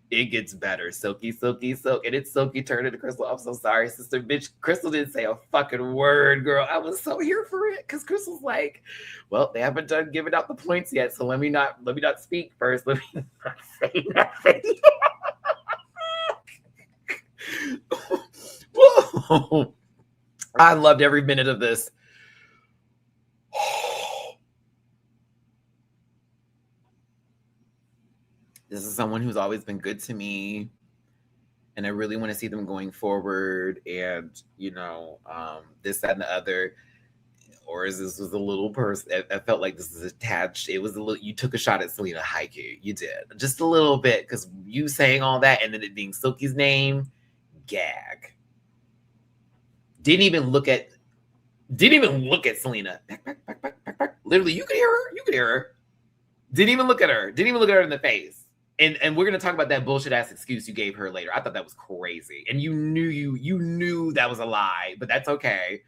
Silky. And it's Silky turning to Crystal. I'm so sorry, sister. Bitch, Crystal didn't say a fucking word, girl. I was so here for it because Crystal's like, well, they haven't done giving out the points yet, so let me not speak first. Let me not say nothing. Whoa. I loved every minute of this. This is someone who's always been good to me, and I really want to see them going forward. And this, that, and the other. Or is this was a little person? I felt like this is attached. It was a little. You took a shot at Selena Haiku. You did just a little bit because you saying all that and then it being Silky's name. Gag. Didn't even look at Selena. Back. Literally, you could hear her. Didn't even look at her in the face. And we're gonna talk about that bullshit ass excuse you gave her later. I thought that was crazy. And you knew that was a lie, but that's okay.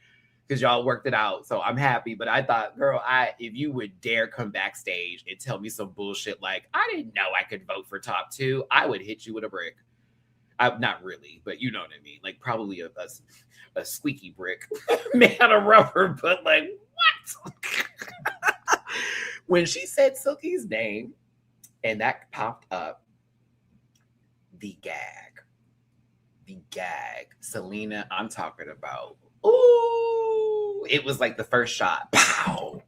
Because y'all worked it out. So I'm happy. But I thought, girl, if you would dare come backstage and tell me some bullshit like, I didn't know I could vote for top 2, I would hit you with a brick. Not really, but you know what I mean. Like probably a squeaky brick made out of rubber, but like, what? When she said Silky's name and that popped up, the gag. Selena, I'm talking about. Ooh, it was like the first shot. Pow.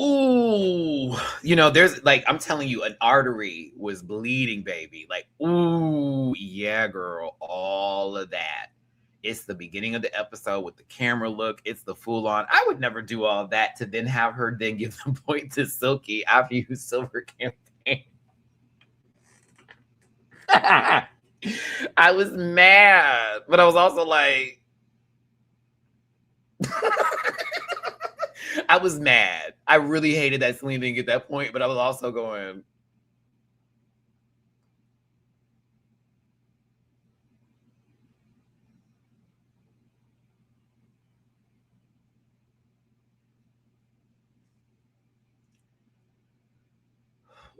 Ooh, there's like, I'm telling you, an artery was bleeding, baby. Like, ooh, yeah, girl, all of that. It's the beginning of the episode with the camera look. It's the full on. I would never do all that to then have her then give the point to Silky after you silver campaign. I was mad, but I was also like, I was mad. I really hated that Selena didn't get that point, but I was also going,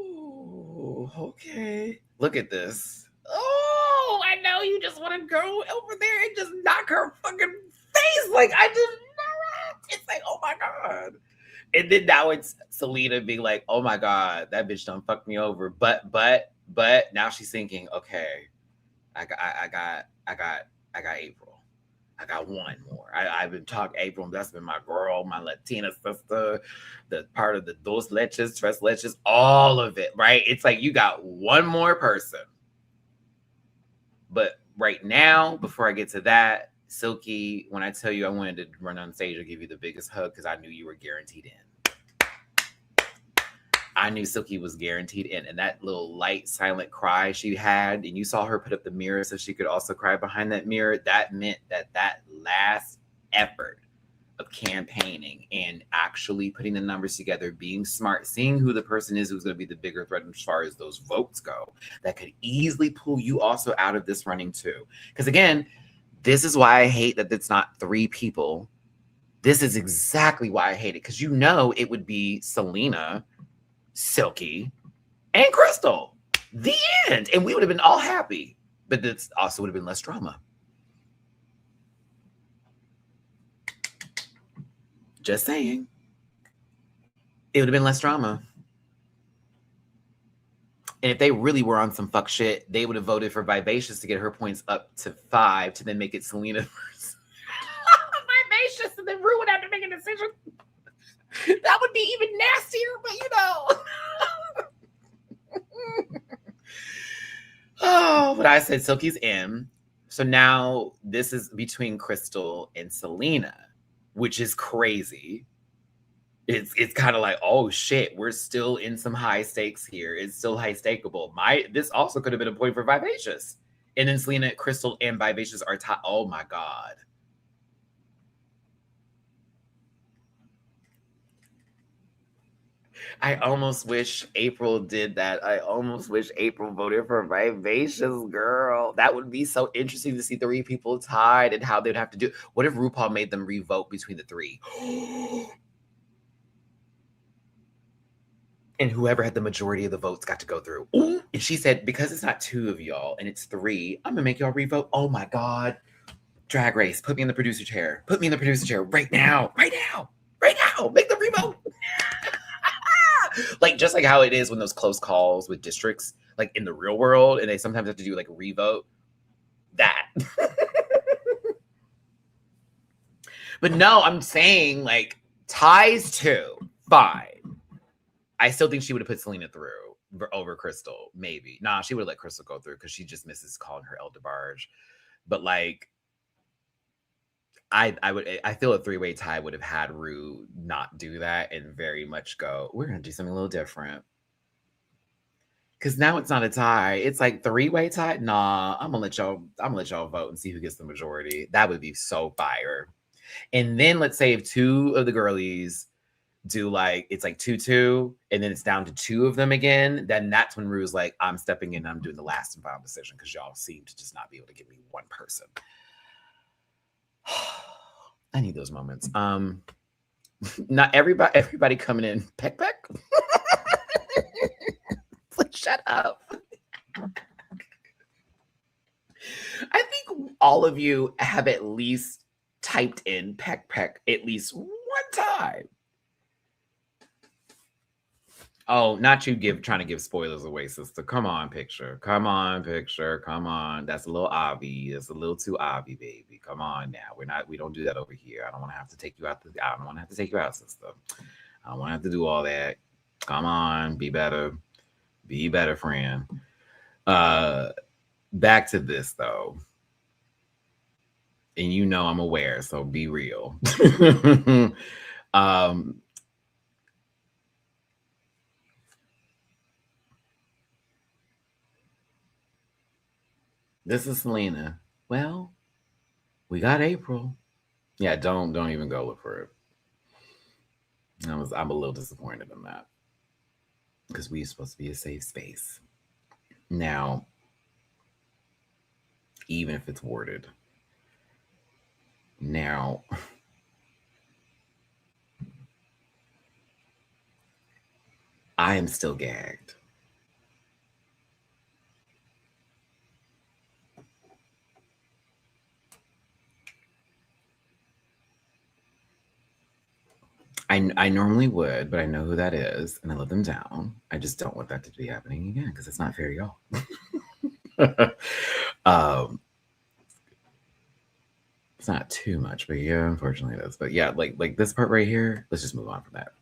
ooh, okay. Look at this. Oh, I know you just want to go over there and just knock her fucking face. Like, I just know it. It's like, oh my God. And then now it's Selena being like, oh my God, that bitch done fucked me over. But now she's thinking, okay, I got April. I got one more. I've been talking April. That's been my girl, my Latina sister, the part of the dos leches, tres leches, all of it, right? It's like you got one more person. But right now, before I get to that, Silky, when I tell you I wanted to run on stage and give you the biggest hug because I knew you were guaranteed in. I knew Silky was guaranteed in. And that little light, silent cry she had, and you saw her put up the mirror so she could also cry behind that mirror, that meant that last effort of campaigning and actually putting the numbers together, being smart, seeing who the person is who's going to be the bigger threat as far as those votes go, that could easily pull you also out of this running too. Because again, this is why I hate that it's not 3 people. This is exactly why I hate it, because you know it would be Selena, Silky, and Crystal. The end. And we would have been all happy. But this also would have been less drama. Just saying. It would have been less drama. And if they really were on some fuck shit, they would have voted for Vivacious to get her points up to 5 to then make it Selena versus Vivacious, and then Ru would have to make a decision. That would be even nastier, but you know. Oh, but I said Silky's in. So now this is between Crystal and Selena, which is crazy. It's kind of like, oh shit, we're still in some high stakes here. It's still high stakeable. This also could have been a point for Vivacious. And then Selena, Crystal, and Vivacious are tied. Oh my God. I almost wish April did that. I almost wish April voted for Vivacious, girl. That would be so interesting to see 3 people tied and how they'd have to do. What if RuPaul made them revote between the 3? And whoever had the majority of the votes got to go through. Ooh. And she said, because it's not 2 of y'all and it's 3, I'm gonna make y'all revote. Oh my God. Drag Race, put me in the producer chair. Put me in the producer chair right now. Right now. Right now. Make the revote. Like, just like how it is when those close calls with districts, like in the real world, and they sometimes have to do like a revote. That. But no, I'm saying like ties too. Fine. I still think she would have put Selena through over Crystal, maybe. Nah, she would have let Crystal go through because she just misses calling her El DeBarge. But like, I feel a 3-way tie would have had Ru not do that and very much go, we're gonna do something a little different. Because now it's not a tie. It's like 3-way tie. Nah, I'm gonna let y'all vote and see who gets the majority. That would be so fire. And then let's say if 2 of the girlies do like, it's like 2-2, and then it's down to 2 of them again, then that's when Ru's like, I'm stepping in, I'm doing the last and final decision because y'all seem to just not be able to give me one person. I need those moments. Not everybody coming in. Peck. Please shut up. I think all of you have at least typed in peck at least one time. Oh, not you trying to give spoilers away, sister. Come on, picture. Come on. That's a little obvi. It's a little too obvi, baby. Come on now. We don't do that over here. I don't want to have to take you out. I don't want to have to take you out, sister. I don't want to have to do all that. Come on, be better. Be better, friend. Back to this though. And you know I'm aware, so be real. This is Selena. Well, we got April. Yeah, don't even go look for it. I'm a little disappointed in that because we're supposed to be a safe space. Now, even if it's worded. Now, I am still gagged. I normally would, but I know who that is, and I let them down. I just don't want that to be happening again because it's not fair to y'all. It's not too much, but yeah, unfortunately it is. But yeah, like this part right here, let's just move on from that.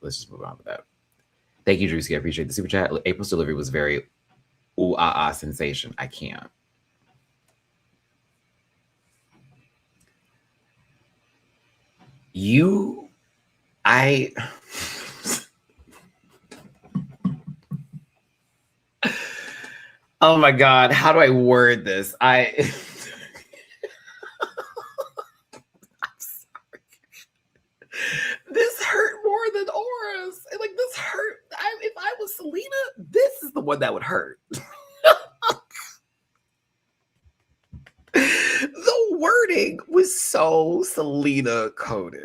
Thank you, Drewski. I appreciate the super chat. April's delivery was very ooh sensation. I can't. Oh my God, how do I word this? I'm sorry. Selena, this is the one that would hurt. The wording was so Selena coded.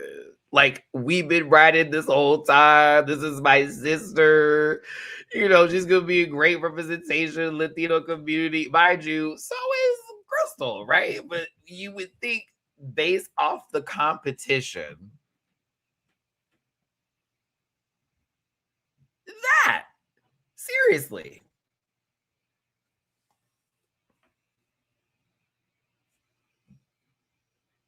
Like, we've been writing this whole time. This is my sister. You know, she's gonna be a great representation, Latino community. Mind you, so is Crystal, right? But you would think, based off the competition, that seriously.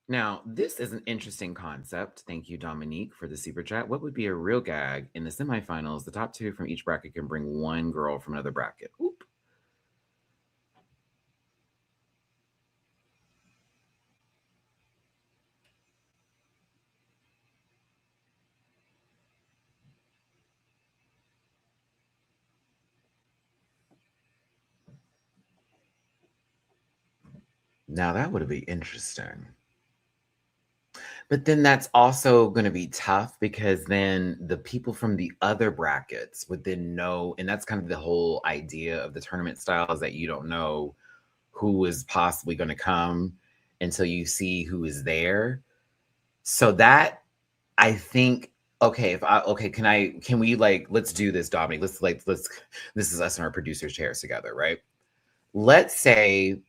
Now, this is an interesting concept. Thank you, Dominique, for the super chat. What would be a real gag in the semifinals? The top two from each bracket can bring one girl from another bracket. Oop. Now, that would be interesting. But then that's also going to be tough because then the people from the other brackets would then know, and that's kind of the whole idea of the tournament style, is that you don't know who is possibly going to come until you see who is there. So that, I think, okay, can we, like, let's do this, Dominic. Let's this is us in our producer's chairs together, right? Let's say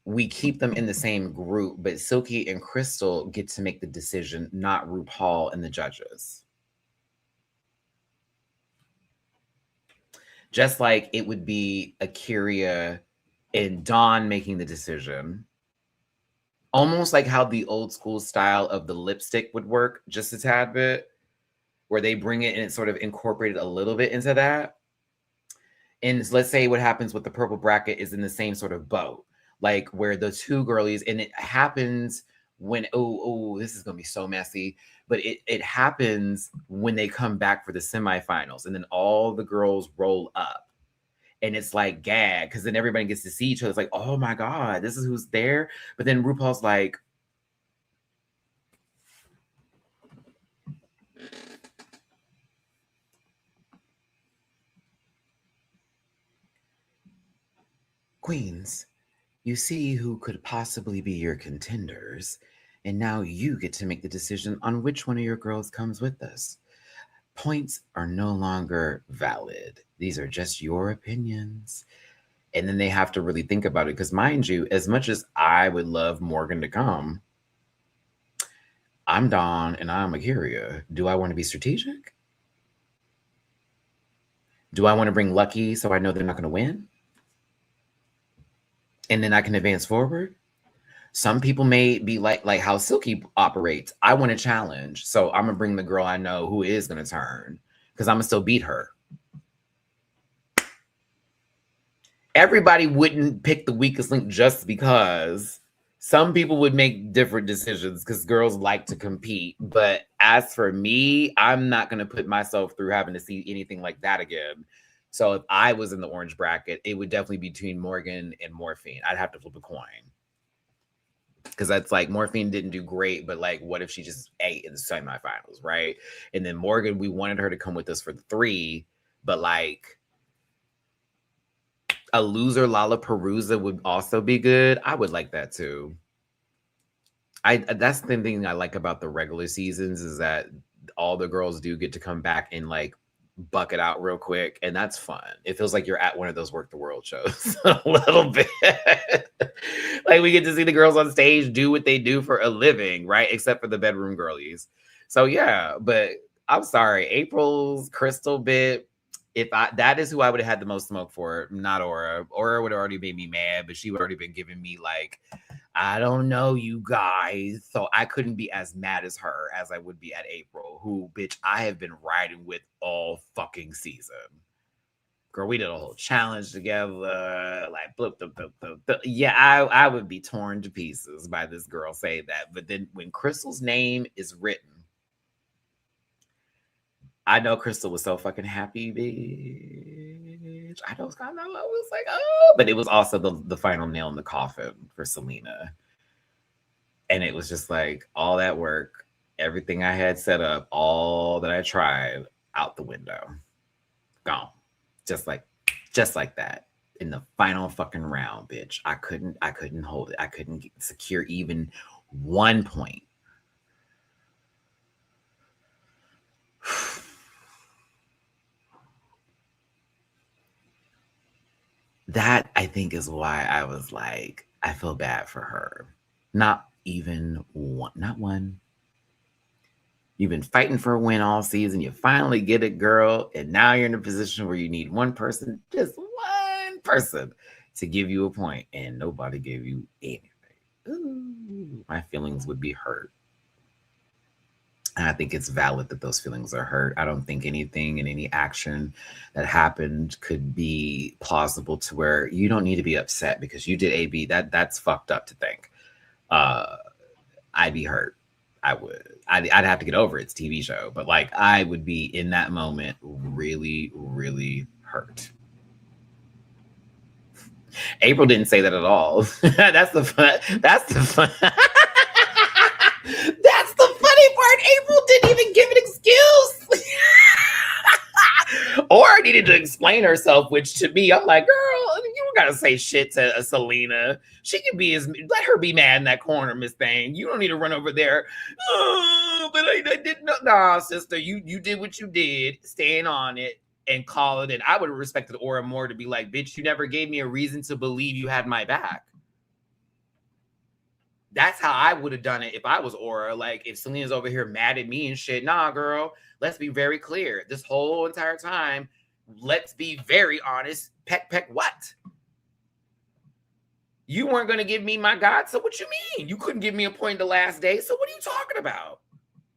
we keep them in the same group, but Silky and Crystal get to make the decision, not RuPaul and the judges. Just like it would be Akira and Dawn making the decision. Almost like how the old school style of the lipstick would work, just a tad bit, where they bring it and it's sort of incorporated a little bit into that. And let's say what happens with the purple bracket is in the same sort of boat, like where the two girlies, and it happens when, this is going to be so messy, but it happens when they come back for the semifinals, and then all the girls roll up. And it's like gag, because then everybody gets to see each other. It's like, oh my God, this is who's there. But then RuPaul's like, Queens, you see who could possibly be your contenders, and now you get to make the decision on which one of your girls comes with us. Points are no longer valid. These are just your opinions. And then they have to really think about it, because mind you, as much as I would love Morgan to come, I'm Dawn and I'm Akira. Do I want to be strategic? Do I want to bring Lucky so I know they're not going to win? And then I can advance forward? Some people may be like how Silky operates. I want a challenge, so I'm gonna bring the girl I know who is gonna turn, because I'm gonna still beat her. Everybody wouldn't pick the weakest link just because. Some people would make different decisions because girls like to compete. But as for me, I'm not gonna put myself through having to see anything like that again. So if I was in the orange bracket, it would definitely be between Morgan and Morphine. I'd have to flip a coin. Because that's like, Morphine didn't do great, but like, what if she just ate in the semifinals, right? And then Morgan, we wanted her to come with us for the 3, but like a loser Lollapalooza would also be good. I would like that too. That's the thing I like about the regular seasons, is that all the girls do get to come back and like buck it out real quick, and that's fun. It feels like you're at one of those Work the World shows a little bit. Like, we get to see the girls on stage do what they do for a living, right? Except for the bedroom girlies. So yeah, but I'm sorry, April's Crystal bit, that is who I would have had the most smoke for, not Aura. Aura would have already made me mad, but she would already been giving me like, I don't know, you guys. So I couldn't be as mad as her as I would be at April, who, bitch, I have been riding with all fucking season. Girl, we did a whole challenge together. Like, blip. Yeah, I would be torn to pieces by this girl saying that. But then when Crystal's name is written, I know Crystal was so fucking happy, bitch. I know, I was like, oh, but it was also the final nail in the coffin for Selena. And it was just like all that work, everything I had set up, all that I tried, out the window. Gone. Just like that. In the final fucking round, bitch. I couldn't hold it. I couldn't secure even 1 point. That, I think, is why I was like, I feel bad for her. Not even one. Not one. You've been fighting for a win all season. You finally get it, girl. And now you're in a position where you need one person, just one person, to give you a point. And nobody gave you anything. Ooh, my feelings would be hurt. And I think it's valid that those feelings are hurt. I don't think anything and any action that happened could be plausible to where you don't need to be upset because you did AB. That's fucked up to think. I'd be hurt. I would. I'd have to get over it. It's a TV show. But like I would be in that moment really, really hurt. April didn't say that at all. That's the fun. That's the fun. That's the funny part. April didn't even give an excuse. Or needed to explain herself, which to me, I'm like, girl, you don't gotta say shit to Selena. She can be let her be mad in that corner, Miss Thing. You don't need to run over there. Oh, but I didn't know. Nah, sister, you did what you did, staying on it and call it in. I would have respected Aura more to be like, bitch, you never gave me a reason to believe you had my back. That's how I would have done it if I was Aura. Like, if Selena's over here mad at me and shit, nah, girl, let's be very clear. This whole entire time, let's be very honest. Peck, what? You weren't going to give me my God, so what you mean? You couldn't give me a point the last day, so what are you talking about?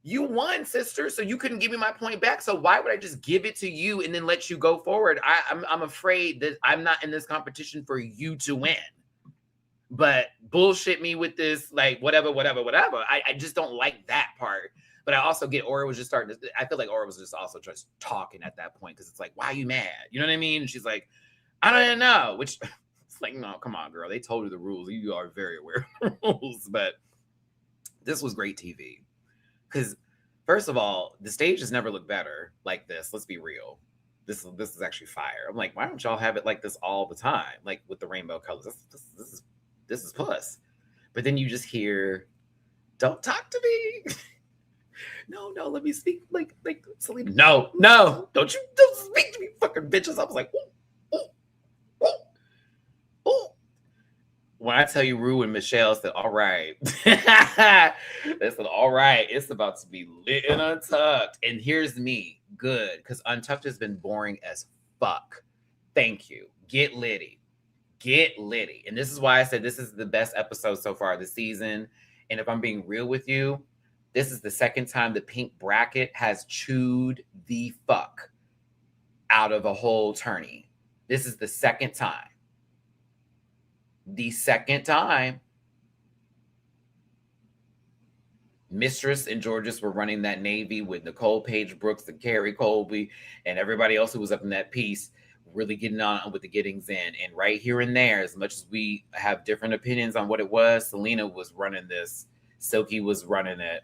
You won, sister, so you couldn't give me my point back, so why would I just give it to you and then let you go forward? I'm afraid that I'm not in this competition for you to win. But bullshit me with this, like, whatever. I just don't like that part. But I also get Aura was just starting to, I feel like Aura was just also just talking at that point because it's like, why are you mad? You know what I mean? And she's like, I don't even know. Which, it's like, no, come on, girl. They told you the rules. You are very aware of the rules. But this was great TV. Because, first of all, the stage has never looked better like this. Let's be real. This is actually fire. I'm like, why don't y'all have it like this all the time? Like, with the rainbow colors. This is puss. But then you just hear, don't talk to me. No, let me speak like Selena. No, don't speak to me, fucking bitches. I was like, ooh. When I tell you Rue and Michelle said, all right. They said, all right, it's about to be lit and Untucked. And here's me, good, because Untucked has been boring as fuck. Thank you. Get litty. And this is why I said this is the best episode so far this season. And if I'm being real with you, this is the second time the pink bracket has chewed the fuck out of a whole tourney. This is the second time. The second time. Mistress and Georges were running that Navy with Nicole Paige Brooks and Carrie Colby and everybody else who was up in that piece, really getting on with the gettings in. And right here and there, as much as we have different opinions on what it was, Selena was running this. Silky was running it.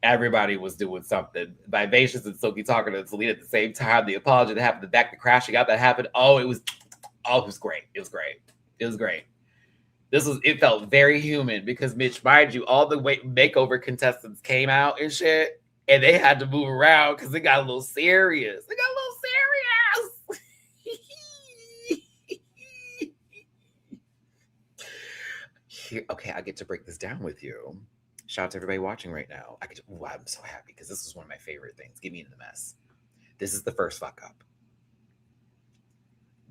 Everybody was doing something. Vivacious and Silky talking to Selena at the same time. The apology that happened, the back, the crashing out that happened. It was great. It was great. It felt very human because, Mitch, mind you, all the makeover contestants came out and shit, and they had to move around because it got a little serious. Okay, I get to break this down with you. Shout out to everybody watching right now. I'm so happy because this is one of my favorite things. Get me in the mess. This is the first fuck up.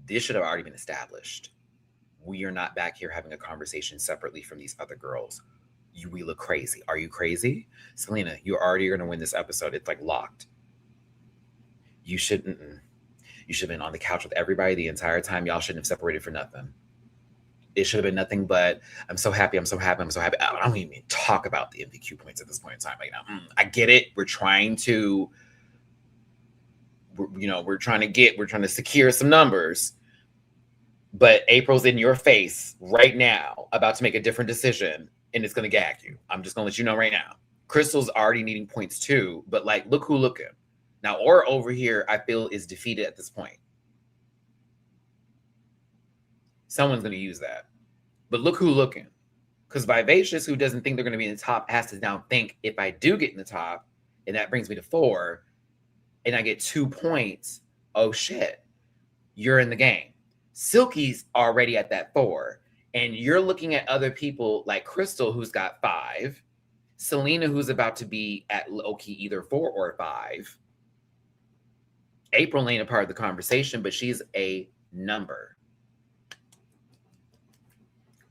This should have already been established. We are not back here having a conversation separately from these other girls. We look crazy. Are you crazy? Selena, you're already going to win this episode. It's like locked. You shouldn't. You should have been on the couch with everybody the entire time. Y'all shouldn't have separated for nothing. It should have been nothing but, I'm so happy. I don't even talk about the MVQ points at this point in time. Like, I get it. We're trying to secure some numbers. But April's in your face right now, about to make a different decision, and it's going to gag you. I'm just going to let you know right now. Crystal's already needing points too, but like, look who looking. Now, Aura over here, I feel, is defeated at this point. Someone's going to use that. But look who looking. Because Vivacious, who doesn't think they're going to be in the top, has to now think, if I do get in the top, and that brings me to 4, and I get 2 points, oh shit, you're in the game. Silky's already at that 4, and you're looking at other people like Crystal, who's got 5, Selena, who's about to be at low-key either 4 or 5. April ain't a part of the conversation, but she's a number.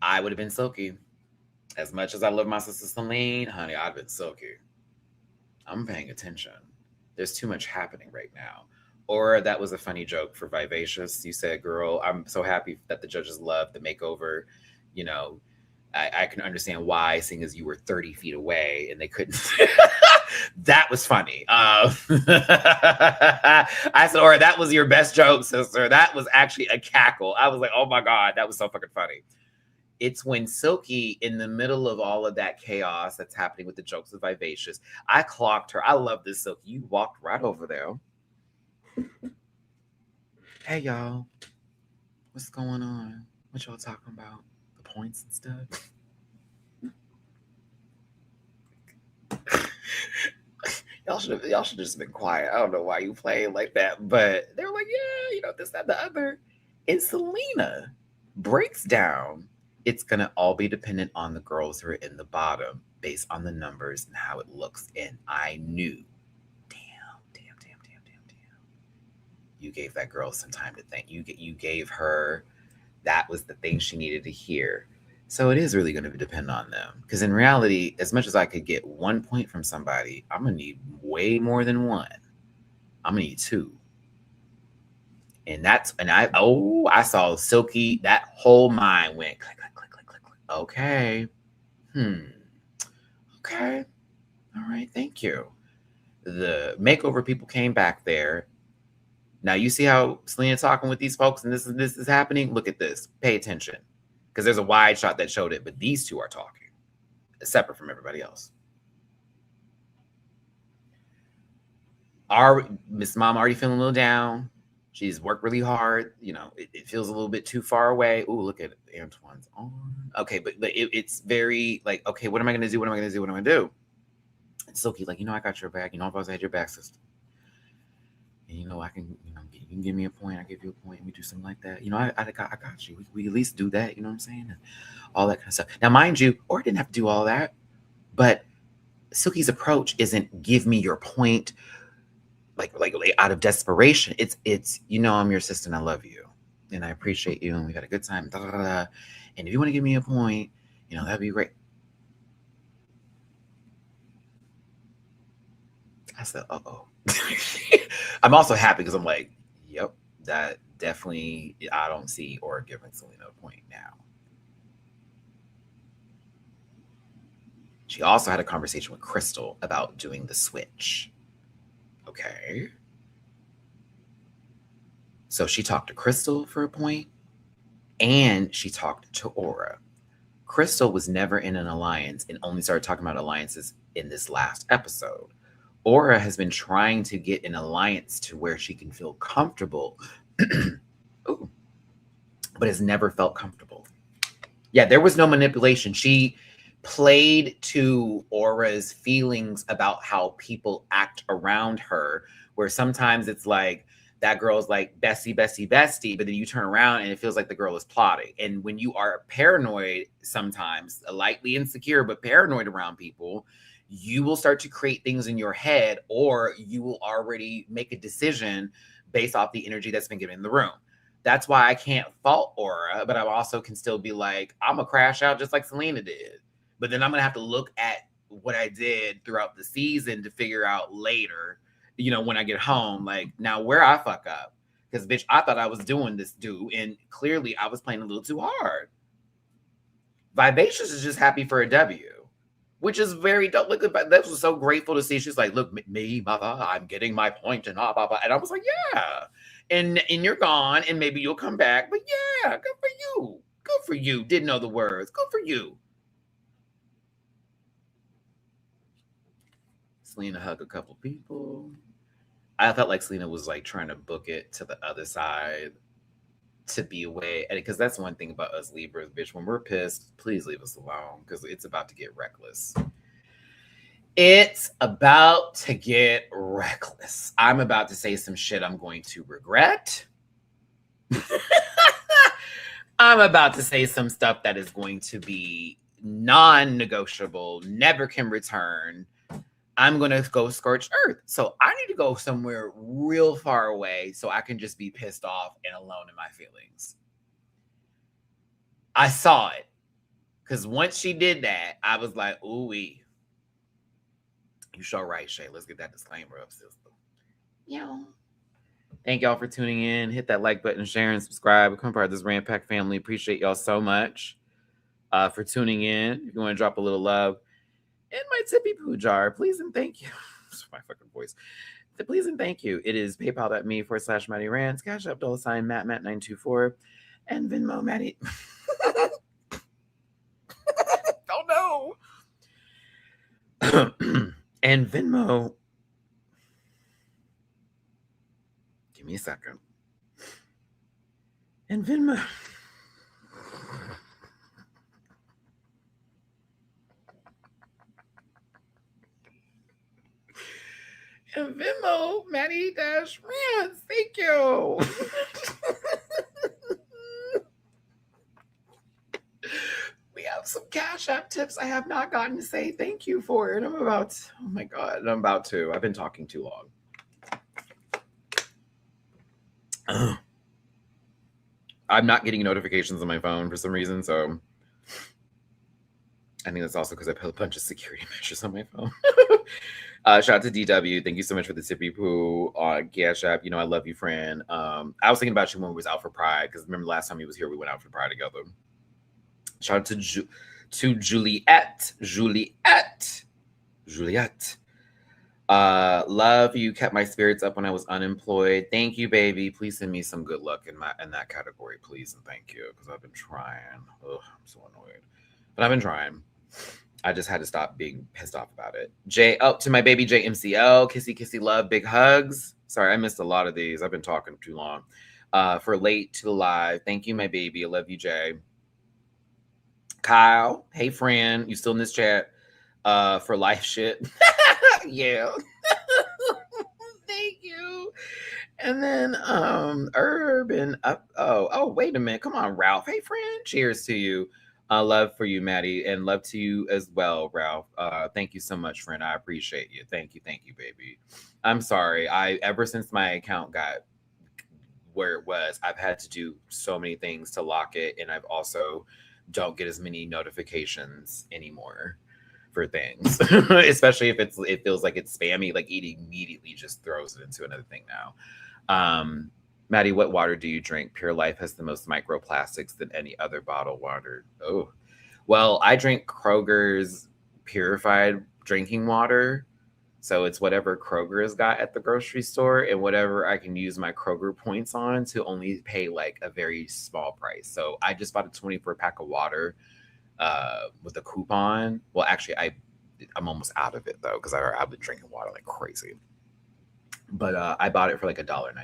I would have been Silky. As much as I love my sister Celine, honey, I've been Silky. I'm paying attention. There's too much happening right now. Or that was a funny joke for Vivacious. You said, girl, I'm so happy that the judges loved the makeover. You know, I can understand why, seeing as you were 30 feet away and they couldn't. That was funny. I said, or that was your best joke, sister. That was actually a cackle. I was like, oh my God, that was so fucking funny. It's when Silky, in the middle of all of that chaos that's happening with the jokes of Vivacious, I clocked her. I love this, Silky. You walked right over there. Hey, y'all. What's going on? What y'all talking about? The points and stuff? Y'all should have just been quiet. I don't know why you playing like that, but they were like, yeah, you know, this, that, the other. And Selena breaks down. It's going to all be dependent on the girls who are in the bottom based on the numbers and how it looks. And I knew, damn. You gave that girl some time to think. You gave her, that was the thing she needed to hear. So it is really going to depend on them. Because in reality, as much as I could get 1 point from somebody, I'm going to need way more than 1. I'm going to need 2. And I saw Silky, that whole mind went click, click, click, click, click, click. Okay. Okay. All right. Thank you. The makeover people came back there. Now you see how Selena talking with these folks and this is happening? Look at this. Pay attention. Because there's a wide shot that showed it, but these two are talking. Separate from everybody else. Miss Mom already feeling a little down. She's worked really hard. You know, it feels a little bit too far away. Ooh, look at Antoine's arm. Okay, but it's very like, okay, what am I going to do? What am I going to do? What am I going to do? And Silky, like, you know, I got your back. You know, I've always had your back, sister. And, you know, I can, you know, you can give me a point. I give you a point. And we do something like that. You know, I got you. We at least do that. You know what I'm saying? And all that kind of stuff. Now, mind you, Or didn't have to do all that. But Silky's approach isn't give me your point. Like out of desperation, it's you know, I'm your sister and I love you and I appreciate you and we got a good time. Da, da, da, da. And if you want to give me a point, you know, that'd be great. I said, uh-oh. I'm also happy because I'm like, yep, that definitely, I don't see or giving Selena a point now. She also had a conversation with Crystal about doing the switch. Okay. So she talked to Crystal for a point, and she talked to Aura. Crystal was never in an alliance and only started talking about alliances in this last episode. Aura has been trying to get an alliance to where she can feel comfortable, ooh, but has never felt comfortable. Yeah, there was no manipulation. She played to Aura's feelings about how people act around her, where sometimes it's like, that girl's like bestie, but then you turn around and it feels like the girl is plotting. And when you are paranoid, sometimes lightly insecure, but paranoid around people, you will start to create things in your head, or you will already make a decision based off the energy that's been given in the room. That's why I can't fault Aura, but I also can still be like, I'm going to crash out just like Selena did. But then I'm going to have to look at what I did throughout the season to figure out later, you know, when I get home, like, now where I fuck up. Because, bitch, I thought I was doing this due, and clearly I was playing a little too hard. Vivacious is just happy for a W, which is very dope. Look, that was so grateful to see. She's like, look, me, mother, I'm getting my point, and blah, blah, blah. And I was like, yeah. And you're gone, and maybe you'll come back. But yeah, good for you. Good for you. Didn't know the words. Good for you. Selena hugged a couple people. I felt like Selena was like trying to book it to the other side to be away, because that's one thing about us Libras, bitch. When we're pissed, please leave us alone because it's about to get reckless. It's about to get reckless. I'm about to say some shit I'm going to regret. I'm about to say some stuff that is going to be non-negotiable, never can return. I'm going to go scorched earth. So I need to go somewhere real far away so I can just be pissed off and alone in my feelings. I saw it. Because once she did that, I was like, ooh-wee. You sure right, Shay. Let's get that disclaimer up, sister. Yeah. Thank y'all for tuning in. Hit that like button, share, and subscribe. Become part of this Rant Pack family. Appreciate y'all so much for tuning in. If you want to drop a little love in my tippy poo jar, please and thank you. My fucking voice. Please and thank you. It is paypal.me/Matty-Rants, Cash App $Matt924, and Venmo Matty. Oh no. And Venmo. Give me a second. And Venmo. And Venmo, Matty-Rants. Thank you. We have some Cash App tips I have not gotten to say thank you for. And I'm about to, oh my God, I'm about to. I've been talking too long. I'm not getting notifications on my phone for some reason, so I think that's also because I put a bunch of security measures on my phone. Shout out to DW. Thank you so much for the tippy poo on Cash App. You know, I love you, friend. I was thinking about you when we was out for Pride, because remember last time he was here, we went out for Pride together. Shout out to Juliet. Love, you kept my spirits up when I was unemployed. Thank you, baby. Please send me some good luck in that category, please, and thank you, because I've been trying. Ugh, I'm so annoyed, but I've been trying. I just had to stop being pissed off about it. To my baby JMCL, kissy love, big hugs. Sorry, I missed a lot of these. I've been talking too long. For late to the live, thank you, my baby. I love you, Jay. Kyle, hey friend, you still in this chat? For life shit. Yeah. Thank you. And then Urban wait a minute. Come on, Ralph. Hey friend. Cheers to you. Love for you, Maddie, and love to you as well, Ralph. Thank you so much, friend. I appreciate you. Thank you, baby. I'm sorry. Ever since my account got where it was, I've had to do so many things to lock it, and I've also don't get as many notifications anymore for things, especially if it feels like it's spammy. Like it immediately just throws it into another thing now. Maddie, what water do you drink? Pure Life has the most microplastics than any other bottled water. Oh, well, I drink Kroger's purified drinking water. So it's whatever Kroger has got at the grocery store and whatever I can use my Kroger points on to only pay like a very small price. So I just bought a 24 pack of water with a coupon. Well, actually, I'm almost out of it though, because I've been drinking water like crazy. But I bought it for like $1.99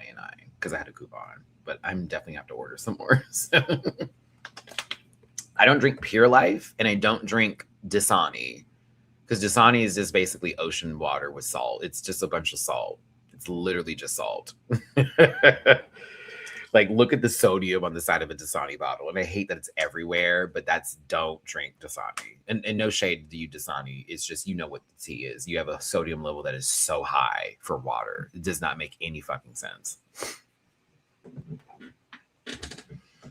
because I had a coupon. But I'm definitely have to order some more. So. I don't drink Pure Life, and I don't drink Dasani, because Dasani is just basically ocean water with salt. It's just a bunch of salt. It's literally just salt. Like, look at the sodium on the side of a Dasani bottle. And I hate that it's everywhere, but don't drink Dasani. And no shade to you, Dasani. It's just, you know what the tea is. You have a sodium level that is so high for water. It does not make any fucking sense.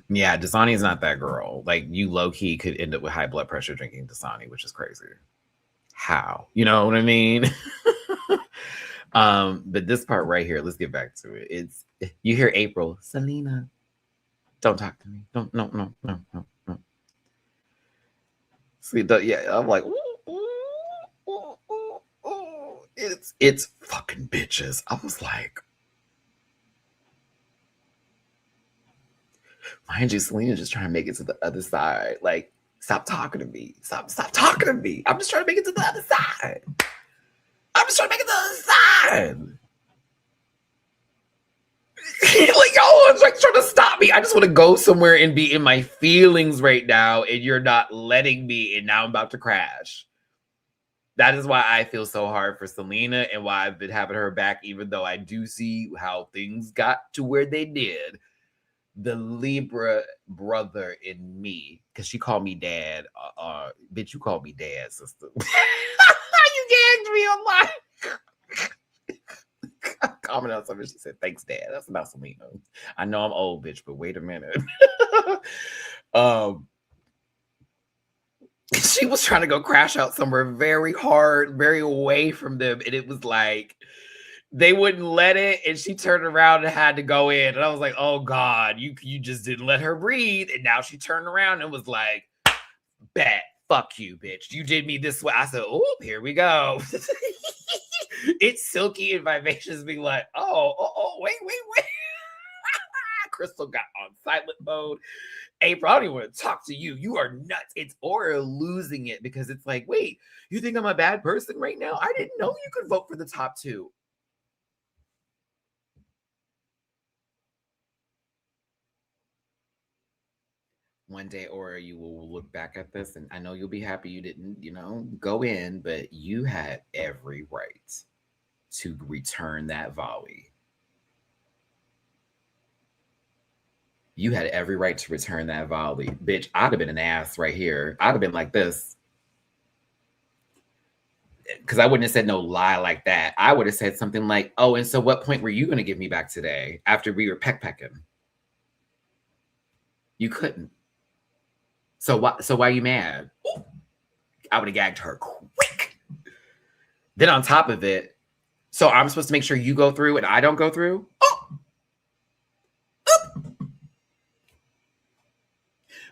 Yeah, Dasani is not that girl. Like, you low-key could end up with high blood pressure drinking Dasani, which is crazy. How? You know what I mean? But this part right here, let's get back to it. It's, you hear April, Selena, don't talk to me. No. See, yeah, I'm like, it's fucking bitches. I was like, mind you, Selena just trying to make it to the other side. Like, stop talking to me. Stop talking to me. I'm just trying to make it to the other side. I'm just trying to make it to the other side. Like, y'all are like trying to stop me. I just want to go somewhere and be in my feelings right now, and you're not letting me, and now I'm about to crash. That is why I feel so hard for Selena and why I've been having her back, even though I do see how things got to where they did. The Libra brother in me, because she called me dad. Bitch, you called me dad, sister. You gagged me a lot. Comment on something. She said, "Thanks, Dad." That's about Selena. I know I'm old, bitch, but wait a minute. She was trying to go crash out somewhere very hard, very away from them, and it was like they wouldn't let it, and she turned around and had to go in, and I was like, "Oh God, you just didn't let her breathe," and now she turned around and was like, "Bet, fuck you, bitch. You did me this way." I said, "Oh, here we go." It's Silky and Vivacious being like, oh, wait. Crystal got on silent mode. April, I don't even want to talk to you. You are nuts. It's Aura losing it because it's like, wait, you think I'm a bad person right now? I didn't know you could vote for the top two. One day, Aura, you will look back at this, and I know you'll be happy you didn't, go in, but you had every right to return that volley. You had every right to return that volley. Bitch, I'd have been an ass right here. I'd have been like this. Because I wouldn't have said no lie like that. I would have said something like, "Oh, and so what point were you going to give me back today after we were peck-pecking?" You couldn't. So why are you mad? Ooh. I would have gagged her quick. Then on top of it, so I'm supposed to make sure you go through and I don't go through? Oh.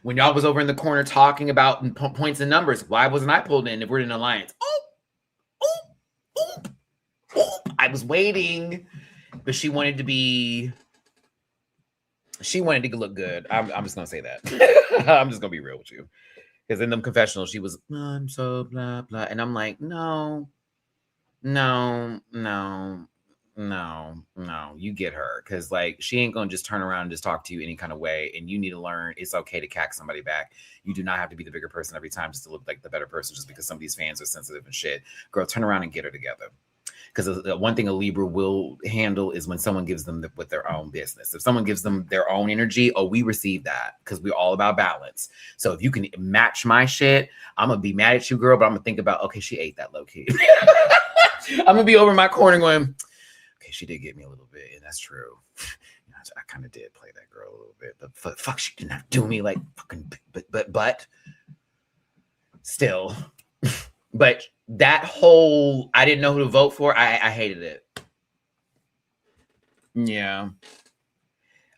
When y'all was over in the corner talking about points and numbers, why wasn't I pulled in if we're in an alliance? I was waiting, but she wanted to look good. I'm just gonna say that. I'm just gonna be real with you. Because in them confessionals, she was, I'm so blah blah. And I'm like, no, you get her. Because like she ain't gonna just turn around and just talk to you any kind of way. And you need to learn it's okay to cack somebody back. You do not have to be the bigger person every time just to look like the better person just because some of these fans are sensitive and shit. Girl, turn around and get her together. Because one thing a Libra will handle is when someone gives them with their own business. If someone gives them their own energy, we receive that because we're all about balance. So if you can match my shit, I'm going to be mad at you, girl, but I'm going to think about, okay, she ate that low key. I'm going to be over in my corner going, okay, she did get me a little bit, and that's true. I kind of did play that girl a little bit, but fuck, she did not do me like fucking, but still. But that whole, I didn't know who to vote for, I hated it. Yeah.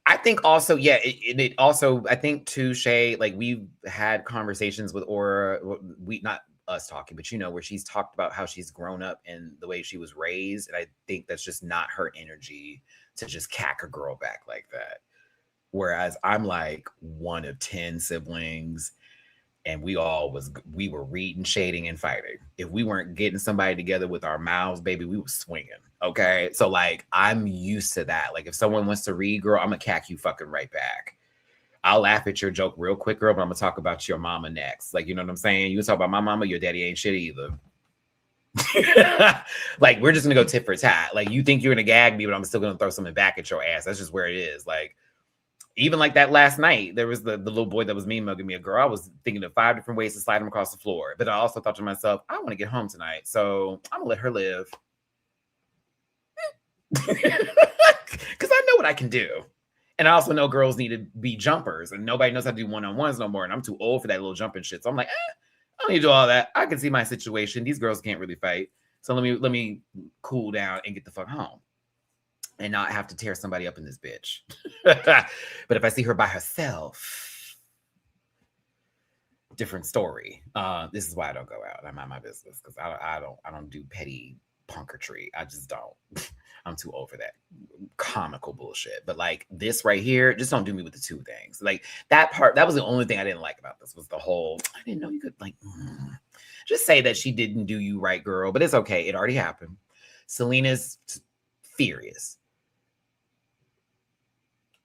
I think also, yeah, it also, I think too, Shay, like we've had conversations with Aura, not us talking, but where she's talked about how she's grown up and the way she was raised. And I think that's just not her energy to just cack a girl back like that. Whereas I'm like one of 10 siblings. And we were reading, shading, and fighting. If we weren't getting somebody together with our mouths, baby, we was swinging. Okay, so like I'm used to that. Like if someone wants to read, girl, I'm gonna cack you fucking right back. I'll laugh at your joke real quick, girl, but I'm gonna talk about your mama next. Like you know what I'm saying? You talk about my mama, your daddy ain't shit either. Like we're just gonna go tit for tat. Like you think you're gonna gag me, but I'm still gonna throw something back at your ass. That's just where it is. Like. Even like that last night, there was the little boy that was mean mugging me a girl. I was thinking of 5 different ways to slide him across the floor. But I also thought to myself, I want to get home tonight. So I'm going to let her live. Because I know what I can do. And I also know girls need to be jumpers. And nobody knows how to do one-on-ones no more. And I'm too old for that little jumping shit. So I'm like, I don't need to do all that. I can see my situation. These girls can't really fight. So let me cool down and get the fuck home. And not have to tear somebody up in this bitch. But if I see her by herself, different story. This is why I don't go out. I mind my business because I don't do petty punkertry. I just don't. I'm too old for that comical bullshit. But like this right here, just don't do me with the two things. Like that part, that was the only thing I didn't like about this was the whole, I didn't know you could like, just say that she didn't do you right, girl. But it's okay. It already happened. Selena's furious.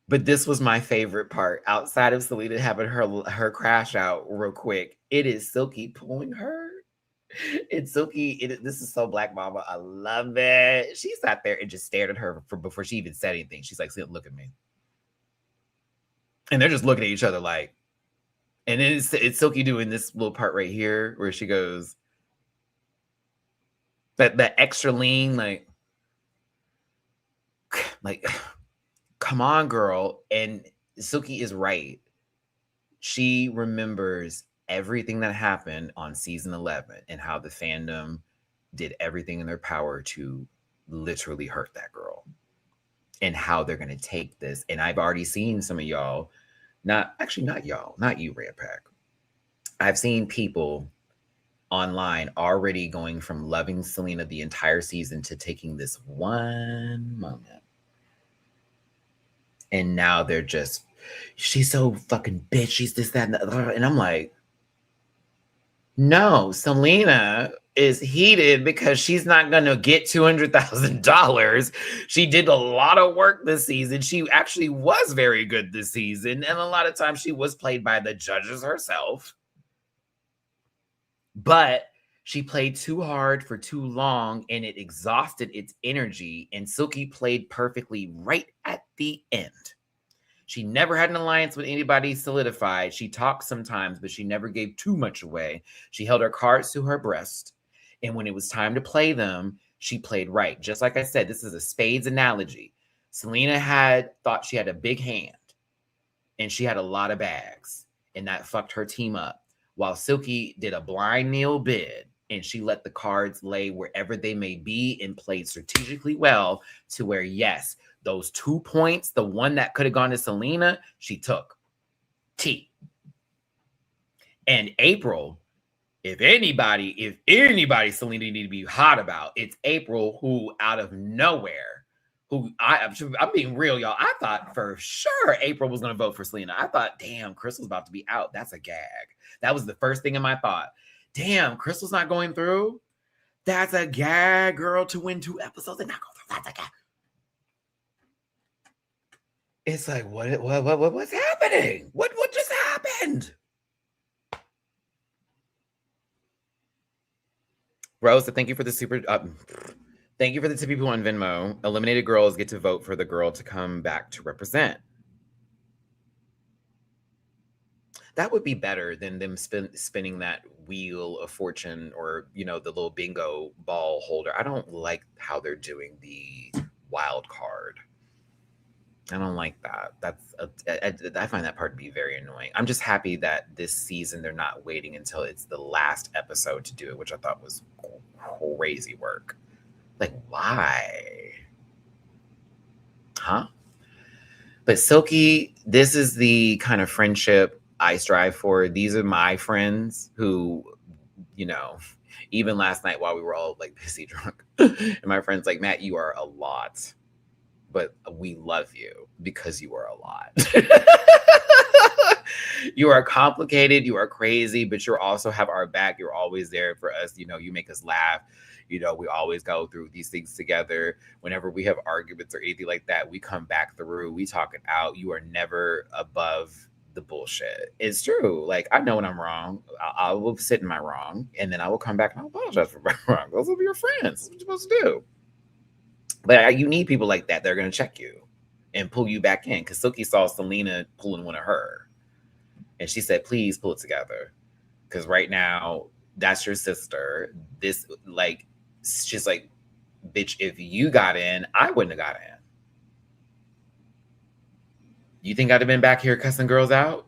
But this was my favorite part. Outside of Selena having her crash out real quick, it is Silky pulling her. It's Silky. This is so Black Mama. I love it. She sat there and just stared at her before she even said anything. She's like, look at me. And they're just looking at each other like, and then it's Silky doing this little part right here where she goes, that extra lean, like, come on, girl. And Silky is right. She remembers everything that happened on season 11 and how the fandom did everything in their power to literally hurt that girl, and how they're going to take this. And I've already seen some of y'all, not you, Red Pack. I've seen people online already going from loving Selena the entire season to taking this one moment. And now they're just, she's so fucking bitch. She's this, that, and the other. And I'm like, no, Selena is heated because she's not going to get $200,000. She did a lot of work this season. She actually was very good this season. And a lot of times she was played by the judges herself. But she played too hard for too long and it exhausted its energy. And Silky played perfectly right at the end. She never had an alliance with anybody solidified. She talked sometimes, but she never gave too much away. She held her cards to her breast. And when it was time to play them, she played right. Just like I said, this is a spades analogy. Selena thought she had a big hand and she had a lot of bags, and that fucked her team up. While Silky did a blind Neil bid and she let the cards lay wherever they may be and played strategically well to where, yes, those 2 points, the one that could have gone to Selena, she took. T. And April, if anybody Selena need to be hot about, it's April, who out of nowhere, I'm being real, y'all. I thought for sure April was going to vote for Selena. I thought, damn, Crystal's about to be out. That's a gag. That was the first thing in my thought. Damn, Crystal's not going through. That's a gag, girl, to win 2 episodes and not go through. That's a gag. It's like, what's happening? What just happened? Rose, thank you for the thank you for the 2 people on Venmo. Eliminated girls get to vote for the girl to come back to represent. That would be better than them spinning that wheel of fortune or, the little bingo ball holder. I don't like how they're doing the wild card. I don't like that. I find that part to be very annoying. I'm just happy that this season they're not waiting until it's the last episode to do it, which I thought was crazy work. Like, why? Huh? But Silky, this is the kind of friendship I strive for. These are my friends who, even last night while we were all like pissy drunk, and my friend's like, Matt, you are a lot. But we love you because you are a lot. You are complicated. You are crazy, but you also have our back. You're always there for us. You make us laugh. We always go through these things together. Whenever we have arguments or anything like that, we come back through. We talk it out. You are never above the bullshit. It's true. Like, I know when I'm wrong. I will sit in my wrong, and then I will come back and I'll apologize for my wrong. Those will be your friends. That's what you're supposed to do. But you need people like that. They're going to check you and pull you back in. Because Silky saw Selena pulling one of her. And she said, please pull it together. Because right now, that's your sister. She's like, bitch, if you got in, I wouldn't have got in. You think I'd have been back here cussing girls out?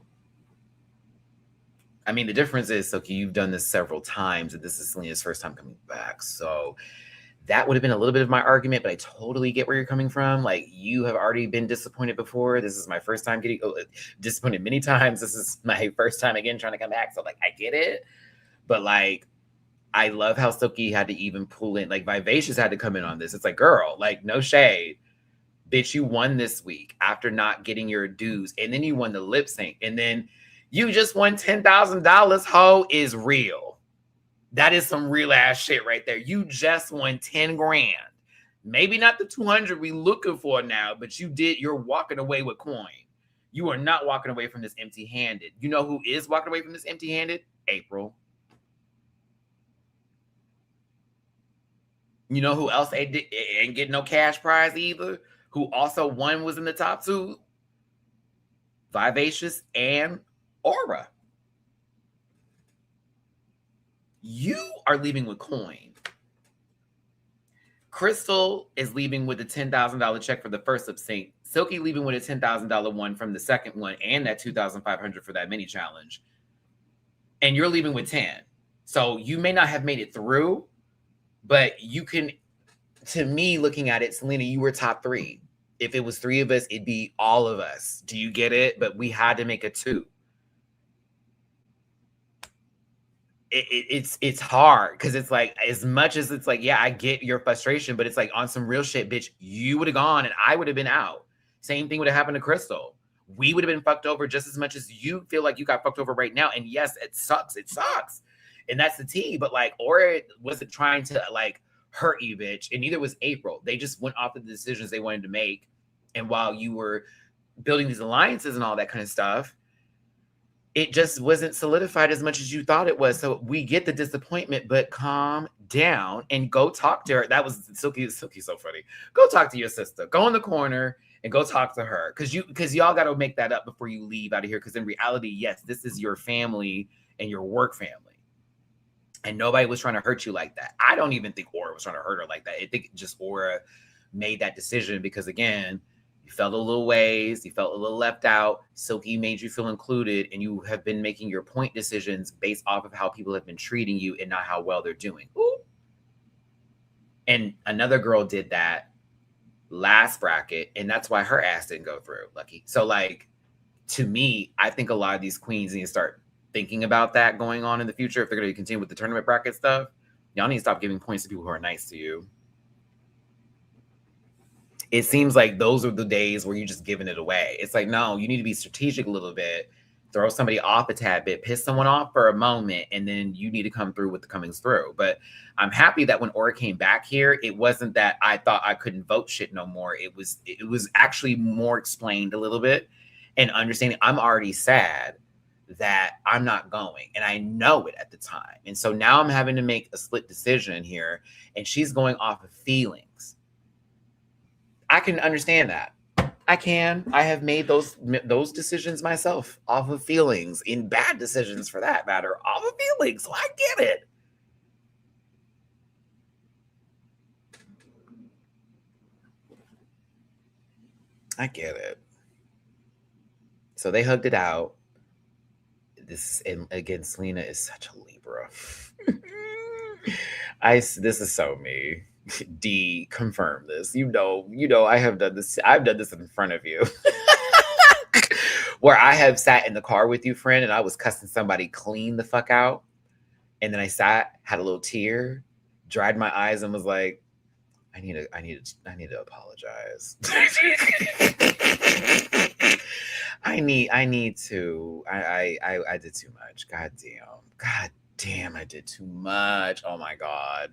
I mean, the difference is, Silky, you've done this several times. And this is Selena's first time coming back. So that would have been a little bit of my argument, but I totally get where you're coming from. Like, you have already been disappointed before. This is my first time getting disappointed many times. This is my first time again trying to come back. So, like, I get it. But, like, I love how Silky had to even pull in. Like, Vivacious had to come in on this. It's like, girl, like, no shade. Bitch, you won this week after not getting your dues. And then you won the lip sync. And then you just won $10,000. Ho is real. That is some real ass shit right there. You just won 10 grand. Maybe not the 200 we looking for now, but you're walking away with coin. You are not walking away from this empty-handed. You know who is walking away from this empty-handed? April. You know who else ain't getting no cash prize either? Who also one was in the top two? Vivacious and Aura. You are leaving with coin. Crystal is leaving with a $10,000 check for the first lip sync. Silky leaving with a $10,000 one from the second one and that $2,500 for that mini challenge. And you're leaving with 10. So you may not have made it through, but you can, to me, looking at it, Selena, you were top 3. If it was 3 of us, it'd be all of us. Do you get it? But we had to make a 2. It's hard because it's like, as much as it's like, yeah, I get your frustration, but it's like on some real shit, bitch, you would have gone and I would have been out. Same thing would have happened to Crystal. We would have been fucked over just as much as you feel like you got fucked over right now. And yes, it sucks. It sucks. And that's the tea. But like, Aura wasn't trying to like hurt you, bitch. And neither was April. They just went off of the decisions they wanted to make. And while you were building these alliances and all that kind of stuff, it just wasn't solidified as much as you thought it was. So we get the disappointment, but calm down and go talk to her. That was Silky so funny. Go talk to your sister. Go in the corner and go talk to her. Because y'all got to make that up before you leave out of here. Because in reality, yes, this is your family and your work family. And nobody was trying to hurt you like that. I don't even think Aura was trying to hurt her like that. I think just Aura made that decision because, again, you felt a little ways, you felt a little left out. Silky made you feel included, and you have been making your point decisions based off of how people have been treating you and not how well they're doing. Ooh. And another girl did that last bracket, and that's why her ass didn't go through, Lucky. So, like, to me, I think a lot of these queens need to start thinking about that going on in the future if they're going to continue with the tournament bracket stuff. Y'all need to stop giving points to people who are nice to you. It seems like those are the days where you're just giving it away. It's like, no, you need to be strategic a little bit, throw somebody off a tad bit, piss someone off for a moment, and then you need to come through with the comings through. But I'm happy that when Aura came back here, it wasn't that I thought I couldn't vote shit no more. It was actually more explained a little bit and understanding I'm already sad that I'm not going. And I know it at the time. And so now I'm having to make a split decision here, and she's going off of feelings. I can understand that. I can. I have made those decisions myself off of feelings, in bad decisions for that matter, off of feelings. So I get it. I get it. So they hugged it out. And again, Selena is such a Libra. This is so me. D, confirm this. You know, I have done this. I've done this in front of you. Where I have sat in the car with you, friend, and I was cussing somebody clean the fuck out. And then I sat, had a little tear, dried my eyes, and was like, I need to apologize. I did too much. God damn, I did too much. Oh my God.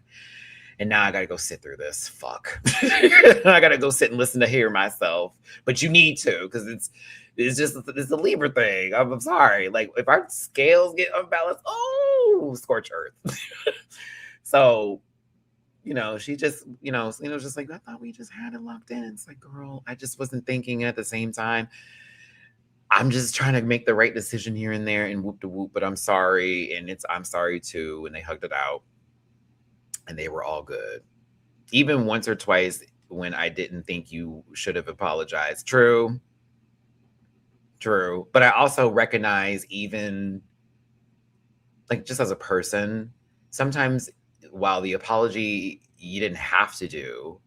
And now I got to go sit through this. Fuck. I got to go sit and listen to hear myself. But you need to, because it's a Libra thing. I'm sorry. Like, if our scales get unbalanced, scorch earth. So, she just, Selena's just like, I thought we just had it locked in. It's like, girl, I just wasn't thinking at the same time. I'm just trying to make the right decision here and there and whoop de whoop, but I'm sorry. And I'm sorry too. And they hugged it out. And they were all good. Even once or twice when I didn't think you should have apologized. True. But I also recognize, even like just as a person, sometimes while the apology you didn't have to do,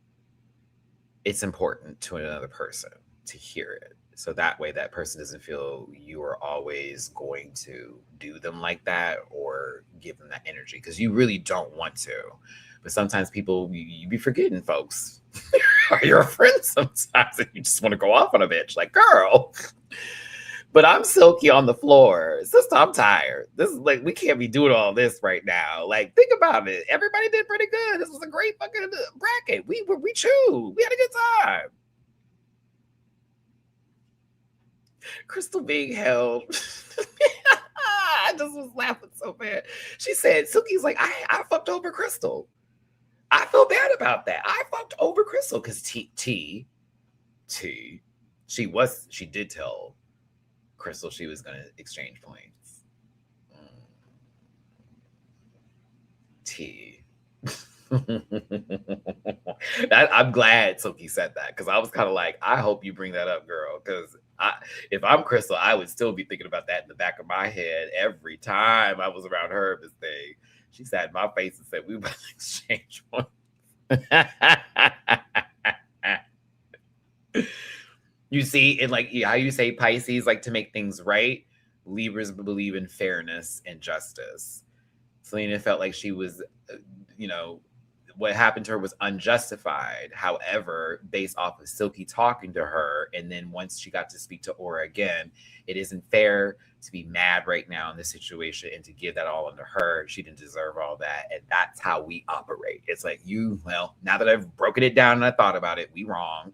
it's important to another person to hear it. So that way that person doesn't feel you are always going to do them like that or give them that energy, because you really don't want to. But sometimes people, you be forgetting folks. Or you're a friend sometimes and you just want to go off on a bitch. Like, girl, But I'm Silky on the floor. Sister, I'm tired. This is like, we can't be doing all this right now. Like, think about it. Everybody did pretty good. This was a great fucking bracket. We chewed. We had a good time. Crystal being held. I just was laughing so bad. She said, Silky's like, I fucked over Crystal. I feel bad about that. I fucked over Crystal because she did tell Crystal she was going to exchange points. T. I'm glad Silky said that because I was kind of like, I hope you bring that up, girl. Because if I'm Crystal, I would still be thinking about that in the back of my head every time I was around her. This thing, she sat in my face and said, "We about to exchange one." You see, and like how you say Pisces like to make things right. Libras believe in fairness and justice. Selena felt like she was, what happened to her was unjustified. However, based off of Silky talking to her, and then once she got to speak to Aura again, it isn't fair to be mad right now in this situation and to give that all onto her. She didn't deserve all that. And that's how we operate. It's like, now that I've broken it down and I thought about it, we wrong.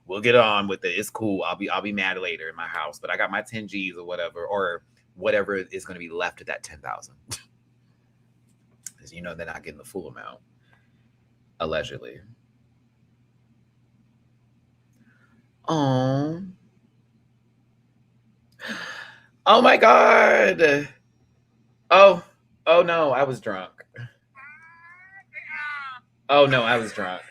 We'll get on with it. It's cool. I'll be mad later in my house, but I got my 10 G's or whatever is going to be left of that 10,000. Because they're not getting the full amount. Allegedly. Oh my God. Oh no, I was drunk. Oh no, I was drunk.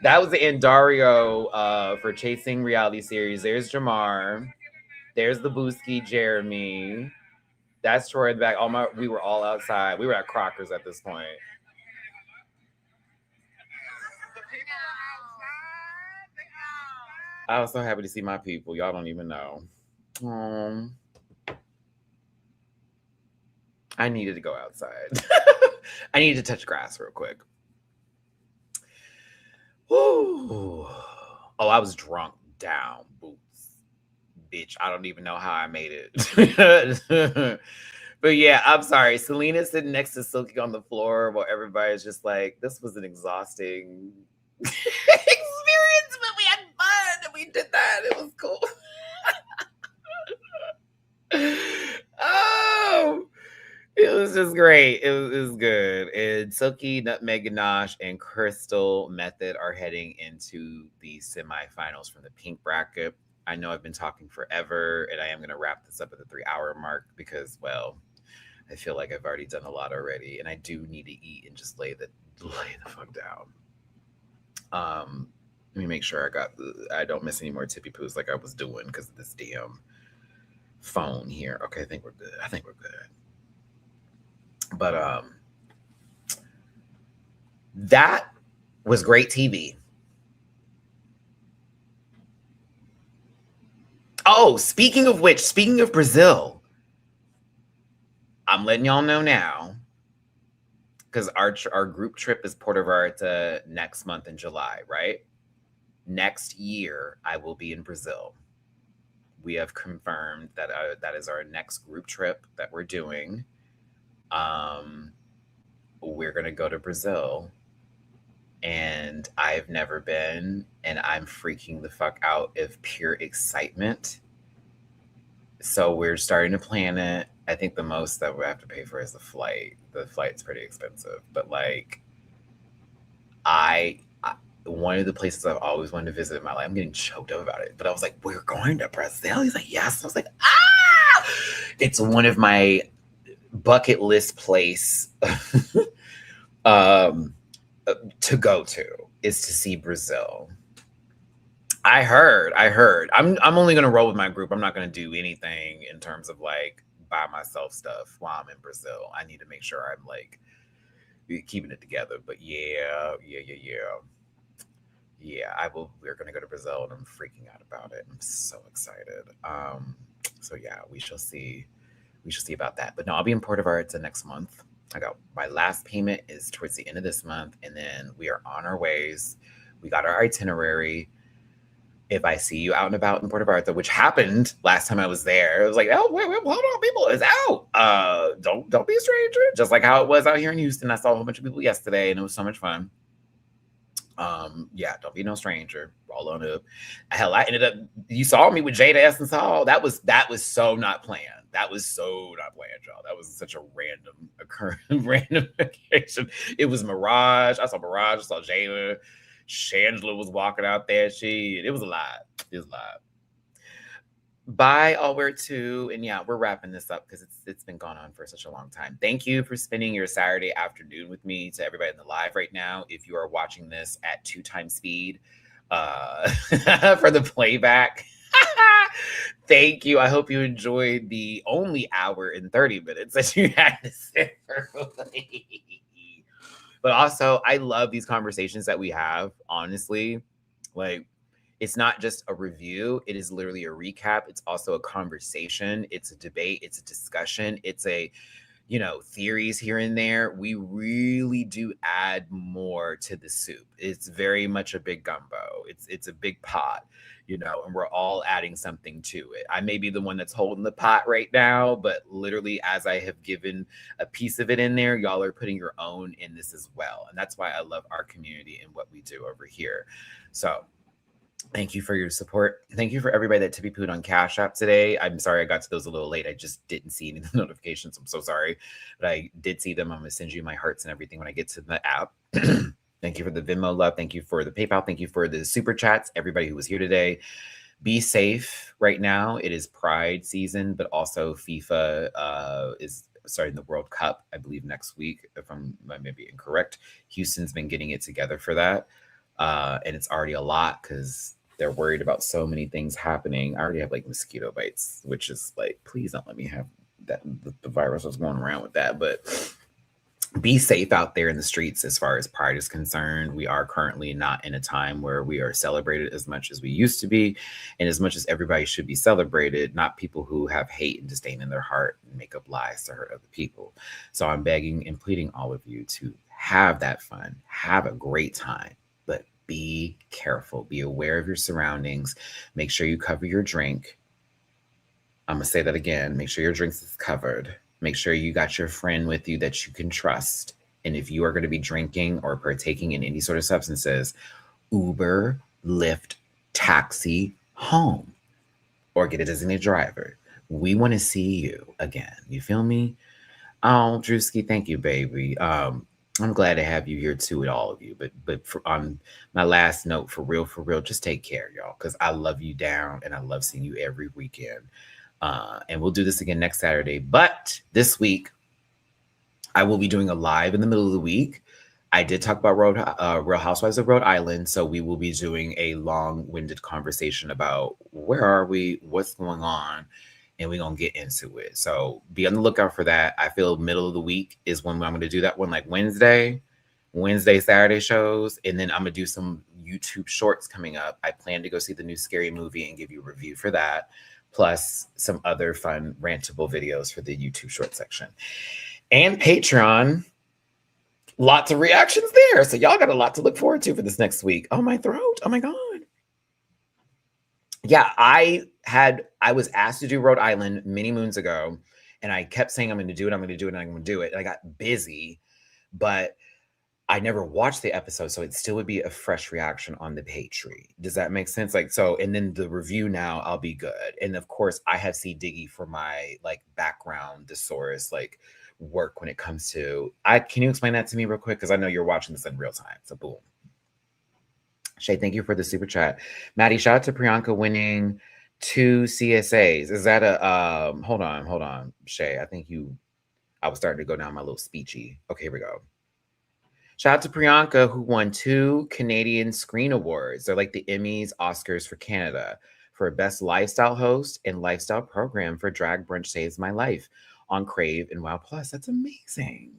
That was the Endario for Chasing Reality Series. There's Jamar. There's the Booski Jeremy. That's Troy in the back. We were all outside. We were at Crockers at this point. I was so happy to see my people. Y'all don't even know. I needed to go outside. I needed to touch grass real quick. Woo. Oh, I was drunk down boots. Bitch, I don't even know how I made it. But yeah, I'm sorry. Selena's sitting next to Silky on the floor while everybody's just like, this was an exhausting experience, but we had fun and we did that. It was cool. Oh, it was just great. It was good. And Silky, Nutmeg Ganache, and Crystal Method are heading into the semifinals from the pink bracket. I know I've been talking forever, and I am going to wrap this up at the 3-hour mark because, well, I feel like I've already done a lot already, and I do need to eat and just lay the fuck down. Let me make sure I don't miss any more tippy poos like I was doing because of this damn phone here. Okay, I think we're good. But that was great TV. Oh, speaking of Brazil, I'm letting y'all know now because our group trip is Puerto Vallarta next month in July, right? Next year, I will be in Brazil. We have confirmed that that is our next group trip that we're doing. We're going to go to Brazil. And I've never been, and I'm freaking the fuck out of pure excitement. So we're starting to plan it. I think the most that we have to pay for is the flight. The flight's pretty expensive, but like, one of the places I've always wanted to visit in my life. I'm getting choked up about it, but I was like, "We're going to Brazil." He's like, "Yes." I was like, "Ah!" It's one of my bucket list place to go to is to see Brazil. I heard. I'm only gonna roll with my group. I'm not gonna do anything in terms of like buy myself stuff while I'm in Brazil. I need to make sure I'm like keeping it together. But yeah. I will. We're gonna go to Brazil, and I'm freaking out about it. I'm so excited. So yeah, we shall see. We shall see about that. But no, I'll be in Puerto Vallarta next month. my last payment is towards the end of this month, and then we are on our ways. We got our itinerary. If I see you out and about in Puerto Vallarta, which happened last time I was there, it was like, oh wait, hold on, people, it's out. Don't be a stranger. Just like how it was out here in Houston. I saw a whole bunch of people yesterday, and it was so much fun. Yeah, don't be no stranger. Roll on up. Hell, I ended up. You saw me with Jada Essence Hall. That was so not planned. That was so not planned, y'all. That was such a random occurrence, random occasion. It was Mirage. I saw Mirage. I saw Jada. Shangela was walking out there. It was a lot. It was a lot. Bye, all we're two. And yeah, we're wrapping this up because it's been going on for such a long time. Thank you for spending your Saturday afternoon with me. To everybody in the live right now, if you are watching this at 2x speed for the playback, thank you. I hope you enjoyed the only hour and 30 minutes that you had to sit for me. But also, I love these conversations that we have, honestly. Like, it's not just a review, it is literally a recap. It's also a conversation, it's a debate, it's a discussion, it's a, theories here and there. We really do add more to the soup. It's very much a big gumbo. It's a big pot, and we're all adding something to it. I may be the one that's holding the pot right now, but literally as I have given a piece of it in there, y'all are putting your own in this as well. And that's why I love our community and what we do over here. So thank you for your support. Thank you for everybody that tippy pooed on Cash App today. I'm sorry I got to those a little late. I just didn't see any of the notifications. I'm so sorry. But I did see them. I'm going to send you my hearts and everything when I get to the app. Thank you for the Venmo love. Thank you for the PayPal. Thank you for the super chats. Everybody who was here today. Be safe right now. It is Pride season, but also FIFA is starting the World Cup, I believe, next week, if I'm maybe incorrect. Houston's been getting it together for that. And it's already a lot because they're worried about so many things happening. I already have like mosquito bites, which is like, please don't let me have that. The virus was going around with that. But be safe out there in the streets as far as Pride is concerned. We are currently not in a time where we are celebrated as much as we used to be, and as much as everybody should be celebrated, not people who have hate and disdain in their heart and make up lies to hurt other people. So I'm begging and pleading all of you to have that fun, have a great time, but be careful, be aware of your surroundings, make sure you cover your drink. I'm gonna say that again, make sure your drinks is covered. Make sure you got your friend with you that you can trust. And if you are going to be drinking or partaking in any sort of substances, Uber, Lyft, taxi home, or get a designated driver. We want to see you again. You feel me? Oh, Drewski, thank you, baby. I'm glad to have you here too with all of you. But on my last note, for real, just take care, y'all, because I love you down and I love seeing you every weekend. And we'll do this again next Saturday. But this week, I will be doing a live in the middle of the week. I did talk about Real Housewives of Rhode Island. So we will be doing a long-winded conversation about where are we, what's going on, and we're going to get into it. So be on the lookout for that. I feel middle of the week is when I'm going to do that one, like Wednesday, Saturday shows. And then I'm going to do some YouTube shorts coming up. I plan to go see the new Scary Movie and give you a review for that, plus some other fun rantable videos for the YouTube short section. And Patreon, lots of reactions there. So y'all got a lot to look forward to for this next week. Oh, my throat. Oh, my God. Yeah, I was asked to do Rhode Island many moons ago, and I kept saying I'm going to do it, I'm going to do it, and I'm going to do it. And I got busy, but I never watched the episode, so it still would be a fresh reaction on the Patreon. Does that make sense? Like, so, and then the review now, I'll be good. And of course, I have C. Diggy for my like background thesaurus, like work when it comes to, can you explain that to me real quick? Because I know you're watching this in real time. So boom. Shay, thank you for the super chat. Maddie, shout out to Priyanka winning 2 CSAs. Is that a, hold on, Shay. I was starting to go down my little speechy. Okay, here we go. Shout out to Priyanka, who won 2 Canadian Screen Awards. They're like the Emmys, Oscars for Canada, for Best Lifestyle Host and Lifestyle Program for Drag Brunch Saves My Life on Crave and Wow Plus. That's amazing.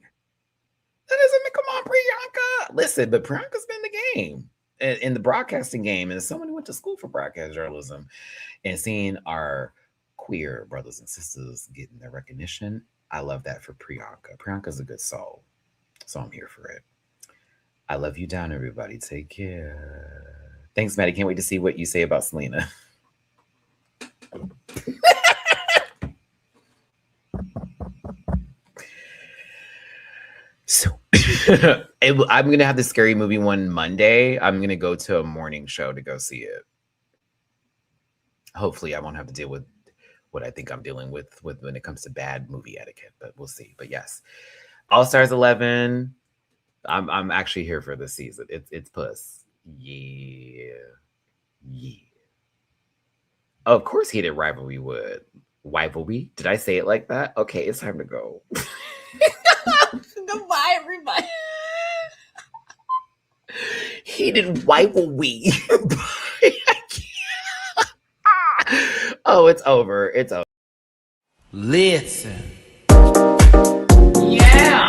That doesn't, come on, Priyanka. Listen, but Priyanka's been in the game, in the broadcasting game, and as someone who went to school for broadcast journalism, and seeing our queer brothers and sisters getting their recognition, I love that for Priyanka. Priyanka's a good soul, so I'm here for it. I love you down, everybody. Take care. Thanks, Maddie. Can't wait to see what you say about Selena. So I'm gonna have the scary movie one Monday. I'm gonna go to a morning show to go see it. Hopefully, I won't have to deal with what I think I'm dealing with when it comes to bad movie etiquette, but we'll see. But yes, All Stars 11. I'm actually here for this season. It's puss. Yeah. Oh, of course, he did Rivalry Wood. Rivalry? Did I say it like that? Okay, it's time to go. Goodbye, everybody. He did Rivalry. Oh, it's over. It's over. Listen. Yeah.